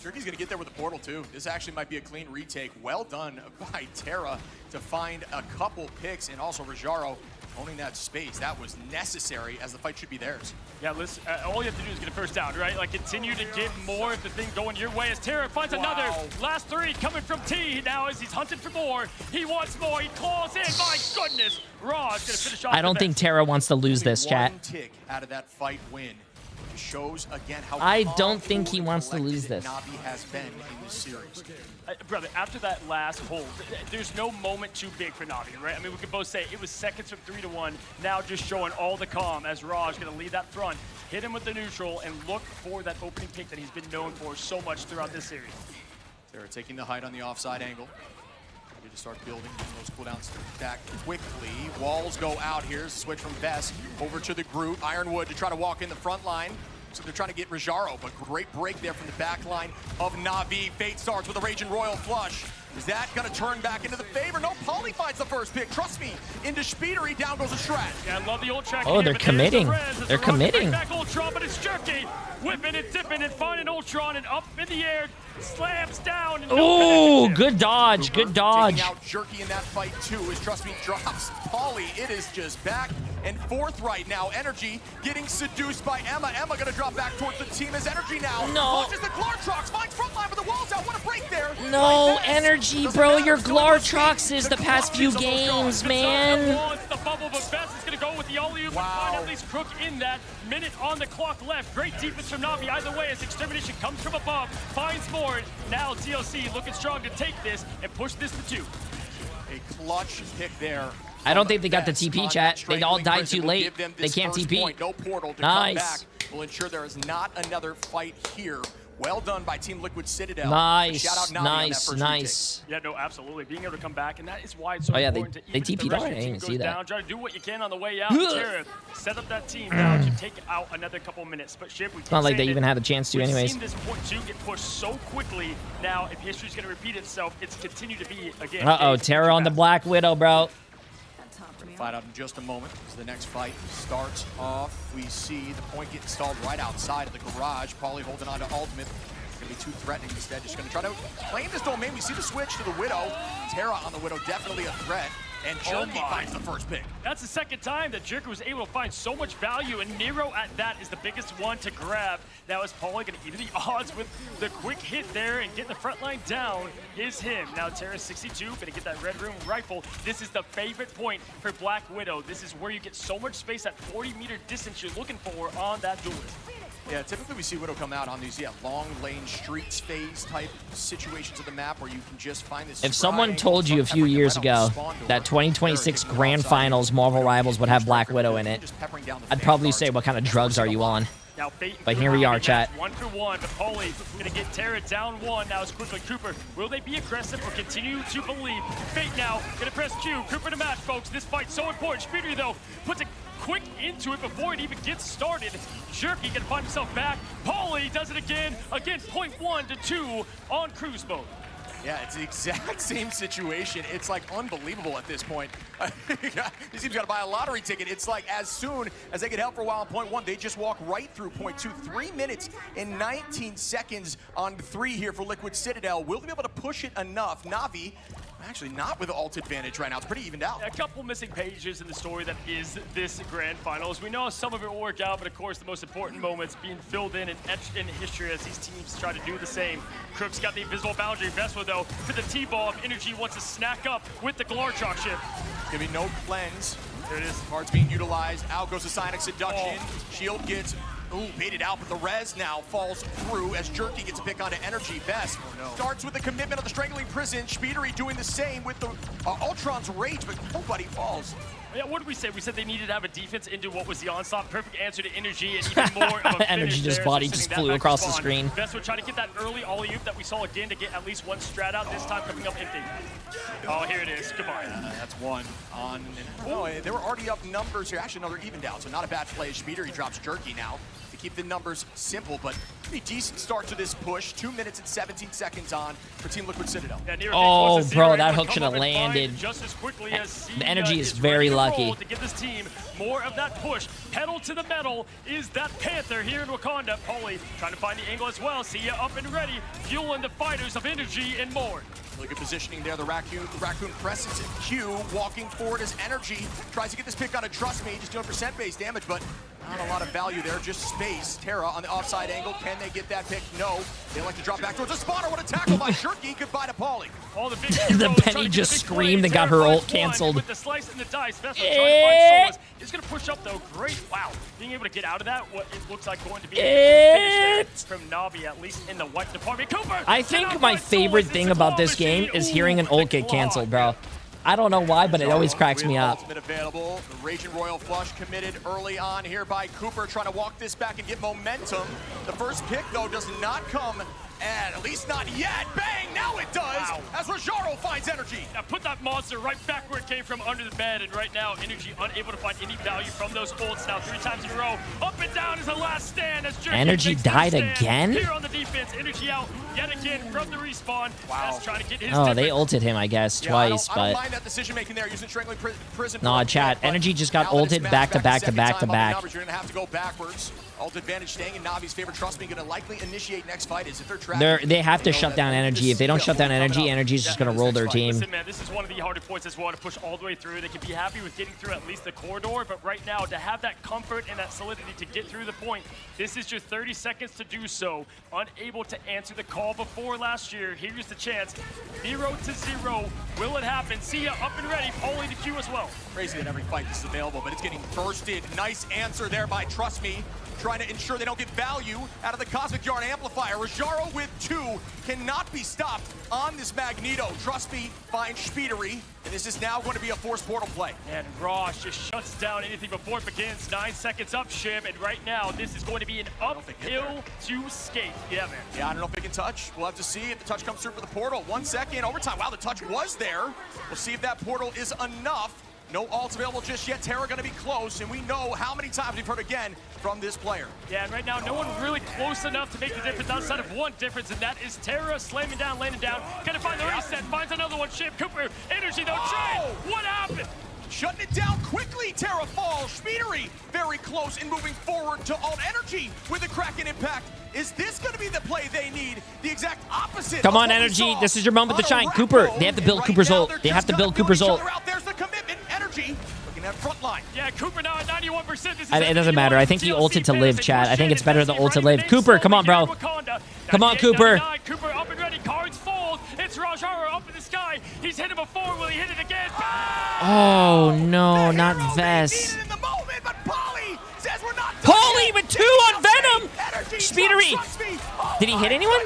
Jerky's going to get there with a portal, too. This actually might be a clean retake. Well done by Terra to find a couple picks, and also Rajaro owning that space. That was necessary, as the fight should be theirs. Yeah, listen, all you have to do is get a first down, right? Like, continue to get more of the thing going your way as Terra finds another. Last 3 coming from T now as he's hunting for more. He wants more. He claws in. My goodness. Raw's going to finish off. I don't think Terra wants to lose this, chat. One tick out of that fight win. It shows again how I don't think he wants to lose this. Navi has been in this series. Brother, after that last hold, there's no moment too big for Navi, right? I mean, we could both say it was seconds from 3-1. Now just showing all the calm as Raj going to lead that front, hit him with the neutral, and look for that opening pick that he's been known for so much throughout this series. Terra taking the height on the offside angle. Ready to start building those cooldowns back quickly. Walls go out here. Switch from Vest over to the Groot. Ironwood to try to walk in the front line. So they're trying to get Rajaro, but great break there from the back line of Navi. Fate starts with a Raging Royal Flush. Is that going to turn back into the favor? No, Pauly finds the first pick. Trust me, into Speedery, down goes a Strat. Yeah, I love the old track. Oh, they're committing. They're committing. Back Ultron, but it's Jerky. Whipping and dipping and finding Ultron and up in the air. Slams down. Oh, good dodge. Good dodge. Taking out Jerky in that fight, too, as Trust Me drops Pauly. It is just back and forth right now. Energy getting seduced by Emma. Emma going to drop back towards the team as Energy now. No. Launches the Glartrox, finds frontline, but the wall's out. What a break there. No, Energy, bro. Your Glartroxes the past few games, man. The bubble, but Best is going to go with the alley-oop and find at least Crook in that. Minute on the clock left. Great defense from Navi either way as Extermination comes from above, finds more. Now TLC looking strong to take this and push this to 2. A clutch pick there. I don't think they got the TP, chat. They all died too late. They can't TP. No portal to come back. Will ensure there is not another fight here. Well done by Team Liquid Citadel. Nice, Shout out Navi nice, on that nice. Yeah, no, absolutely. Being able to come back, and that is why it's so important to they even if the TP'd rest on of it. the I team didn't goes see that. down, try to do what you can on the way out. Terra, set up that team now to take out another couple of minutes. But Ship, we It's not like they even had a chance to, anyways. We've seen this point 2 get pushed so quickly. Now, if history's going to repeat itself, it's continued to be again. Uh-oh, Terra on the Black Widow, bro. Fight out in just a moment as the next fight starts off. We see the point get installed right outside of the garage. Pauly holding on to ultimate. It's going to be too threatening instead. Just going to try to claim this domain. We see the switch to the Widow. Terra on the Widow, definitely a threat. And Jerky finds the first pick. That's the second time that Jerky was able to find so much value, and Nero at that is the biggest one to grab. Now is Pauly going to even the odds with the quick hit there and get the front line down is him. Now Terra 62 going to get that Red Room rifle. This is the favorite point for Black Widow. This is where you get so much space, that 40-meter distance you're looking for on that duelist. Yeah, typically we see Widow come out on these long lane streets phase type situations of the map where you can just find this. If someone told you a few years ago that 2026 Grand Finals Marvel Rivals would have Black Widow in it, I'd probably say, what kind of drugs are you on? Now, But here we are, chat. 1-for-1, but Pauly gonna get Terra down 1. Now it's quickly Cooper. Will they be aggressive or continue to believe? Fate now gonna press Q. Cooper to match, folks. This fight's so important. Speedery, though, puts a quick into it before it even gets started. Jerky gonna find himself back. Pauly does it again. Again, point 1 to 2 on cruise mode. Yeah, it's the exact same situation. It's like unbelievable at this point. This team's got to buy a lottery ticket. It's like as soon as they get help for a while on point 1, they just walk right through point 2. 3 minutes and 19 seconds on 3 here for Liquid Citadel. Will they be able to push it enough? NAVI, actually not with ult advantage right now. It's pretty evened out. A couple missing pages in the story that is this grand finals. We know some of it will work out, but of course the most important moments being filled in and etched in history as these teams try to do the same. Crook's got the invisible boundary. Vespa though to the T-ball. Energy wants to snack up with the Glarchok ship. Gonna be no cleanse. There it is. Cards being utilized. Out goes the Sonic Seduction. Shield gets baited out, but the res now falls through as Jerky gets a pick onto Energy. Best starts with the commitment of the Strangling Prison. Speedery doing the same with the Ultron's Rage, but nobody falls. Yeah, what did we say? We said they needed to have a defense into what was the onslaught. Perfect answer to Energy, and even more of a Energy just body just flew across the screen. Best would try to get that early alley-oop that we saw again to get at least one strat out, this time coming up empty. Oh, here it is. Come on. That's one on. Oh, they were already up numbers here. Actually, another even down, so not a bad play. Speedery drops Jerky now to keep the numbers simple, but pretty decent start to this push. 2 minutes and 17 seconds on for Team Liquid Citadel. Oh, bro, that hook should have landed. Just as quickly as the Energy is very lucky. To give this team more of that push. Pedal to the metal is that Panther here in Wakanda. Paulie trying to find the angle as well. See ya up and ready, fueling the fighters of Energy and more. Really good positioning there. The Raccoon presses Q, walking forward as Energy tries to get this pick on a Trust Me, just doing percent-based damage, but not a lot of value there, just space. Terra on the offside angle. Can they get that pick? No. They like to drop back towards the spawner. What a tackle by Jerky. Goodbye to Paulie. All the the Penny just screamed and got her ult canceled. With the slice and the dice, Vespa trying to find Solas. It's going to push up though. Great. Wow. Being able to get out of that, what it looks like going to be a finish from Navi, at least in the white department. Cooper! I think my favorite thing about this game is hearing an ult get canceled, bro. I don't know why, but it always cracks me up. Ultimate available. The Raging Royal Flush committed early on here by Cooper, trying to walk this back and get momentum. The first pick, though, does not come, and at least not yet. Bang! Now it does, wow. As Rojaro finds Energy. Now put that monster right back where it came from, under the bed, and right now, Energy unable to find any value from those ults. Now 3 times in a row, up and down is the last stand as Jerky Energy died again? Here on the defense, Energy out yet again from the respawn. Wow. Trying to get his oh, they ulted him, I guess, twice, I but... don't mind that decision making there, using Strangling Prison. Nah, chat, Energy just got ulted back to back to back to back. You're gonna have to go backwards. Ult advantage staying in Navi's favor. Trust me, gonna likely initiate next fight. Is if they're trapped. They have to shut down Energy. If they don't shut down Energy, Energy's just gonna roll their team. Listen, man, this is one of the harder points as well to push all the way through. They can be happy with getting through at least the corridor, but right now to have that comfort and that solidity to get through the point, this is your 30 seconds to do so. Unable to answer the call before last year. Here's the chance. 0-0. Will it happen? See ya up and ready. Paulie to Q as well. Crazy that every fight this is available, but it's getting bursted. Nice answer there by Trust Me, trying to ensure they don't get value out of the Cosmic Yarn Amplifier. Rojaro with 2 cannot be stopped on this Magneto. Trust Me finds Speedery, and this is now going to be a forced portal play. And Rosh just shuts down anything before it begins. 9 seconds up, Shib, and right now this is going to be an uphill to skate. Yeah, man. Yeah, I don't know if they can touch. We'll have to see if the touch comes through for the portal. 1 second, overtime. Wow, the touch was there. We'll see if that portal is enough. No ults available just yet. Terra going to be close, and we know how many times we've heard again from this player. Yeah, and right now, no one really close enough to make the difference outside of one difference, and that is Terra slamming down, landing down. Gonna find the reset, finds another one. Ship, Cooper, Energy, though, try. What happened? Shutting it down quickly. Terra falls. Speedery very close and moving forward to alt Energy with a Kraken impact. Is this going to be the play they need? The exact opposite. Come on, Energy. This is your moment to shine. Cooper, they have to build Cooper's ult. They have to build Cooper's ult. There's the commitment. Energy looking at front line. Yeah, Cooper now at 91%. It doesn't matter. I think he ulted to live, chat. I think it's better the ult to live. Cooper, come on, bro. Come on, Cooper. Cooper up and ready. Cards fold. It's Rojaro up in the sky. He's hit it before. Will he hit it again? Oh, no, not Vess. Paulie with 2 on Venom! Speedery! Did he hit anyone?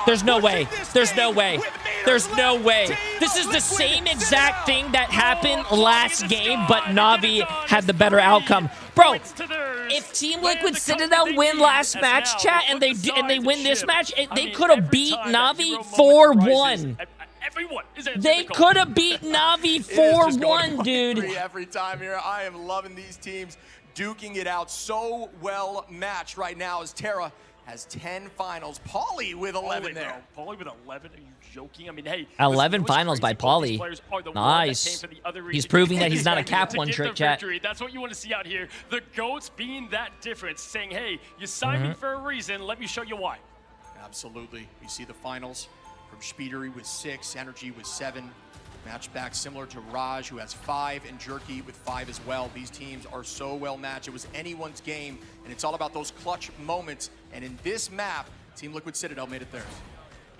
There's no way. There's no way. There's no way. This is the same exact thing that happened last game, but Navi had the better outcome. Bro, if Team Liquid Citadel win last match, chat, and they win this match, they could have beat Navi 4-1. They could have beat Navi 4-1, dude. Every time here, I am loving these teams duking it out. So well matched right now as Terra has 10 finals. Pauly with 11 there. Pauly with 11? Are you joking? I mean, hey. 11 finals by Pauly. Nice. He's proving that he's not a cap one trick, chat. That's what you want to see out here. The GOATs being that difference, saying, hey, you signed me for a reason. Let me show you why. Absolutely. You see the finals from Spidery with 6, Energy with 7. Match back similar to Raj, who has 5, and Jerky with 5 as well. These teams are so well matched. It was anyone's game, and it's all about those clutch moments. And in this map, Team Liquid Citadel made it theirs.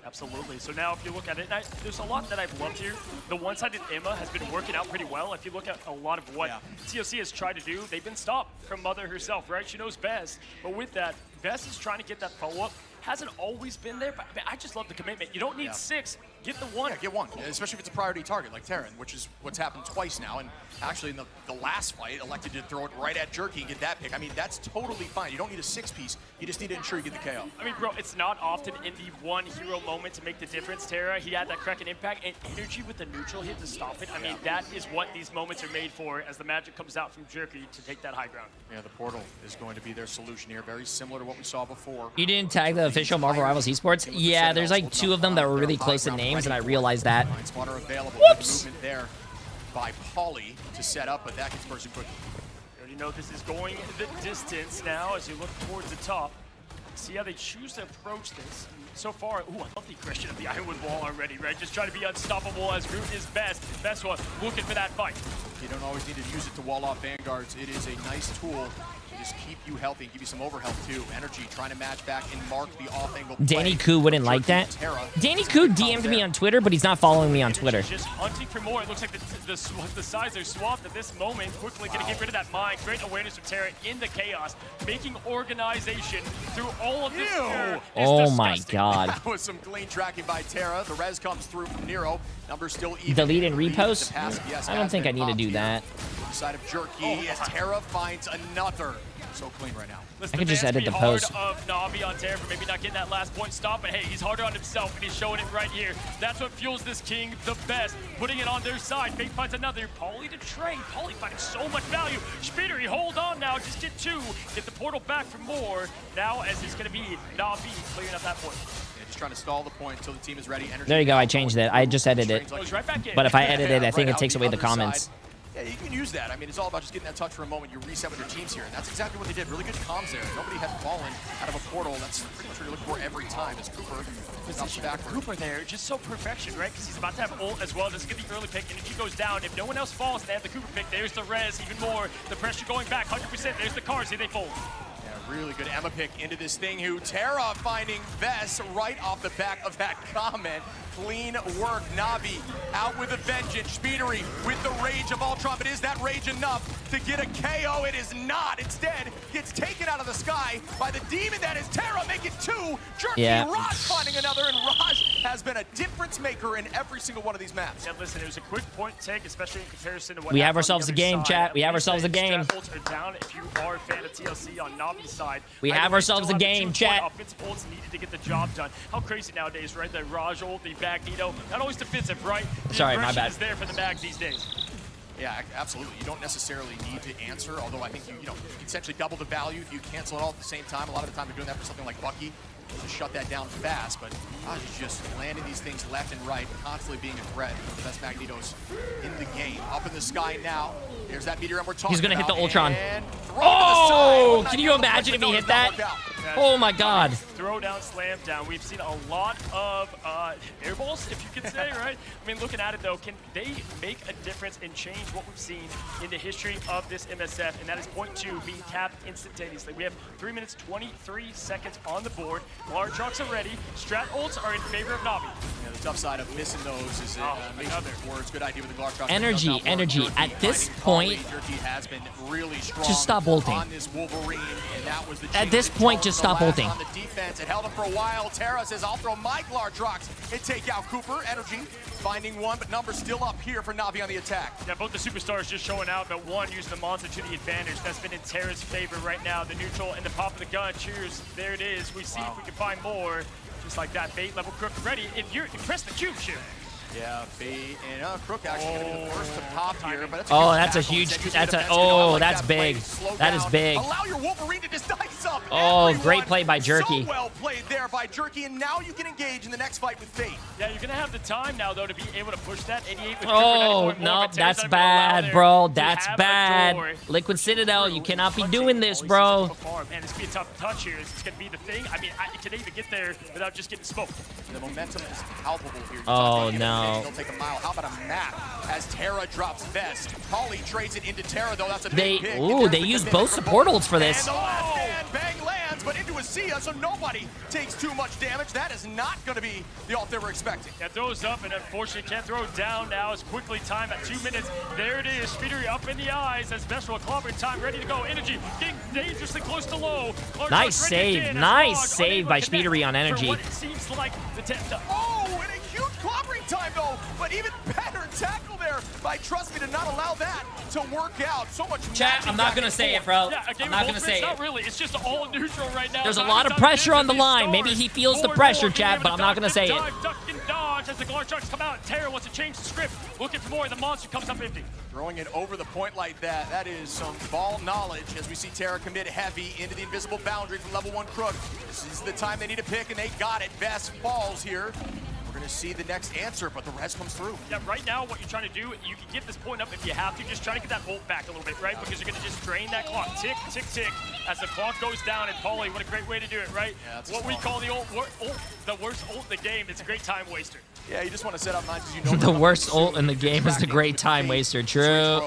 Absolutely. So now if you look at it, there's a lot that I've loved here. The one-sided Emma has been working out pretty well. If you look at a lot of what TLC has tried to do, they've been stopped from Mother herself, right? She knows best. But with that, Best is trying to get that follow-up. Hasn't always been there, but I just love the commitment. You don't need 6. Get the 1. Yeah, get 1, especially if it's a priority target like Terran, which is what's happened twice now. And actually in the last fight, elected to throw it right at Jerky and get that pick. I mean, that's totally fine. You don't need a 6-piece. You just need to ensure you get the KO. I mean, bro, it's not often in the one hero moment to make the difference. Terra, he had that Kraken impact and energy with the neutral hit to stop it. I mean, that is what these moments are made for as the magic comes out from Jerky to take that high ground. Yeah, the portal is going to be their solution here. Very similar to what we saw before. You didn't tag the official Marvel Rivals Esports? Yeah, there's like 2 of them that were really close in names, and I realized that. Spawner available. Whoops! Movement there by Pauly to set up, but that gets person quick. You already know this is going the distance now as you look towards the top. See how they choose to approach this. So far, ooh, I love the aggression of the Ironwood wall already, right? Just trying to be unstoppable as Groot is best. Best one, looking for that fight. You don't always need to use it to wall off Vanguards. It is a nice tool to just keep you healthy and give you some overhealth too. Energy trying to match back and mark the off-angle play. Danny Koo wouldn't like that. Danny Koo DM'd me on Twitter, but he's not following me on Twitter. Just hunting for more. It looks like the sides are swapped at this moment. Quickly going to get rid of that mine. Great awareness of Terra in the chaos. Making organization through all of this. Oh my god. That was some clean tracking by Terra. The res comes through from Nero. Number still even. Delete and repost? I don't think I need to do that. Side of Jerky as Terra finds another. So clean right now. I could just edit the post. Of Navi on Terra for maybe not getting that last point stop, but hey, he's harder on himself and he's showing it right here. That's what fuels this king the best. Putting it on their side. Fate finds another. Pauly to trade. Pauly finding so much value. Spidery, hold on now. Just get 2. Get the portal back for more. Now as it's going to be Navi clearing up that point. Just trying to stall the point until the team is ready. Energy there you go. I changed it. I just edited it. But if I edit it, I think it takes away the comments. Yeah, you can use that. I mean, it's all about just getting that touch for a moment. You reset with your teams here, and that's exactly what they did. Really good comms there. Nobody had fallen out of a portal. That's pretty much what you're looking for every time. As Cooper position Cooper there, just so perfection, right? Because he's about to have ult as well. Just get the early pick, and if he goes down, if no one else falls, and they have the Cooper pick. There's the res, even more. The pressure going back, 100%. There's the cars. Here they fold. Yeah, really good Emma pick into this thing. Who Terra finding Vess right off the back of that comment. Clean work. Navi out with a vengeance. Spidery with the rage of Ultron, but is that rage enough to get a KO? It is not. Instead, gets taken out of the sky by the demon that is Terra, making 2. Jerky, Raj finding another, and Raj has been a difference maker in every single one of these maps. Yeah, listen, it was a quick point take, especially in comparison to what we have ourselves a game, chat. We have ourselves a game. Down if you are a fan of TLC on Navi's side. We have ourselves a game, chat. Offensive ults needed to get the job done. How crazy nowadays, right? The Raj ult, the Magneto, not always defensive, right? Sorry, my bad. Is there for the Mag these days. Yeah, absolutely. You don't necessarily need to answer, although I think you can essentially double the value if you cancel it all at the same time. A lot of the time they're doing that for something like Bucky to shut that down fast, but Raj is just landing these things left and right, constantly being a threat. The best Magnetos in the game. Up in the sky now. There's that meteor we're talking about. He's gonna hit the Ultron. Oh, can you imagine if he hit that? Oh my god. Throw down, slam down. We've seen a lot of airballs, if you could say, right? I mean, looking at it though, can they make a difference and change what we've seen in the history of this MSF? And that is point 2 being capped instantaneously. We have 3 minutes, 23 seconds on the board. Large trucks are ready. Strat ults are in favor of Navi. Yeah, the tough side of missing those is it's good idea with the Glark truck. Energy. At this point, has been really strong just stop ulting. On this Wolverine, and that was the at this point, just stop ulting. On the defense, it held him for a while. Terra says, I'll throw my Glark trucks and take out Cooper. Energy finding 1, but numbers still up here for Navi on the attack. Yeah, both the superstars just showing out, but one using the monster to the advantage. That's been in Terra's favor right now. The neutral and the pop of the gun. Cheers. There it is. We see if we can find more. Just like that, bait level crook ready. If you press the cube shift. Yeah, Fate and Crook actually going to be the first to pop here. But Oh, that's a huge. That's a. Oh, that's big. That is big. Allow your Wolverine to just dice up. Oh, everyone. great play by Jerky. So well played there by Jerky, and now you can engage in the next fight with Fate. Yeah, you're gonna have the time now though to be able to push that 88 with Oh, no, that's bad, bro. That's bad. Liquid Citadel, you cannot be doing this, bro. Man, it's gonna be a tough touch here. It's gonna be the thing. I mean, can they even get there without just getting smoked? The momentum is palpable here. Oh, no. They'll take a mile. How about a map as Terra drops Vest? Polly trades it into Terra, though. That's a big pick. Ooh, they use both supportals for this. And the last man bang lands, but into a Sia, so nobody takes too much damage. That is not going to be the ult they were expecting. Yeah, throws up, and unfortunately can't throw down now. It's quickly time at 2 minutes. There it is. Speedery up in the eyes as Vestral clobbering time, ready to go. Energy getting dangerously close to low. Nice save. Nice save by Speedery on Energy. It seems like oh, and a huge clobbering time, though. But even better tackle there by Trust Me to not allow that to work out. So much Chat, I'm not going to say it, bro. Yeah, I'm not going to say it. Not really. It's just all neutral right now. There's a lot of pressure on the line. Maybe he feels the pressure, chat, but I'm not going to say it. Duck and dodge as the Guard Sharks come out. Terra wants to change the script. Looking for more. The monster comes up empty. Throwing it over the point like that, that is some ball knowledge as we see Terra commit heavy into the invisible boundary from level 1 Crook. This is the time they need to pick, and they got it. Vest falls here. We're going to see the next answer, but the rest comes through. Yeah, right now what you're trying to do, you can get this point up if you have to. Just try to get that ult back a little bit, right? Because you're going to just drain that clock. Tick, tick, tick. As the clock goes down, and Paulie, what a great way to do it, right? Yeah, what we call the the worst ult in the game. It's a great time waster. Yeah, you just want to set up mines as you know. The worst ult in the game is the great time waster. True.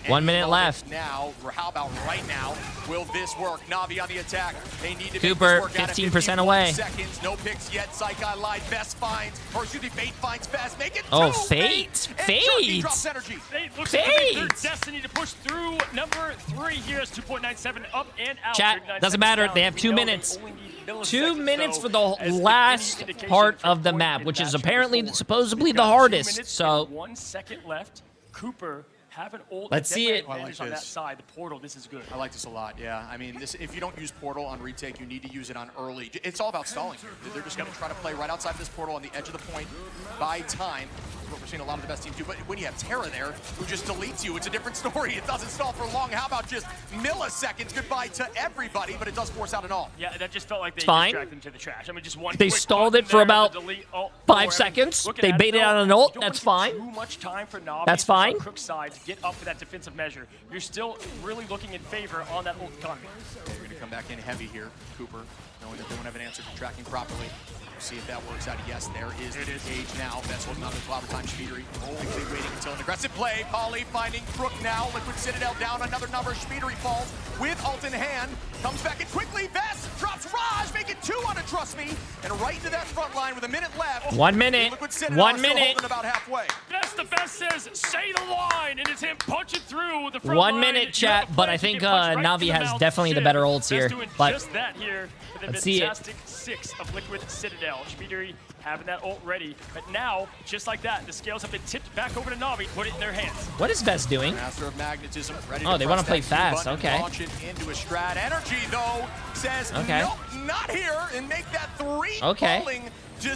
1 minute left. Now, how about right now? Will this work? Navi on the attack. They need to Cooper, make this work 15% away. Seconds, no picks yet. Psychi lied. Vest finds, or excuse me, Fate finds Vest. Make it Oh, two. Fate. Fate drops energy. Fate looks like their destiny to push through. Number 3 here is 2.97 up and out. Chat, doesn't matter. They have 2 minutes. 2 minutes for the last part of the map, which is apparently supposedly the hardest. So 1 second left. Cooper have an ult. Let's see it. I like on that this. side. The portal. This is good. I like this a lot. Yeah, I mean, this if you don't use portal on retake, you need to use it on early. It's all about stalling. They're just going to try to play right outside of this portal on the edge of the point, buy time. What we're seeing a lot of the best teams do. But when you have Terra there, who just deletes you, it's a different story. It doesn't stall for long. How about just milliseconds goodbye to everybody? But it does force out an ult. Yeah, that just felt like they fine. them to the trash. I mean, just one. They quick stalled button it for there, about the delete ult 5 for seconds. Looking They at baited it, out an though, ult. don't That's want fine. too much time for Navi That's from fine. Crook's side to get up for that defensive measure. You're still really looking in favor on that ult economy. We're going to come back in heavy here. Cooper, knowing that they won't have an answer to tracking properly. We'll see if that works out. Yes, there is the engage now. Vest holding on to the clobber time. Speedery quickly waiting until an aggressive play. Polly finding Crook now. Liquid Citadel down another number. Speedery falls with ult in hand. Comes back in quickly. Vest drops Raj. Make it 2 on a Trust Me. And right into that front line with a minute left. 1 minute. 1 minute. About halfway. Best the best says, say the line, and it's him punching through the front 1 line. minute, You have chat, a but play I to think get punched right Navi to the has mouth. definitely the Shit. better ults Best here. doing But just that here with the let's see it. fantastic 6 of Liquid Citadel. Speedery having that ult ready, but now, just like that, the scales have been tipped back over to Navi. Put it in their hands. what is Vest doing? Master of Magnetism, ready Oh, they want to play press that Q fast. button, Okay. Launch it into a strat. Energy, though, says, Okay. nope, not here, and make that 3 Okay. falling.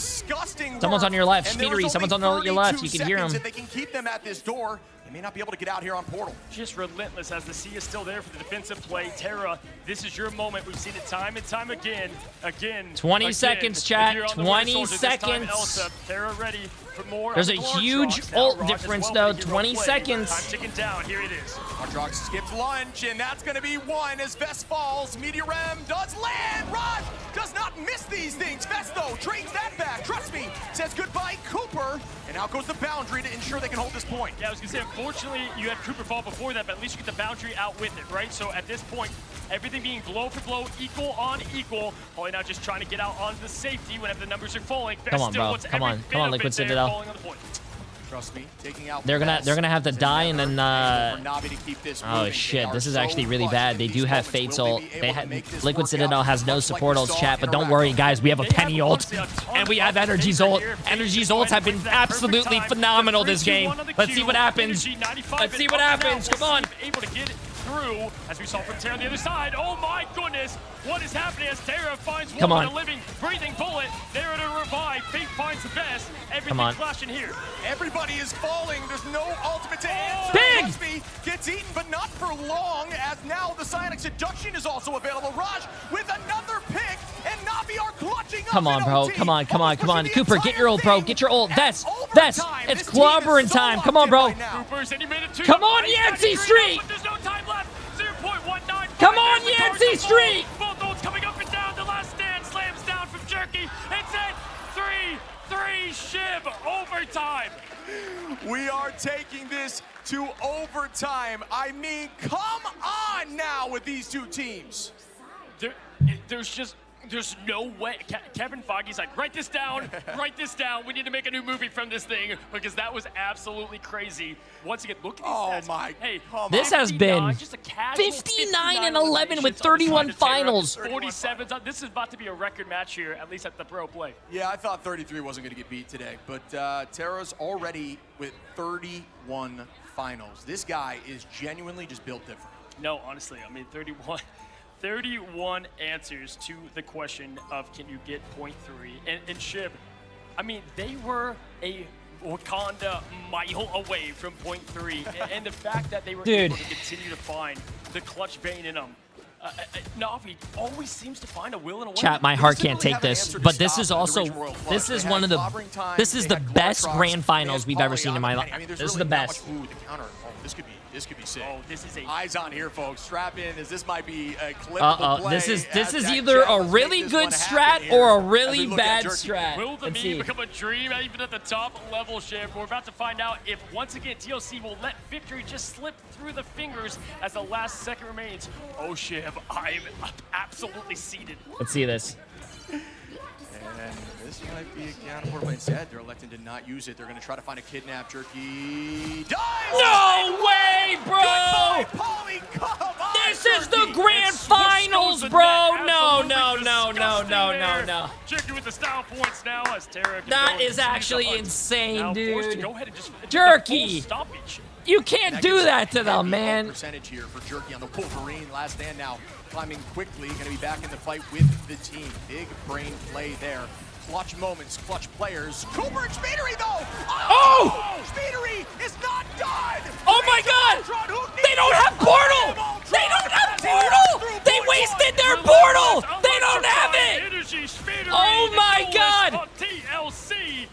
Disgusting Someone's work. on your left. And there Speedery, was someone's only on your left. 32 You can hear seconds. him. If they can keep them at this door, they may not be able to get out here on portal. Just relentless as the C is still there for the defensive play. Terra, this is your moment. We've seen it time and time again. 20 seconds, chat. If you're on the 20 Winter Soldier, this time seconds. Elsa, Terra ready for more. There's of a the Guard huge Sharks. Now ult Raj as difference, well though. with the hero 20 play. seconds. Time ticking down. Here it is. Hardrock skips lunge, and that's going to be 1 as Vest falls. Meteor M does land. Raj does not miss these things. Vest, though, trades that back. Trust me, says goodbye, Cooper. And out goes the boundary to ensure they can hold this point. Yeah, I was going to say, unfortunately, you had Cooper fall before that, but at least you get the boundary out with it, right? So at this point, everything being blow for blow, equal on equal. Probably not just trying to get out onto the safety whenever the numbers are falling. Come on, bro. Come on, Liquid Citadel. Trust me, taking out They're gonna have to die and then oh shit, this is actually really bad. They do have Fate's ult. Liquid Citadel has no support ults, chat, but don't worry guys, we have a Penny ult and we have Energy's ult. Energy's ults have been absolutely phenomenal this game. Let's see what happens. Let's see what happens. Come on. through, as we saw from Terra on the other side. Oh my goodness, what is happening as Terra finds Come one on. a living, breathing bullet. There to revive. Fate finds the best. Everything on. clashing here. Everybody is falling. There's no ultimate to answer. Big! Gillespie gets eaten, but not for long, as now the Psionic Seduction is also available. Raj with another pick, and Navi are clutching up. Come on, in bro. OT. Come on, come on, come on. Pushing the Cooper, get your entire ult, bro. thing. Get your ult. At That's. overtime, It's this team is clobbering so time. Come locked on, in bro. right now. Cooper's and he made it too. Come on, He's got Yancey green Street. up, but there's no time left. 0.19. Come on, There's the Yancey card to fall. Street. Both ults coming up and down. The last stand slams down from Jerky. It's it. 3-3 Shib overtime. We are taking this to overtime. I mean, come on now with these two teams. There's no way. Kevin Foggy's like, write this down, write this down. We need to make a new movie from this thing because that was absolutely crazy. Once again, look at these stats. My. Hey, This has been just a casual 59 and 11 eliminations with on the 31 side of Terra. finals. 47. This is about to be a record match here, at least at the pro play. Yeah, I thought 33 wasn't going to get beat today, but Terra's already with 31 finals. This guy is genuinely just built different. No, honestly, I mean, 31 answers to the question of can you get 0.3. And Shib, I mean, they were a Wakanda mile away from 0.3. And the fact that they were able to continue to find the clutch vein in them. Navi always seems to find a will and a way. Chat, my heart can't take this, but this is also, this is one of the, this is the best grand finals we've ever seen in my life. This is the best. Ooh, the counter. Oh, this could be sick. Oh, this is a eyes on here, folks. Strap in, as this might be a clippable play. This is either a really good strat or a really bad strat. Will the meme become a dream even at the top level, Shib? We're about to find out if, once again, TLC will let victory just slip through the fingers as the last second remains. Oh, Shib, I'm absolutely seated. Let's see this. And this might be a counter portal. Instead, they're electing to not use it. They're going to try to find a kidnap. Jerky dies! No way, bro! Goodbye, Paulie, come on, This is the Jerky. grand finals, bro! No. Jerky with the style points now as Terra can That go is and actually seize the hunt. insane, Now forced to dude. go ahead and just Jerky! Stoppage. You can't do that to them, man. Percentage here for Jerky on the Wolverine. Last stand now, climbing quickly. Going to be back in the fight with the team. Big brain play there. Clutch moments, clutch players. Cooper and Speedery, though! Oh! Speedery is not done! Oh my god! They don't have portal! They don't have portal! They wasted their portal! They don't have it! Oh my god!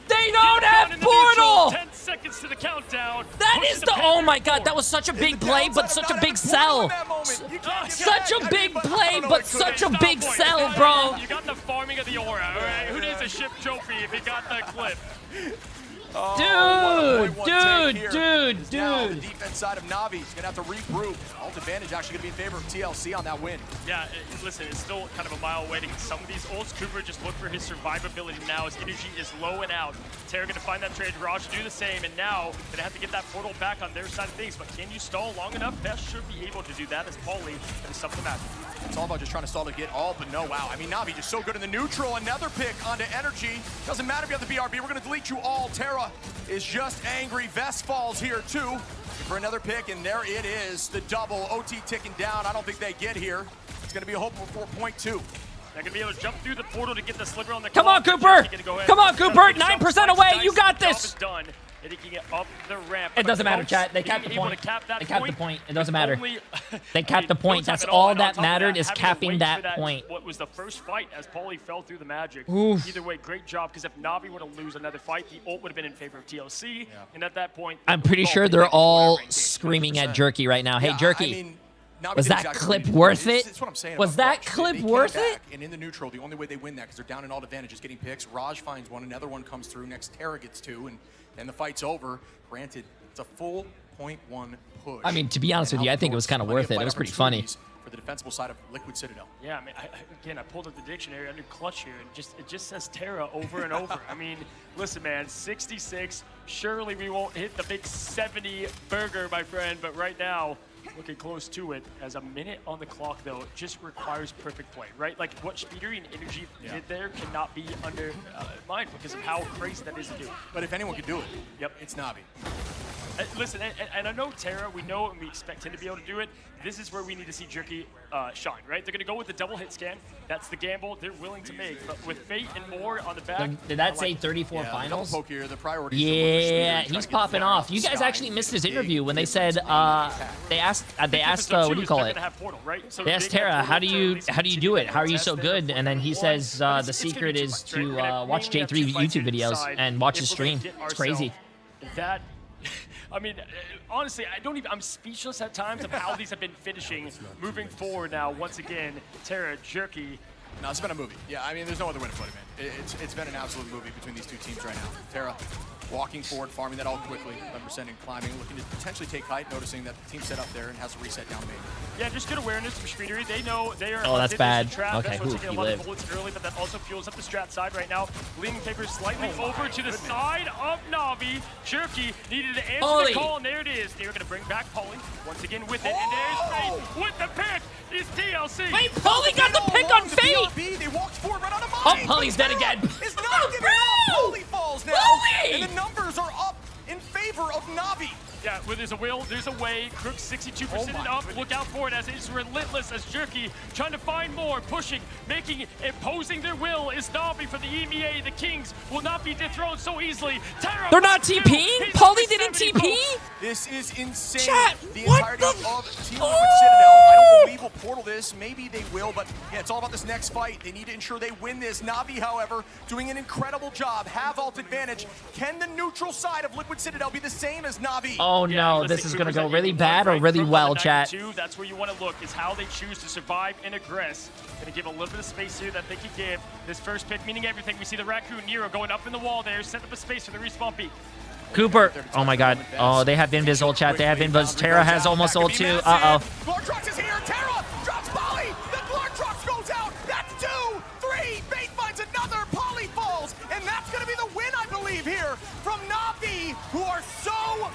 They don't have portal! 10 seconds to the countdown. That is the, oh my god, that was such a big play, but such a big sell. Such a big play, but such a big sell, bro. You got the farming of the aura, all right? Who needs a ship trophy if you got that clip? Dude. Now the defense side of Navi is going to have to regroup. Ult advantage actually going to be in favor of TLC on that win. Yeah, listen, it's still kind of a mile away to get some of these ults. Cooper just look for his survivability now. His energy is low and out. Terra going to find that trade. Raj do the same, and now going to have to get that portal back on their side of things. But can you stall long enough? Best should be able to do that as Paulie going to sub the match. It's all about just trying to stall to get all, but no, wow. I mean, Navi just so good in the neutral. Another pick onto energy. Doesn't matter if you have the BRB. We're going to delete you all. Terra is just angry. Vest falls here, too. For another pick, and there it is. The double. OT ticking down. I don't think they get here. It's going to be a hope for 4.2. They're going to be able to jump through the portal to get the sliver on the Come on, Cooper! Come on, Cooper! 9% away! You got this! Done. And he can get up the ramp. It doesn't matter, chat. They capped the point. They capped the point. It doesn't matter. They capped the point. That's all that mattered is capping that point. What was the first fight as Paulie fell through the magic. Oof. Either way, great job, because if Navi were to lose another fight, the ult would have been in favor of TLC. And at that point, I'm pretty sure they're all screaming at Jerky right now. Hey, Jerky. Was that clip worth it? That's what I'm saying. Was that clip worth it? And in the neutral, the only way they win that, because they're down in all advantage, is getting picks. Raj finds one, another one comes through. Next, Terra gets two, and then the fight's over. Granted, it's a full 0.1 push. I mean, to be honest with you, I think it was kind of worth it. It was pretty funny. For the defensible side of Liquid Citadel. Yeah, I mean, again, I pulled up the dictionary under clutch here, and it just says Terra over and over. I mean, listen, man, 66. Surely we won't hit the big 70 burger, my friend, but right now, looking close to it. As a minute on the clock, though, it just requires perfect play, right? Like, what Speedery and Energy did there cannot be undermined because of how crazy that is to do. But if anyone could do it, yep, it's Navi. Listen, and I know Terra, we know and we expect him to be able to do it. This is where we need to see Jerky shine, right? They're going to go with the double hit scan. That's the gamble they're willing to make. But with Fate and more on the back. Did that say 34 finals? Poke here, the priority Yeah, he's popping off. You guys actually missed his interview when they said they asked what do you call it? They asked Terra, how do you do it? How are you so good? And then he says the secret is to watch Jay3 YouTube videos and watch his stream. It's crazy. That, I mean, honestly, I'm speechless at times of how these have been finishing, moving forward now. Once again, Terra, Jerky. No, it's been a movie. Yeah, I mean, there's no other way to put it, man. It's been an absolute movie between these two teams right now. Terra walking forward, farming that all quickly, 11% and climbing, looking to potentially take height, noticing that the team set up there and has a reset down main. Yeah, just good awareness from Streetery. They know they are. Oh, that's bad. Okay, that's taking a lot of bullets early, but that also fuels up the strat side right now. Leaning paper slightly over to the side of Navi. Jerky needed to answer the call, and there it is. They're going to bring back Polly once again with it, and there's Fate with the pick. Is TLC. Wait, Polly got the pick on Fate. They walked forward right out of mine. Oh, Polly's dead again. It's not giving up. Polly falls now, and the numbers are up in favor of Navi. Yeah, where there's a will, there's a way. Crook 62% up. Goodness. Look out for it as it's relentless as Jerky trying to find more, pushing, imposing their will is Navi for the EMEA. The Kings will not be dethroned so easily. Terra, they're not TPing? Polly didn't TP? This is insane. Chat, the entirety of Team Liquid Citadel. I don't believe will portal this. Maybe they will, but yeah, it's all about this next fight. They need to ensure they win this. Navi, however, doing an incredible job. Have ult advantage. Can the neutral side of Liquid Citadel be the same as Navi? Oh no, this is going to go really bad or really well, chat. That's where you want to look, is how they choose to survive and aggress. Going to give a little bit of space here that they can give. This first pick meaning everything. We see the Raccoon Nero going up in the wall there, set up a space for the respawn peak. Cooper, oh my god. Oh, they have Invis ult, chat. They have Invis. Terra has almost ult too. Uh-oh. Glortrox is here. Terra drops Polly. The Glortrox goes out. That's 2, 3. Fate finds another. Polly falls. And that's going to be the win, I believe, here from Navi, who are so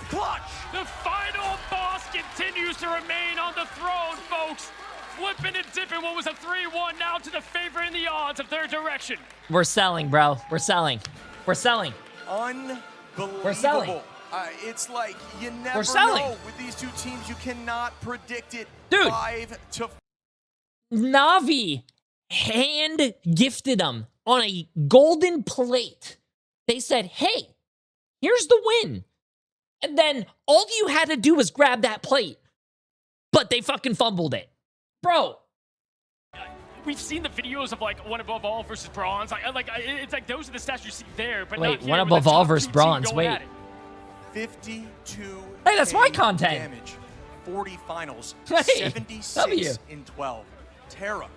clutch. The final boss continues to remain on the throne, folks. Flipping and dipping what was a 3-1 now to the favor in the odds of their direction. We're selling, bro. We're selling. We're selling. Unbelievable. We're selling. It's like you never know with these two teams. You cannot predict it. Dude. 5 to Navi hand gifted them on a golden plate. They said, hey, here's the win. And then all you had to do was grab that plate. But they fucking fumbled it. Bro. We've seen the videos of like one above all versus bronze. It's like those are the stats you see there. But wait, one above all versus bronze. Wait. 52. Hey, that's my content. Damage. 40 finals. Hey, 76 in 12. Terra,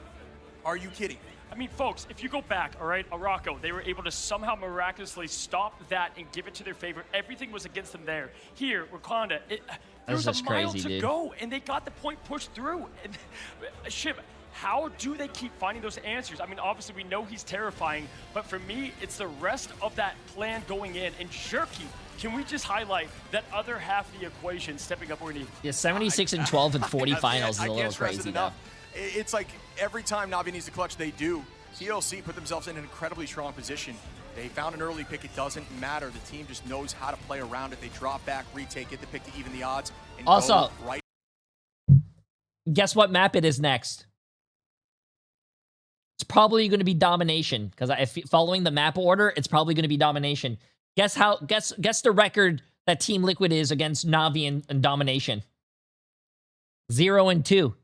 are you kidding? I mean, folks, if you go back, all right, Araco, they were able to somehow miraculously stop that and give it to their favor. Everything was against them there. Here, Wakanda, there was a mile to go, and they got the point pushed through. And Shib, how do they keep finding those answers? I mean, obviously, we know he's terrifying, but for me, it's the rest of that plan going in. And Jerky, can we just highlight that other half of the equation stepping up where we need? Yeah, 76 and 12 and 40 finals is a little crazy, though. It's like every time Navi needs to clutch, they do. TLC put themselves in an incredibly strong position. They found an early pick. It doesn't matter. The team just knows how to play around it. They drop back, retake, get the pick to even the odds. And also, go right. Guess what map it is next? It's probably going to be domination, because following the map order, it's probably going to be domination. Guess the record that Team Liquid is against Navi and domination. 0-2.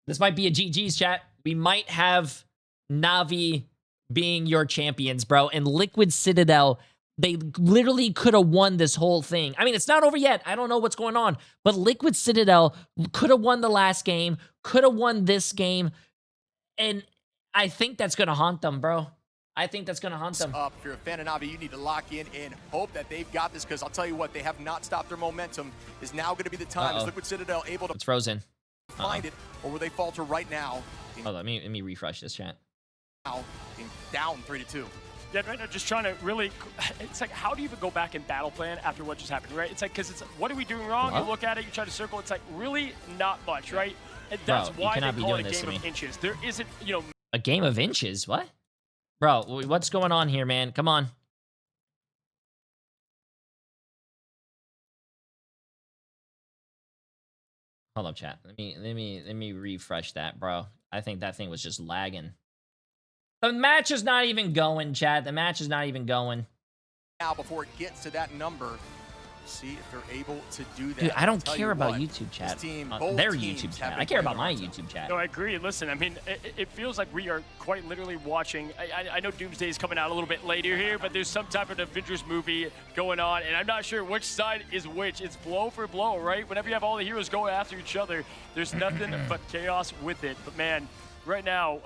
This might be a GG's, chat. We might have Navi being your champions, bro. And Liquid Citadel, they literally could have won this whole thing. I mean, it's not over yet. I don't know what's going on. But Liquid Citadel could have won the last game, could have won this game. And I think that's going to haunt them, bro. I think that's going to haunt them. If you're a fan of Navi, you need to lock in and hope that they've got this, because I'll tell you what, they have not stopped their momentum. Is now going to be the time. Is Liquid Citadel able to it's frozen. Find it, or will they falter right now? Hold on, let me refresh this, chat. Now, down 3-2. Yeah, right now, just trying to really, it's like, how do you even go back and battle plan after what just happened, right? It's like, because it's, what are we doing wrong? You look at it, you try to circle, it's like, really not much, right? And that's why they call it a game of inches. There isn't, you know. A game of inches? What? Bro, what's going on here, man? Come on. Hold up, chat. Let me refresh that, bro. I think that thing was just lagging. The match is not even going, chat. The match is not even going. Now, before it gets to that number, see if they're able to do that. Dude, I don't care about YouTube chat. Their YouTube chat. I care about my YouTube chat. No, I agree. Listen, I mean, it feels like we are quite literally watching. I know Doomsday is coming out a little bit later here, but there's some type of Avengers movie going on, and I'm not sure which side is which. It's blow for blow, right? Whenever you have all the heroes going after each other, there's nothing but chaos with it. But man, right now,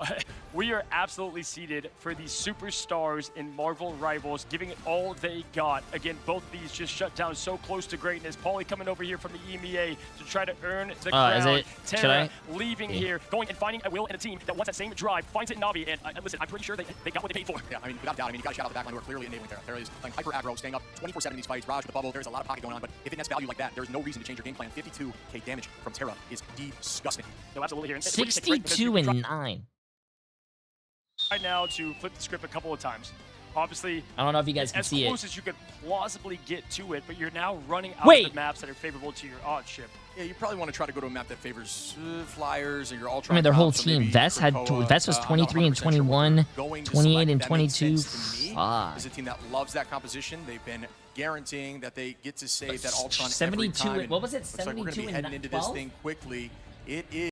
we are absolutely seated for these superstars in Marvel Rivals, giving it all they got. Again, both of these just shut down so close to greatness. Paulie coming over here from the EMEA to try to earn the crown. Terra leaving here, going and finding a will and a team that wants that same drive, finds it in Navi, and listen, I'm pretty sure they got what they paid for. Yeah, I mean, without doubt, I mean, you got to shout out the backline who are clearly enabling Terra. Terra is playing hyper aggro, staying up 24/7 in these fights. Raj with the bubble, there's a lot of pocket going on, but if it nets value like that, there's no reason to change your game plan. 52k damage from Terra is disgusting. No, absolutely here. 62-9. Right now to flip the script a couple of times. Obviously, I don't know if you guys can see it. As close as you could plausibly get to it, but you're now running out of the maps that are favorable to your odd ship. Yeah, you probably want to try to go to a map that favors Flyers and your Ultra. I mean, their whole team. Vest was 23 and 21, 28 and 22. Fuck. Is a team that loves that composition. They've been guaranteeing that they get to save that Ultron 72. every time. What was it? Looks like we're going to be heading into this thing quickly. It is.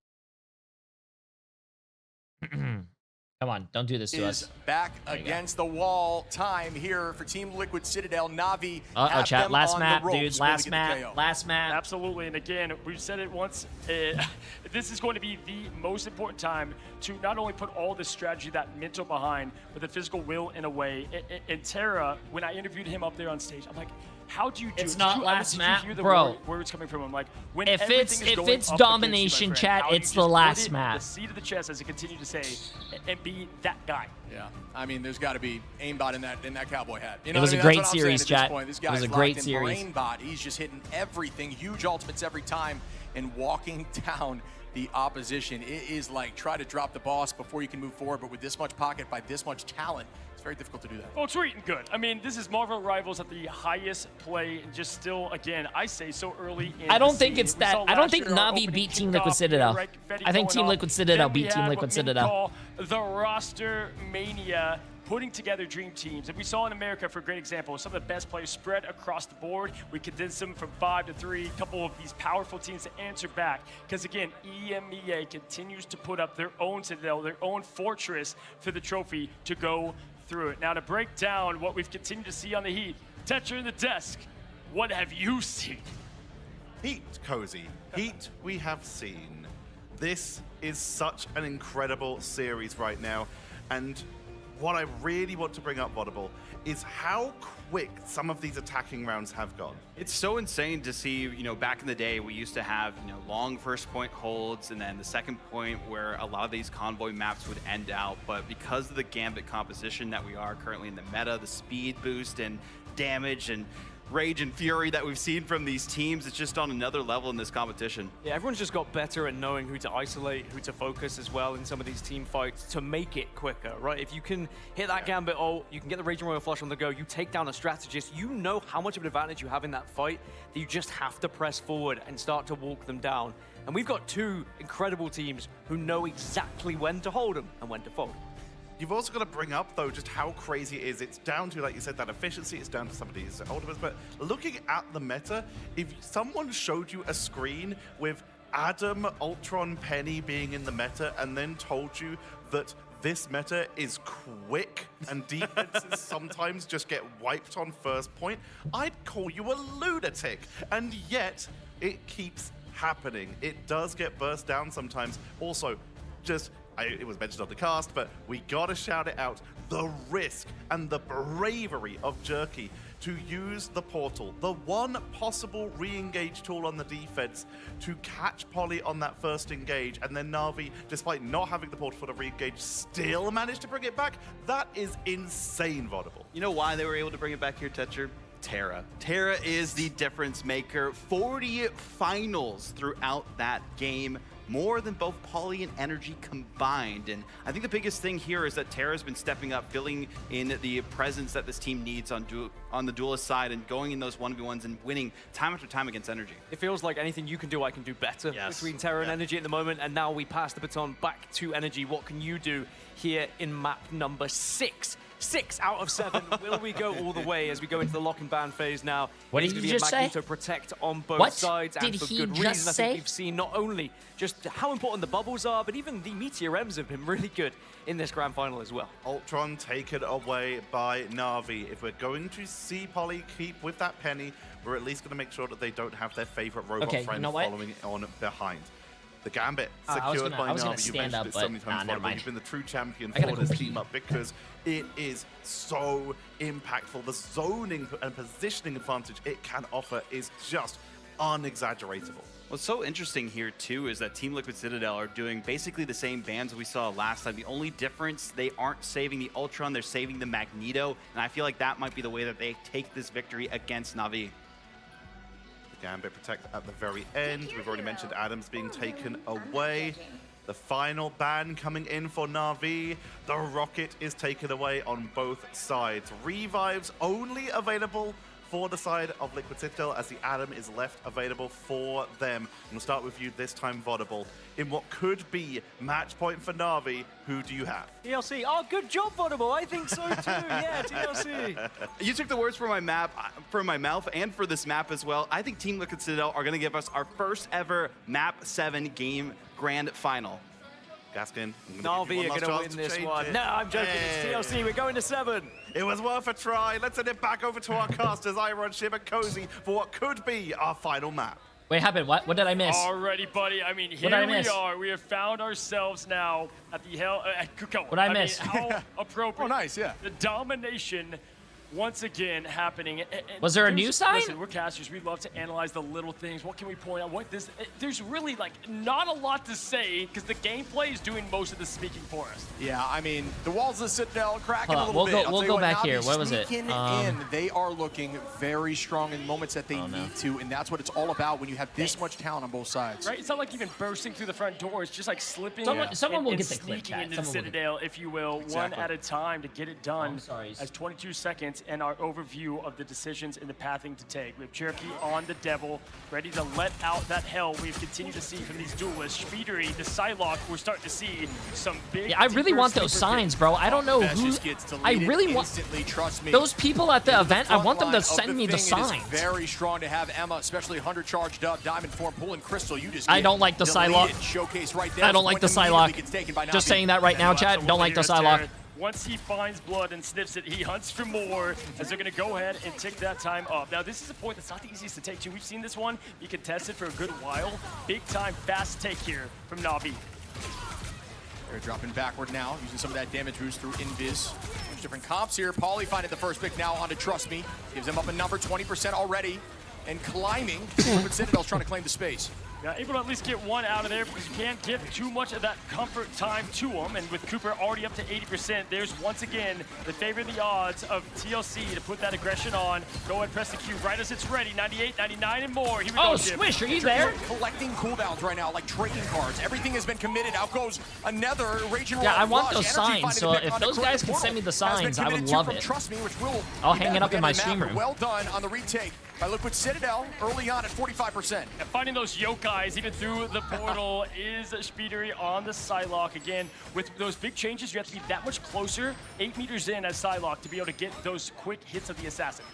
Come on, don't do this to us. Back against the wall. Time here for Team Liquid Citadel. Navi. Oh, chat. Last map, dude. Last map. Last map. Absolutely. And again, we've said it once. This is going to be the most important time to not only put all the strategy, that mental behind, but the physical will in a way. And Terra, when I interviewed him up there on stage, I'm like, how do you do it? It's not last map, hear the bro. Words coming from him, like when if it's domination, chat, it's the last map. The seat of the chest, as it continue to say, and be that guy. Yeah, I mean, there's got to be aimbot in that cowboy hat. You know, it was a great series, chat. It was a great series. Brainbot, he's just hitting everything, huge ultimates every time, and walking down the opposition. It is like try to drop the boss before you can move forward, but with this much pocket by this much talent, it's very difficult to do that. Oh, it's eating good. I mean, this is Marvel Rivals at the highest play, and just still, again, I say so early in I don't think it's that. I don't think Navi beat Team Liquid Citadel. I think Team Liquid Citadel beat Team Liquid Citadel. The roster mania, putting together dream teams. And we saw in America, for a great example, some of the best players spread across the board. We condensed them from 5 to 3, a couple of these powerful teams to answer back. Because again, EMEA continues to put up their own Citadel, their own fortress for the trophy to go through it. Now to break down what we've continued to see on the Heat, Tetra in the desk, what have you seen? Heat, Cozy. Heat we have seen. This is such an incredible series right now. And what I really want to bring up, Vodable, is how quick some of these attacking rounds have gone. It's so insane to see, you know, back in the day, we used to have, you know, long first point holds, and then the second point where a lot of these convoy maps would end out. But because of the Gambit composition that we are currently in the meta, the speed boost and damage and rage and fury that we've seen from these teams, it's just on another level in this competition. Yeah, everyone's just got better at knowing who to isolate, who to focus as well in some of these team fights to make it quicker, right? If you can hit that Gambit ult, you can get the Raging Royal Flush on the go, you take down a strategist, you know how much of an advantage you have in that fight, that you just have to press forward and start to walk them down. And we've got two incredible teams who know exactly when to hold them and when to fold. You've also got to bring up, though, just how crazy it is. It's down to, like you said, that efficiency. It's down to some of these ultimates. But looking at the meta, if someone showed you a screen with Adam, Ultron, Penny being in the meta and then told you that this meta is quick and defenses sometimes just get wiped on first point, I'd call you a lunatic. And yet, it keeps happening. It does get burst down sometimes. Also, just... it was mentioned on the cast, but we gotta shout it out. The risk and the bravery of Jerky to use the portal, the one possible re-engage tool on the defense, to catch Polly on that first engage, and then Navi, despite not having the portal for the re-engage, still managed to bring it back. That is insane, Vodable. You know why they were able to bring it back here, Tetra? Terra. Terra is the difference maker. 40 finals throughout that game. more than both Poly and Energy combined. And I think the biggest thing here is that Terra's been stepping up, filling in the presence that this team needs on the duelist side and going in those 1v1s and winning time after time against Energy. It feels like anything you can do, I can do better between Terra and Energy at the moment, and now we pass the baton back to Energy. What can you do here in map number 6? 6 out of 7. Will we go all the way as we go into the lock and ban phase now? What did you just say? Magneto protect on both sides, and for good reason. I think we've seen not only just how important the bubbles are, but even the Meteor M's have been really good in this grand final as well. Ultron taken away by Na'Vi. If we're going to see Poly keep with that penny, we're at least going to make sure that they don't have their favorite robot friend following on behind. The Gambit secured by Na'Vi. You mentioned it so many times before. You've been the true champion for this team up because it is so impactful. The zoning and positioning advantage it can offer is just unexaggeratable. What's so interesting here, too, is that Team Liquid Citadel are doing basically the same bans we saw last time. The only difference, they aren't saving the Ultron, they're saving the Magneto, and I feel like that might be the way that they take this victory against Na'Vi. Gambit protect at the very end. We've already mentioned Adams being taken away. The final ban coming in for Na'Vi. The rocket is taken away on both sides. Revives only available for the side of Liquid Citadel as the Atom is left available for them. And we'll start with you this time, Vodable. In what could be match point for Na'Vi, who do you have? TLC. Oh, good job, Vodable. I think so too. Yeah, TLC. You took the words from my mouth, and for this map as well. I think Team Liquid Citadel are going to give us our first ever Map 7 game grand final. Gaskin, Na'Vi are going to win this one. No, I'm joking. It's TLC. We're going to 7. It was worth a try. Let's send it back over to our casters, Iron, Shib, and Cozy, for what could be our final map. Wait, happened. What did I miss? Alrighty, buddy. I mean, here we are. We have found ourselves now at the at Kuko. What did I miss? Mean, how appropriate. Oh, nice, yeah. The domination once again happening. And was there a new sign? Listen, we're casters. We love to analyze the little things. What can we point out? There's really like not a lot to say because the gameplay is doing most of the speaking for us. Yeah, I mean, the walls of the Citadel cracking a little bit. We'll go back here. What was it? They are looking very strong in moments that they need to, and that's what it's all about when you have this much talent on both sides. Right? It's not like even bursting through the front door. It's just like slipping someone will and get the clip sneaking into the Citadel, if you will, one at a time to get it done. As 22 seconds and our overview of the decisions and the pathing to take. We have Cherokee on the Devil, ready to let out that hell we've continued to see from these duelists. Speedery, the Psylocke, we're starting to see some big... Yeah, I really want those signs, bro. I don't know who... I really want... Trust me. Those people at the event, I want them to send me the signs. It is very strong to have Emma, especially 100 charged up, Diamond form, pulling Crystal. You just I don't like the Psylocke. Showcase right there. I don't like the Psylocke. Just saying that right now, Chad. Don't like the Psylocke. Once he finds blood and sniffs it, he hunts for more as they're going to go ahead and tick that time up. Now, this is a point that's not the easiest to take, too. We've seen this one be contested for a good while. Big time fast take here from Na'Vi. They're dropping backward now, using some of that damage boost through Invis. There's different comps here. Poly finding the first pick now onto Trust Me. Gives them up a number, 20% already. And climbing, but Citadel's trying to claim the space. Yeah, able to at least get one out of there because you can't give too much of that comfort time to him. And with Cooper already up to 80%, there's once again the favor of the odds of TLC to put that aggression on. Go ahead, press the Q right as it's ready. 98, 99, and more. Here we go, Swish, are you there? Collecting cooldowns right now, like trading cards. Everything has been committed. Out goes another Raging Roar. Yeah, I want those signs. So if those guys can send me the signs, I would love it. Trust me, which will I'll hang it up in my stream room. Well done on the retake by Liquid Citadel early on at 45%. And finding those yokais even through the portal is Speedery on the Psylocke. Again, with those big changes, you have to be that much closer, 8 meters in as Psylocke to be able to get those quick hits of the assassin.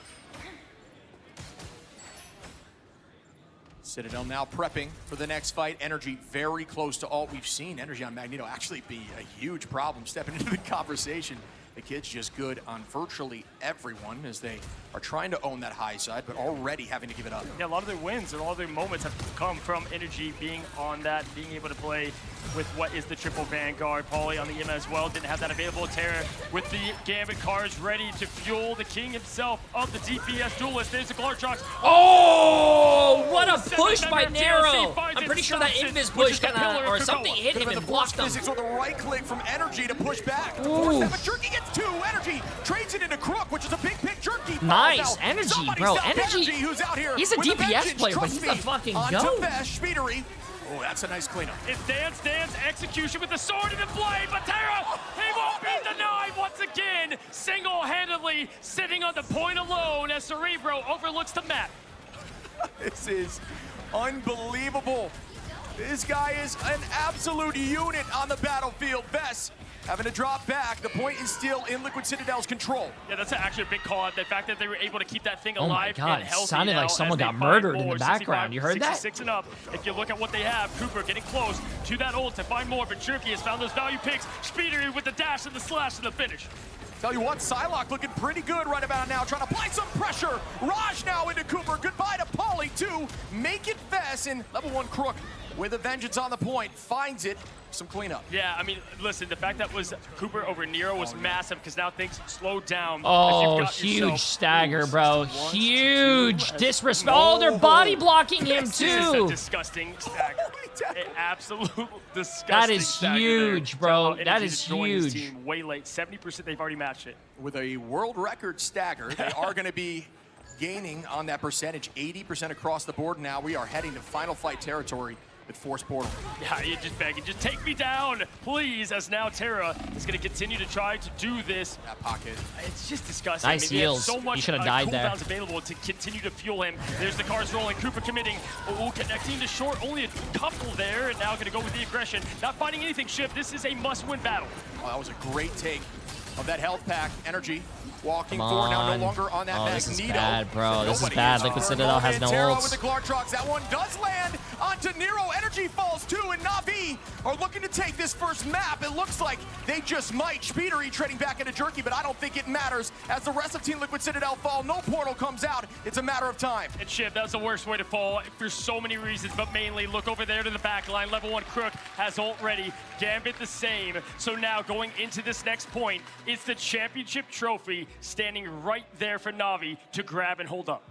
Citadel now prepping for the next fight. Energy very close to all. We've seen Energy on Magneto actually be a huge problem stepping into the conversation. The kid's just good on virtually everyone as they are trying to own that high side, but already having to give it up. Yeah, a lot of their wins and all their moments have come from Energy being on that, being able to play with what is the triple Vanguard. Poly on the Emma as well, didn't have that available. Terra with the Gambit cards ready to fuel the king himself of the DPS duelist. There's the Glartrox. Oh, what a push by Nero! I'm pretty sure that Invis push or something hit him and blocked him. Physics with a right click from Energy to push back. But Jerky gets 2. Energy trades it into Crook, which is a big pick. Jerky. Nice Energy, bro. Energy. Who's out here? He's a DPS player, but he's a fucking goat. Speedery. Oh, that's a nice cleanup. It's Dance, execution with the sword and the blade, but Terra, he won't be denied once again, single-handedly sitting on the point alone as Cerebro overlooks the map. This is unbelievable. This guy is an absolute unit on the battlefield. Vess having to drop back. The point is still in Liquid Citadel's control. Yeah, that's actually a big call out. The fact that they were able to keep that thing Oh my alive God, and it healthy sounded now like someone as they got find murdered in more. the background. 65, You heard that? 66 and up. If you look at what they have, Cooper getting close to that ult to find more, but Jerky has found those value picks. Speeder with the dash and the slash and the finish. Tell you what, Psylocke looking pretty good right about now, trying to apply some pressure. Raj now into Cooper. Goodbye to Pauly, too. Make it Vess, and level 1 Crook with a vengeance on the point. Finds it. Some cleanup. Yeah, I mean, listen, the fact that was Cooper over Nero was massive because now things slowed down. Oh, huge stagger, bro. Huge disrespect. Oh, they're body blocking him, This is a too. disgusting stagger. An absolute disgusting That is stagger huge, there. bro. Energy That to is join his huge. team way late. 70%, they've already matched it. With a world record stagger, they are going to be gaining on that percentage. 80% across the board now. We are heading to final fight territory with Force Portal. Yeah, you're just begging, just take me down, please, as now Terra is going to continue to try to do this. That pocket. It's just disgusting. Nice I mean, they have heals. so much He should have died there. cooldowns available to continue to fuel him. There's the cars rolling, Cooper committing. Oh, connecting to short, only a couple there, and now going to go with the aggression. Not finding anything, Shift. This is a must-win battle. Oh, that was a great take of that health pack. Energy walking Come forward now, on. no longer on that Oh, Magneto. this is bad, bro. This is Nobody bad. is. Liquid Citadel has no Terra ults. with the Glartrox. That one does land onto Nero. Energy falls too, and Navi are looking to take this first map. It looks like they just might. Speedery trading back into Jerky, but I don't think it matters. As the rest of Team Liquid Citadel fall, no portal comes out. It's a matter of time. And Shiv, that's the worst way to fall for so many reasons, but mainly look over there to the back line. Level 1 Crook has ult ready. Gambit the same. So now going into this next point, it's the championship trophy standing right there for Navi to grab and hold up.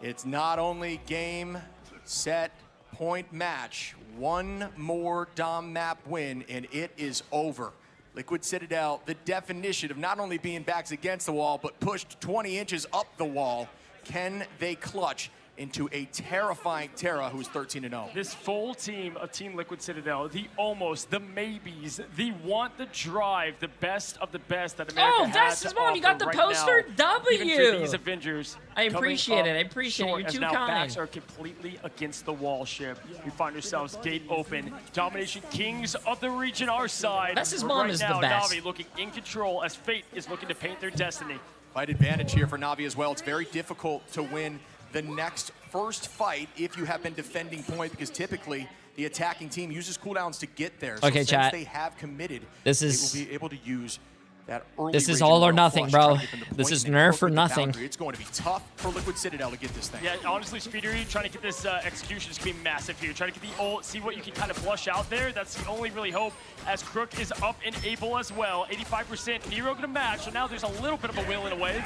It's not only game, set, point, match. One more Dom map win, and it is over. Liquid Citadel, the definition of not only being backs against the wall, but pushed 20 inches up the wall. Can they clutch into a terrifying Terra who's 13-0? This full team of Team Liquid Citadel, the almost, the maybes, the want, the drive, the best of the best that America has Vess to is on. You got the offer poster right now, W. Even for these Avengers. I appreciate coming it. I up appreciate it. short You're as too now kind. backs are completely against the wall, Ship. We find ourselves gate open. Domination kings of the region our side. Vess's But mom right is the now, best. Navi looking in control as fate is looking to paint their destiny. Fight advantage here for Navi as well. It's very difficult to win the next first fight if you have been defending point, because typically the attacking team uses cooldowns to get there. So Okay, since chat. they have committed, This they is- will be able to use that early This is region all or round nothing, flush, bro. try to get them to This point is and nerf cook or with the nothing. boundary. It's going to be tough for Liquid Citadel to get this thing. Yeah, honestly, Speedery trying to get this execution is going to be massive here. Trying to get the ult, see what you can kind of flush out there. That's the only really hope, as Crook is up and able as well. 85%, Nero going to match, so now there's a little bit of a will in a way.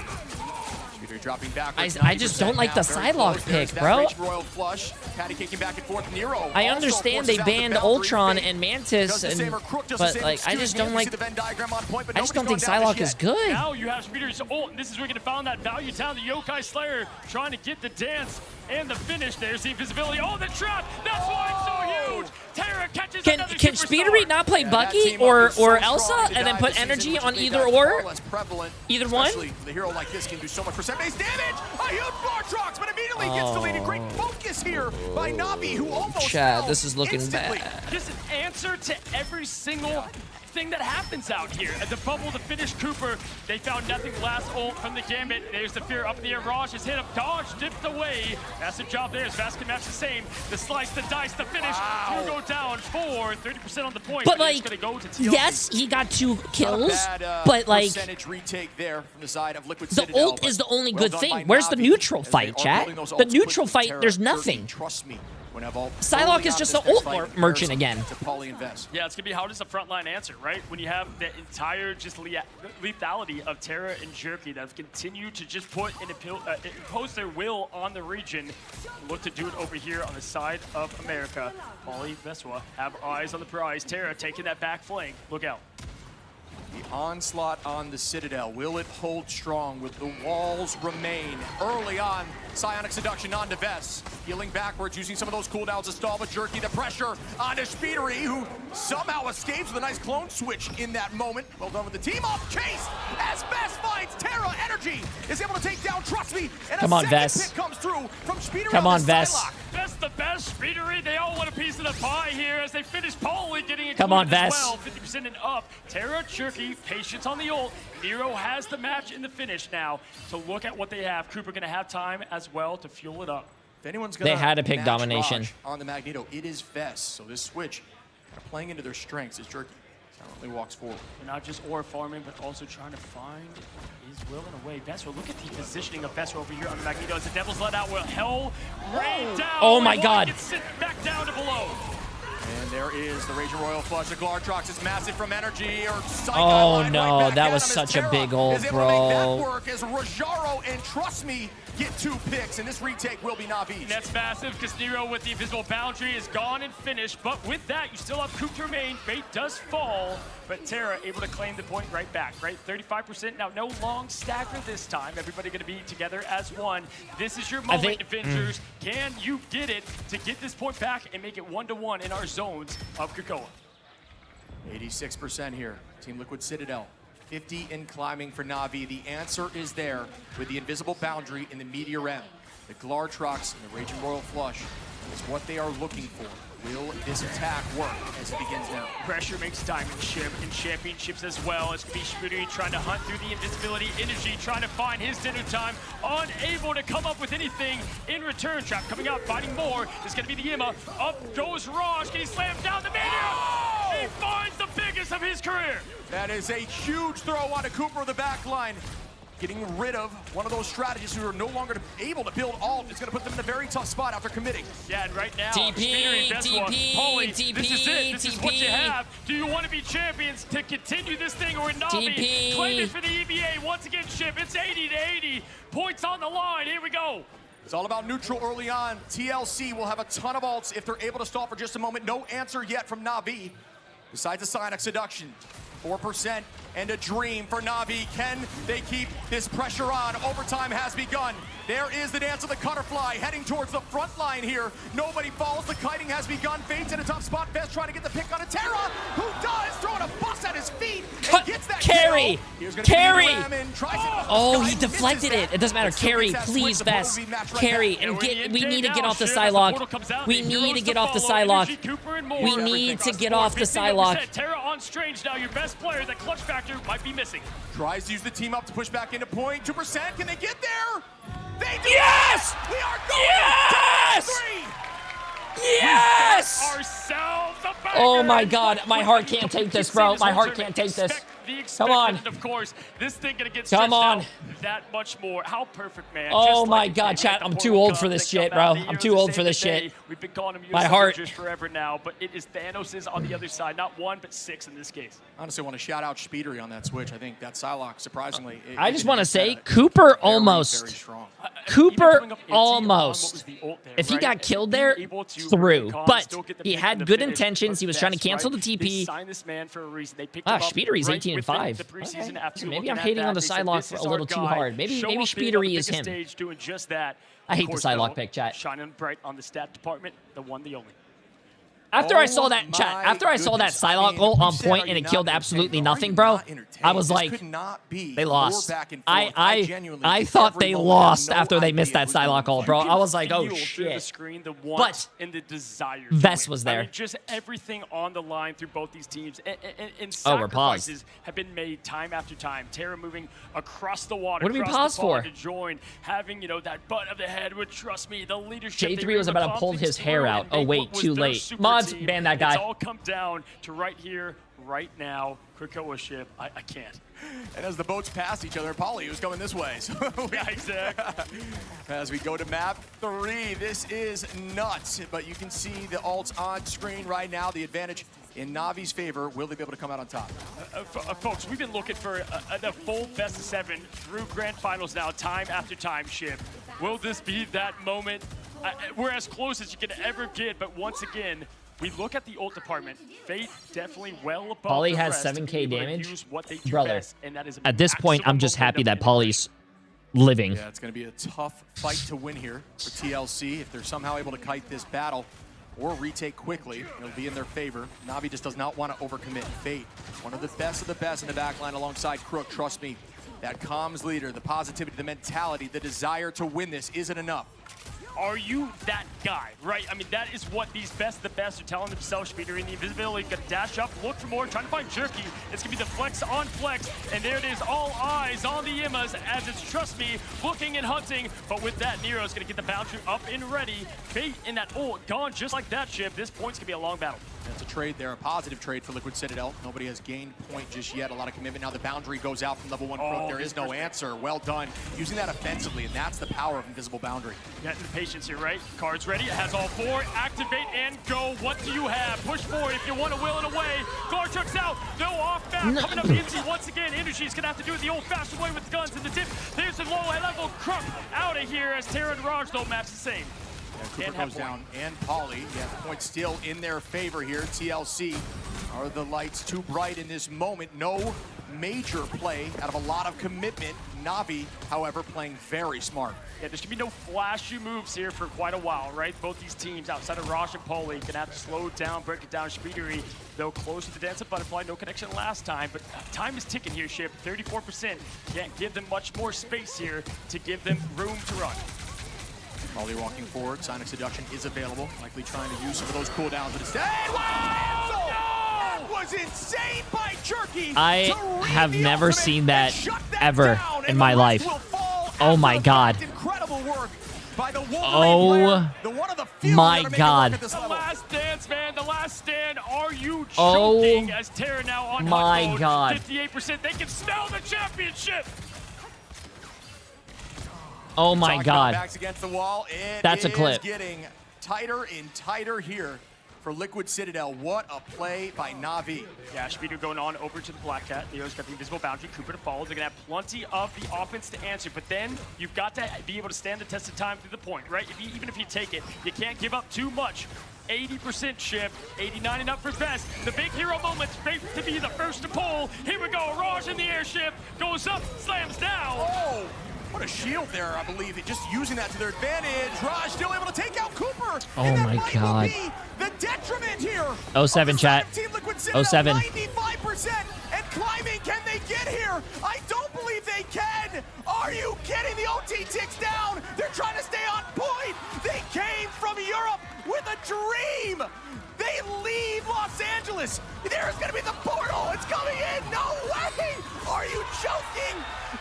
Speedery dropping backwards. I just don't like the Psylocke pick, bro. Royal flush, patty kicking back and forth. Nero I also understand they forces out the banned boundary. Ultron Fate and Mantis, does the same, or Crook does the but same. like I Excuse just me, don't you like. see the Venn diagram on point, but I just don't think nobody's gone down Psylocke just is yet. good. Now you have Speedery's ult, and this is where you're going to find that value down. The Yokai Slayer trying to get the dance and the finish. There's the invisibility. Oh, the trap! That's why it's so huge! Terra catches another Can superstar. Speedery not play Yeah, that Bucky team up or is so Elsa strong to and then die put this season, energy which on made either that or? far less prevalent. Either one? Especially the hero like this can do so much percent base damage. A huge Glartrox, but immediately gets deleted. Great focus here by Navi, who almost Chad, fell this is looking instantly. bad. Just an answer to every single thing that happens out here. At the bubble to finish Cooper, they found nothing. Last ult from the Gambit. There's the fear up in the air. Raj has hit him. Dodge dipped away. Massive job there as Vass can match the same. The slice, the dice, the finish. Two go down for 30% on the point. But it's like, gonna go to TLC. yes, he got 2 kills, Not a bad, but like percentage retake there from the side of Liquid the Citadel, ult but is the only well good done thing. by Where's the Navi neutral as they fight, are chat? building those The ults neutral quickly. fight, Terra, there's 13, nothing. Trust me. When I've all Psylocke is just the ult merchant again. To Pauly and Vess. Yeah, it's gonna be how does the frontline answer, right? When you have the entire just lethality of Terra and Jerky that have continued to just put and impose their will on the region. Look to do it over here on the side of America. Pauly, Veswa have eyes on the prize. Terra taking that back flank. Look out. The onslaught on the Citadel, will it hold strong? Will the walls remain? Early on, Psionic Seduction onto Vess, healing backwards, using some of those cooldowns to stall, but Jerky the pressure onto Speedery, who somehow escapes with a nice clone switch in that moment. Well done with the team up, chase as Vess finds Terra. Energy is able to take down Trust Me, and Come on, Vess. pick comes through from Speedery. Come on, Vess. Vess the best, Speedery. They all want a piece of the pie here as they finish Polly getting it. Come on, as Vess. well. 50% and up. Terra, Jerky, patience on the ult. Nero has the match in the finish now. To look at what they have, Cooper going to have time as well to fuel it up. If anyone's gonna They had to pick match domination Raj on the Magneto, it is Vess. So this switch, playing into their strengths, is Jerky. Silently walks forward. They're not just aura farming, but also trying to find his will in a way. Vesro, look at the positioning of Vesro over here on the Magneto as the Devil's let out. Will hell rain down? Oh my God. Gets sent back down to below. And there is the Raging Royal Flush. The Glartrox is massive from energy. Oh no, that was such a big ult, bro. Work as Rajaro and Trust Me get 2 picks, and this retake will be Navi. That's massive because Nero with the invisible boundary is gone and finished. But with that, you still have Coop to remain. Fate does fall, but Terra able to claim the point right back, right? 35%. Now, no long stagger this time. Everybody going to be together as one. This is your moment, Avengers. Can you get it to get this point back and make it 1-1 in our zones of Krakoa? 86% here. Team Liquid Citadel. 50 in climbing for Navi. The answer is there with the invisible boundary in the Meteor M. The Glartrox and the Raging Royal Flush is what they are looking for. Will this attack work as it begins now? Pressure makes Diamond ship in championships as well as Speedery trying to hunt through the invisibility energy, trying to find his dinner time, unable to come up with anything in return. Trap coming out, fighting more. It's going to be the Emma. Up goes Raj. Can he slam down the Meteor? He finds the biggest of his career. That is a huge throw onto Cooper of the back line. Getting rid of one of those strategists who are no longer able to build ult. It's going to put them in a very tough spot after committing. Yeah, and right now, TP, Pauly, TP, this is it. This is what you TP. have. Do you want to be champions to continue this thing, or Navi TP. claim it for the EVA? Once again, Ship, it's 80-80. Points on the line. Here we go. It's all about neutral early on. TLC will have a ton of ults if they're able to stall for just a moment. No answer yet from Navi, besides a Psionic Seduction. 4% and a dream for Navi. Can they keep this pressure on? Overtime has begun. There is the dance of the Cutterfly heading towards the front line here. Nobody falls. The kiting has begun. Fate's in a tough spot. Vess trying to get the pick on a Terra, who does, throwing a bus at his feet. And gets that Carry! kill. Carry! Oh, he deflected it. It doesn't matter. Carry, please, Vess. Carry, and we need to get off the Psylocke. We need to get off the Psylocke. We need to get off the Psylocke. Terra on Strange now, your best player. That clutch factor might be missing. Tries to use the team up to push back into point. 2%. Can they get there? They do. Yes! We are going Yes! to 3. Yes! Ourselves a Oh my God, my heart can't take this, bro. My heart can't take this. Come on. And of course, this thing gonna get Come stretched on. out that much more. How perfect, man. Oh Just my like God, chat, I'm too old for this shit, bro. I'm too old for this shit. We've been calling him My US heart. Avengers forever now, but it is Thanos' on the other side. Not 1, but 6 in this case. Honestly, I want to shout out Speedery on that switch. I think that Psylocke, surprisingly. I just want to say, Cooper almost. Very strong. Cooper almost. If he got killed there, through. But he had good intentions. He was trying to cancel the TP. Speedery's 18 and 5. Okay. Maybe I'm hating on the Psylocke a little too hard. Maybe Speedery is him. I hate the Psylocke pick, chat. Shining bright on the stat department, the one, the only. After I saw that Psylocke ult on point and it killed absolutely nothing, bro, I was like, they lost. I thought they lost after they missed that Psylocke ult, bro. I was like, oh shit. But Vess was there. Just everything on the line through both these teams. And we're paused. sacrifices have been made time after time. Terra moving across the water. What did we pause for? To join, having, that butt of the head would trust me. The leadership. J3 was about to pull his hair out. Oh wait, too late. Mods, ban that guy. It's all come down to right here, right now. Krakoa Ship, I can't. And as the boats pass each other, Pauly was coming this way. So yeah, exactly. As we go to map 3, this is nuts. But you can see the ults on screen right now. The advantage in Navi's favor. Will they be able to come out on top? Folks, we've been looking for the full best of 7 through grand finals now, time after time, Ship. Will this be that moment? We're as close as you can ever get, but once again, we look at the ult department. Fate definitely well above Pauly the has rest to 7K be able to damage. use what they do Brother, best, and that is at this point, I'm maximum just happy that momentum. Pauly's living. Yeah, it's going to be a tough fight to win here for TLC. If they're somehow able to kite this battle or retake quickly, it'll be in their favor. Navi just does not want to overcommit. Fate, one of the best in the backline alongside Crook. Trust me, that comms leader, the positivity, the mentality, the desire to win this isn't enough. Are you that guy, right? I mean, that is what these the best are telling themselves. Speeder in the invisibility, gonna dash up, look for more, trying to find Jerky. It's gonna be the flex on flex, and there it is, all eyes on the Immas as it's Trust Me looking and hunting. But with that, Nero's gonna get the boundary up and ready. Fate in that ult gone just like that ship. This point's gonna be a long battle. That's a trade there, a positive trade for Liquid Citadel. Nobody has gained point just yet. A lot of commitment. Now the boundary goes out from level 1 Crook. There is no answer. Well done. Using that offensively, and that's the power of Invisible Boundary. Getting the patience here, right? Cards ready. It has all 4. Activate and go. What do you have? Push forward if you want to will it away. Garchuk's out. No off back. Coming up easy once again. Energy's going to have to do it the old-fashioned way with the guns and the tip. There's the low-level Crook out of here as Terra and Raj don't match the same. Yeah, Cooper goes down, and Pauly. Yeah, the point still in their favor here. TLC, are the lights too bright in this moment? No major play out of a lot of commitment. Navi, however, playing very smart. Yeah, there's gonna be no flashy moves here for quite a while, right? Both these teams, outside of Raj and Pauly, gonna have to slow it down, break it down. Speedery, though close to the Dance of Butterfly, no connection last time, but time is ticking here, Ship. 34%. Can't give them much more space here to give them room to run. Pauly walking forward. Sonic Seduction is available. Likely trying to use some of those cooldowns, but instead, that was insane by Jerky. I have never seen that ever in my life. Oh my god. Incredible work by the oh my god. The last dance, man. The last stand. Are you oh choking as Terra now on my mode? god. 58%. They can smell the championship. Oh my god. Backs against the wall. That's a clip. Getting tighter and tighter here for Liquid Citadel. What a play by Navi. Yeah, Speeder going on over to the Black Cat. Neo's got the invisible boundary. Cooper to follow. They're going to have plenty of the offense to answer. But then you've got to be able to stand the test of time through the point, right? Even if you take it, you can't give up too much. 80% Ship, 89 and up for best. The big hero moment, Fate to be the first to pull. Here we go. Raj in the airship. Goes up, slams down. Oh! What a shield there, I believe. They're just using that to their advantage. Raj still able to take out Cooper. Oh and my god. The detriment here. 07 chat. 07. 95% and climbing. Can they get here? I don't believe they can. Are you kidding? The OT ticks down. They're trying to stay on point. They came from Europe with a dream. They leave Los Angeles. There's going to be the portal. It's coming in. No way. Are you joking?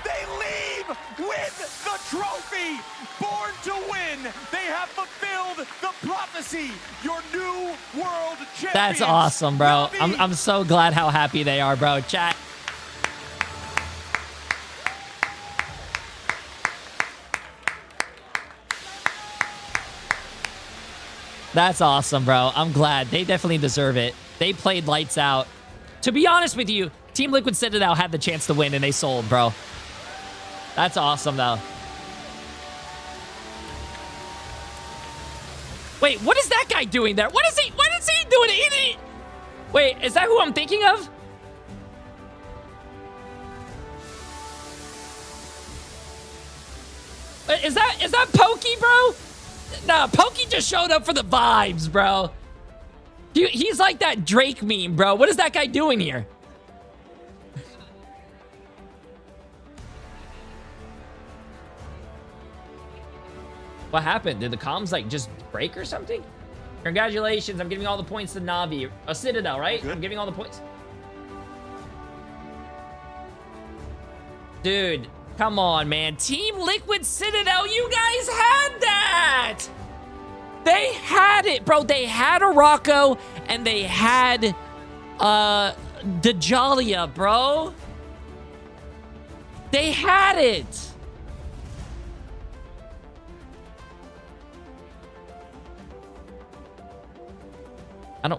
They leave with the trophy. Born to win. They have fulfilled the prophecy. Your new world champion. That's awesome, bro. I'm so glad how happy they are, bro. Chat. That's awesome, bro. I'm glad. They definitely deserve it. They played lights out. To be honest with you, Team Liquid Citadel had the chance to win and they sold, bro. That's awesome, though. Wait, what is that guy doing there? What is he doing? Wait, is that who I'm thinking of? Is that Pokey, bro? Nah, Pokey just showed up for the vibes, bro. He's like that Drake meme, bro. What is that guy doing here? What happened? Did the comms like just break or something? Congratulations, I'm giving all the points to Navi. A Citadel, right? I'm giving all the points. Dude, come on, man. Team Liquid Citadel, you guys had that! They had it, bro. They had a Rocco, and they had Dejalia, bro. They had it.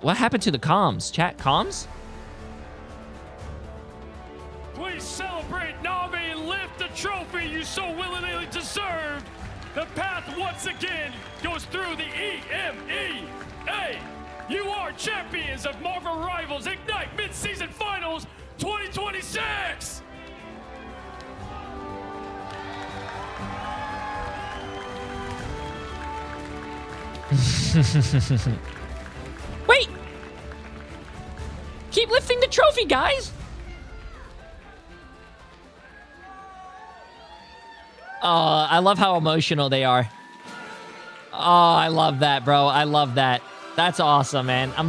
What happened to the comms? Chat, comms? Please celebrate Navi and lift the trophy you so willingly deserved. The path once again goes through the EMEA. You are champions of Marvel Rivals Ignite Mid-Season Finals 2026! Wait! Keep lifting the trophy, guys! Oh, I love how emotional they are. Oh, I love that, bro. I love that. That's awesome, man. I'm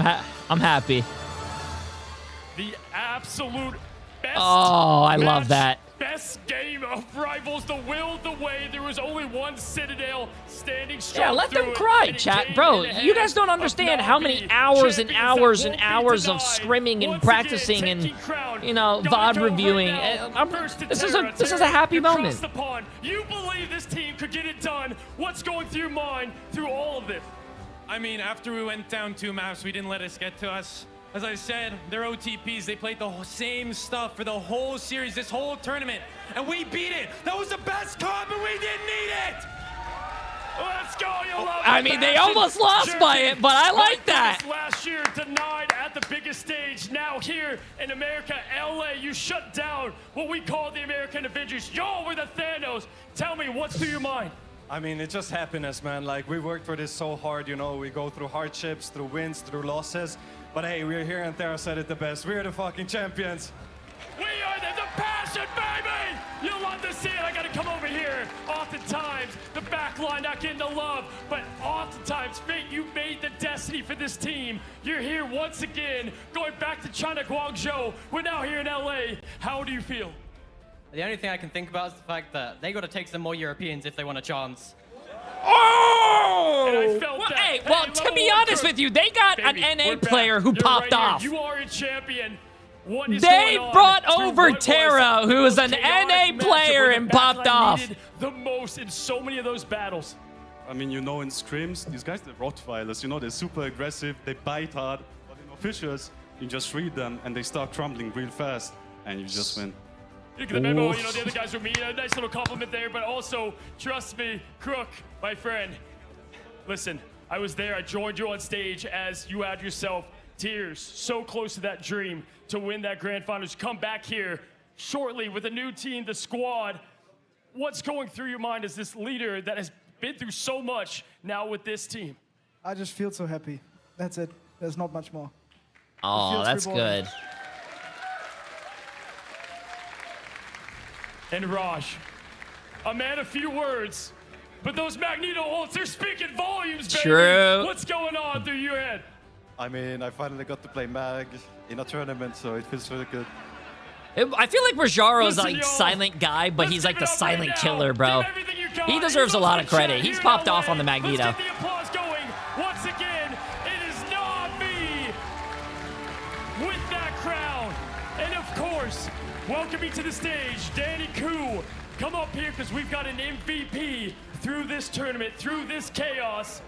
happy. The absolute best. Oh, I love that. Best game of Rivals, the will, the way. There was only one Citadel standing strong. Yeah, let them cry, chat. Bro, you guys don't understand how many hours and hours and hours of scrimming and practicing and, you know, VOD reviewing. This is a happy moment. You believe this team could get it done. What's going through your mind through all of this? I mean, after we went down 2 maps, we didn't let us get to us. As I said, they're OTPs. They played the same stuff for the whole series, this whole tournament, and we beat it. That was the best comp, and we didn't need it. Let's go, you love I mean, they almost lost by it, but I like that. Last year, denied at the biggest stage. Now here in America, LA, you shut down what we call the American Avengers. Y'all were the Thanos. Tell me, what's through your mind? I mean, it's just happiness, man. Like, we worked for this so hard, you know. We go through hardships, through wins, through losses. But hey, we're here, and Thera said it the best. We're the fucking champions. We are the passion, baby! You'll love to see it. I gotta come over here. Oftentimes, the back line not getting the love, but oftentimes, fate, you made the destiny for this team. You're here once again, going back to China, Guangzhou. We're now here in LA. How do you feel? The only thing I can think about is the fact that they got to take some more Europeans if they want a chance. Oh! Well, to be honest with you, they got an NA player who popped off. You are a champion. What is They going on brought through over what Terra, who was an chaotic NA matchup player where the and back popped line off. needed the most in so many of those battles. I mean, you know, in scrims, these guys, they're Rottweilers. You know, they're super aggressive, they bite hard. But in officials, you just read them, and they start crumbling real fast, and you just win. Look at the memo, you know, the other guys were me. A nice little compliment there, but also, trust me, Crook, my friend. Listen, I was there. I joined you on stage as you had yourself tears. So close to that dream to win that grand finals. Come back here shortly with a new team, the squad. What's going through your mind as this leader that has been through so much now with this team? I just feel so happy. That's it. There's not much more. Oh, that's good. And Raj, a man of few words, but those Magneto ults, they're speaking volumes, baby. True. What's going on through your head? I mean, I finally got to play Mag in a tournament, so it feels really good. I feel like Rajaro's Listen, like y'all. silent guy, but he's like the Let's give it up silent right killer, now. bro. Give everything you got. He deserves a lot of credit. He's popped off on the Let's Magneto. get the applause going. Once again, it is NAVI with that crown. And of course, welcoming to the stage, Danny Koo. Come up here because we've got an MVP through this tournament, through this chaos,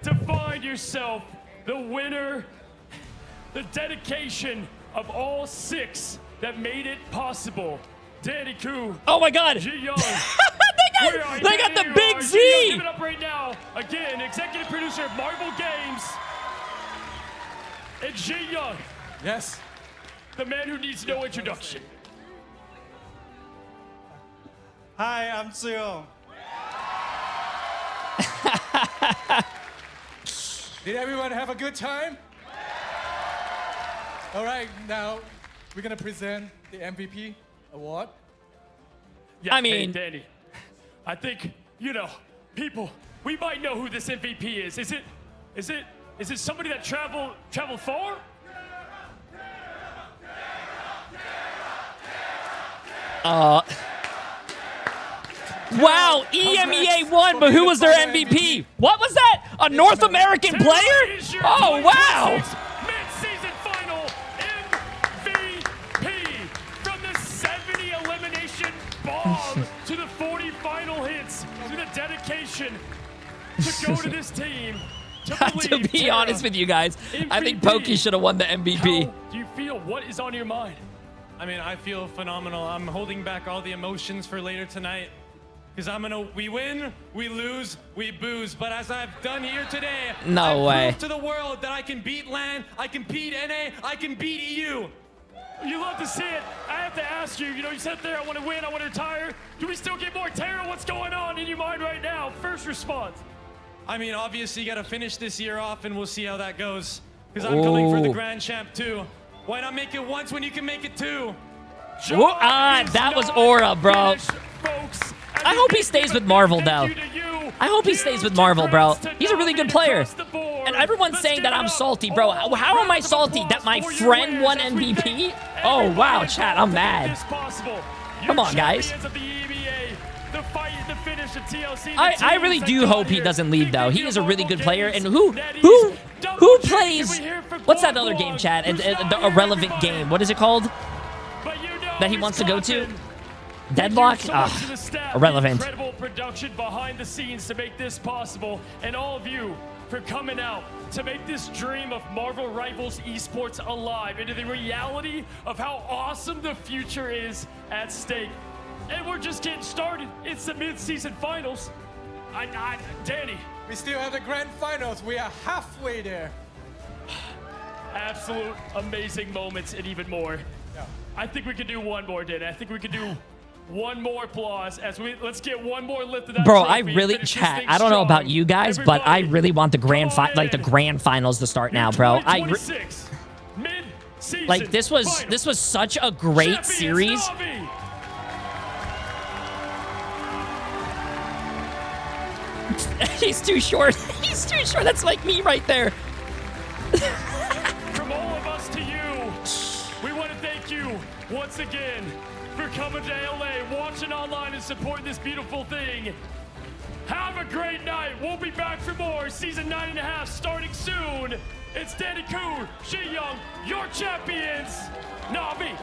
to find yourself the winner, the dedication of all 6 that made it possible. Danny Koo. Oh my God. Ji-Young. they got the big Z. Ji-Young, give it up right now. Again, executive producer of Marvel Games. And Ji-Young. Yes. The man who needs no introduction. Hi, I'm Seo. Did everyone have a good time? All right, now we're gonna present the MVP award. Yeah, I mean, hey, Danny, I think, you know, people, we might know who this MVP is. Is it somebody that traveled far? Wow, EMEA won, but who was their MVP? What was that? A North American player? Oh, wow. Mid-season final MVP from the 70 elimination bomb to the 40 final hits to the dedication to go to this team. To be honest with you guys, I think Pokey should have won the MVP. How do you feel? What is on your mind? I mean, I feel phenomenal. I'm holding back all the emotions for later tonight. Because we win, we lose, we booze. But as I've done here today, No way. I've proved to the world that I can beat LAN, I can beat NA, I can beat EU. You love to see it. I have to ask you, you said there, I want to win, I want to retire. Do we still get more Terra? What's going on in your mind right now? First response. I mean, obviously, you got to finish this year off, and we'll see how that goes. Because I'm coming for the Grand Champ, too. Why not make it once when you can make it two? That was aura, bro. I hope he stays with Marvel, though. I hope he stays with Marvel, bro. He's a really good player. And everyone's saying that I'm salty, bro. How am I salty? That my friend won MVP? Oh, wow, chat, I'm mad. Come on, guys. I really do hope he doesn't leave, though. He is a really good player. And who plays... What's that other game, chat? The irrelevant game. What is it called? That he wants to go to? Deadlock? Irrelevant. Incredible production behind the scenes to make this possible, and all of you for coming out to make this dream of Marvel Rivals Esports alive into the reality of how awesome the future is at stake. And we're just getting started. It's the mid-season finals. Danny. We still have the grand finals. We are halfway there. Absolute amazing moments and even more. Yeah. I think we could do one more, Danny. I think we could do one more applause as let's get one more lift of that Bro, trophy I really, and finish chat, this thing I don't know about strong. you guys, but I really want the grand finals to start now, bro. Like, this was such a great series. NAVI. He's too short. He's too short. That's like me right there. From all of us to you, we want to thank you once again for coming to LA, watching online, and supporting this beautiful thing. Have a great night. We'll be back for more. Season 9.5 starting soon. It's Danny Koo, Shi Young, your champions. NAVI.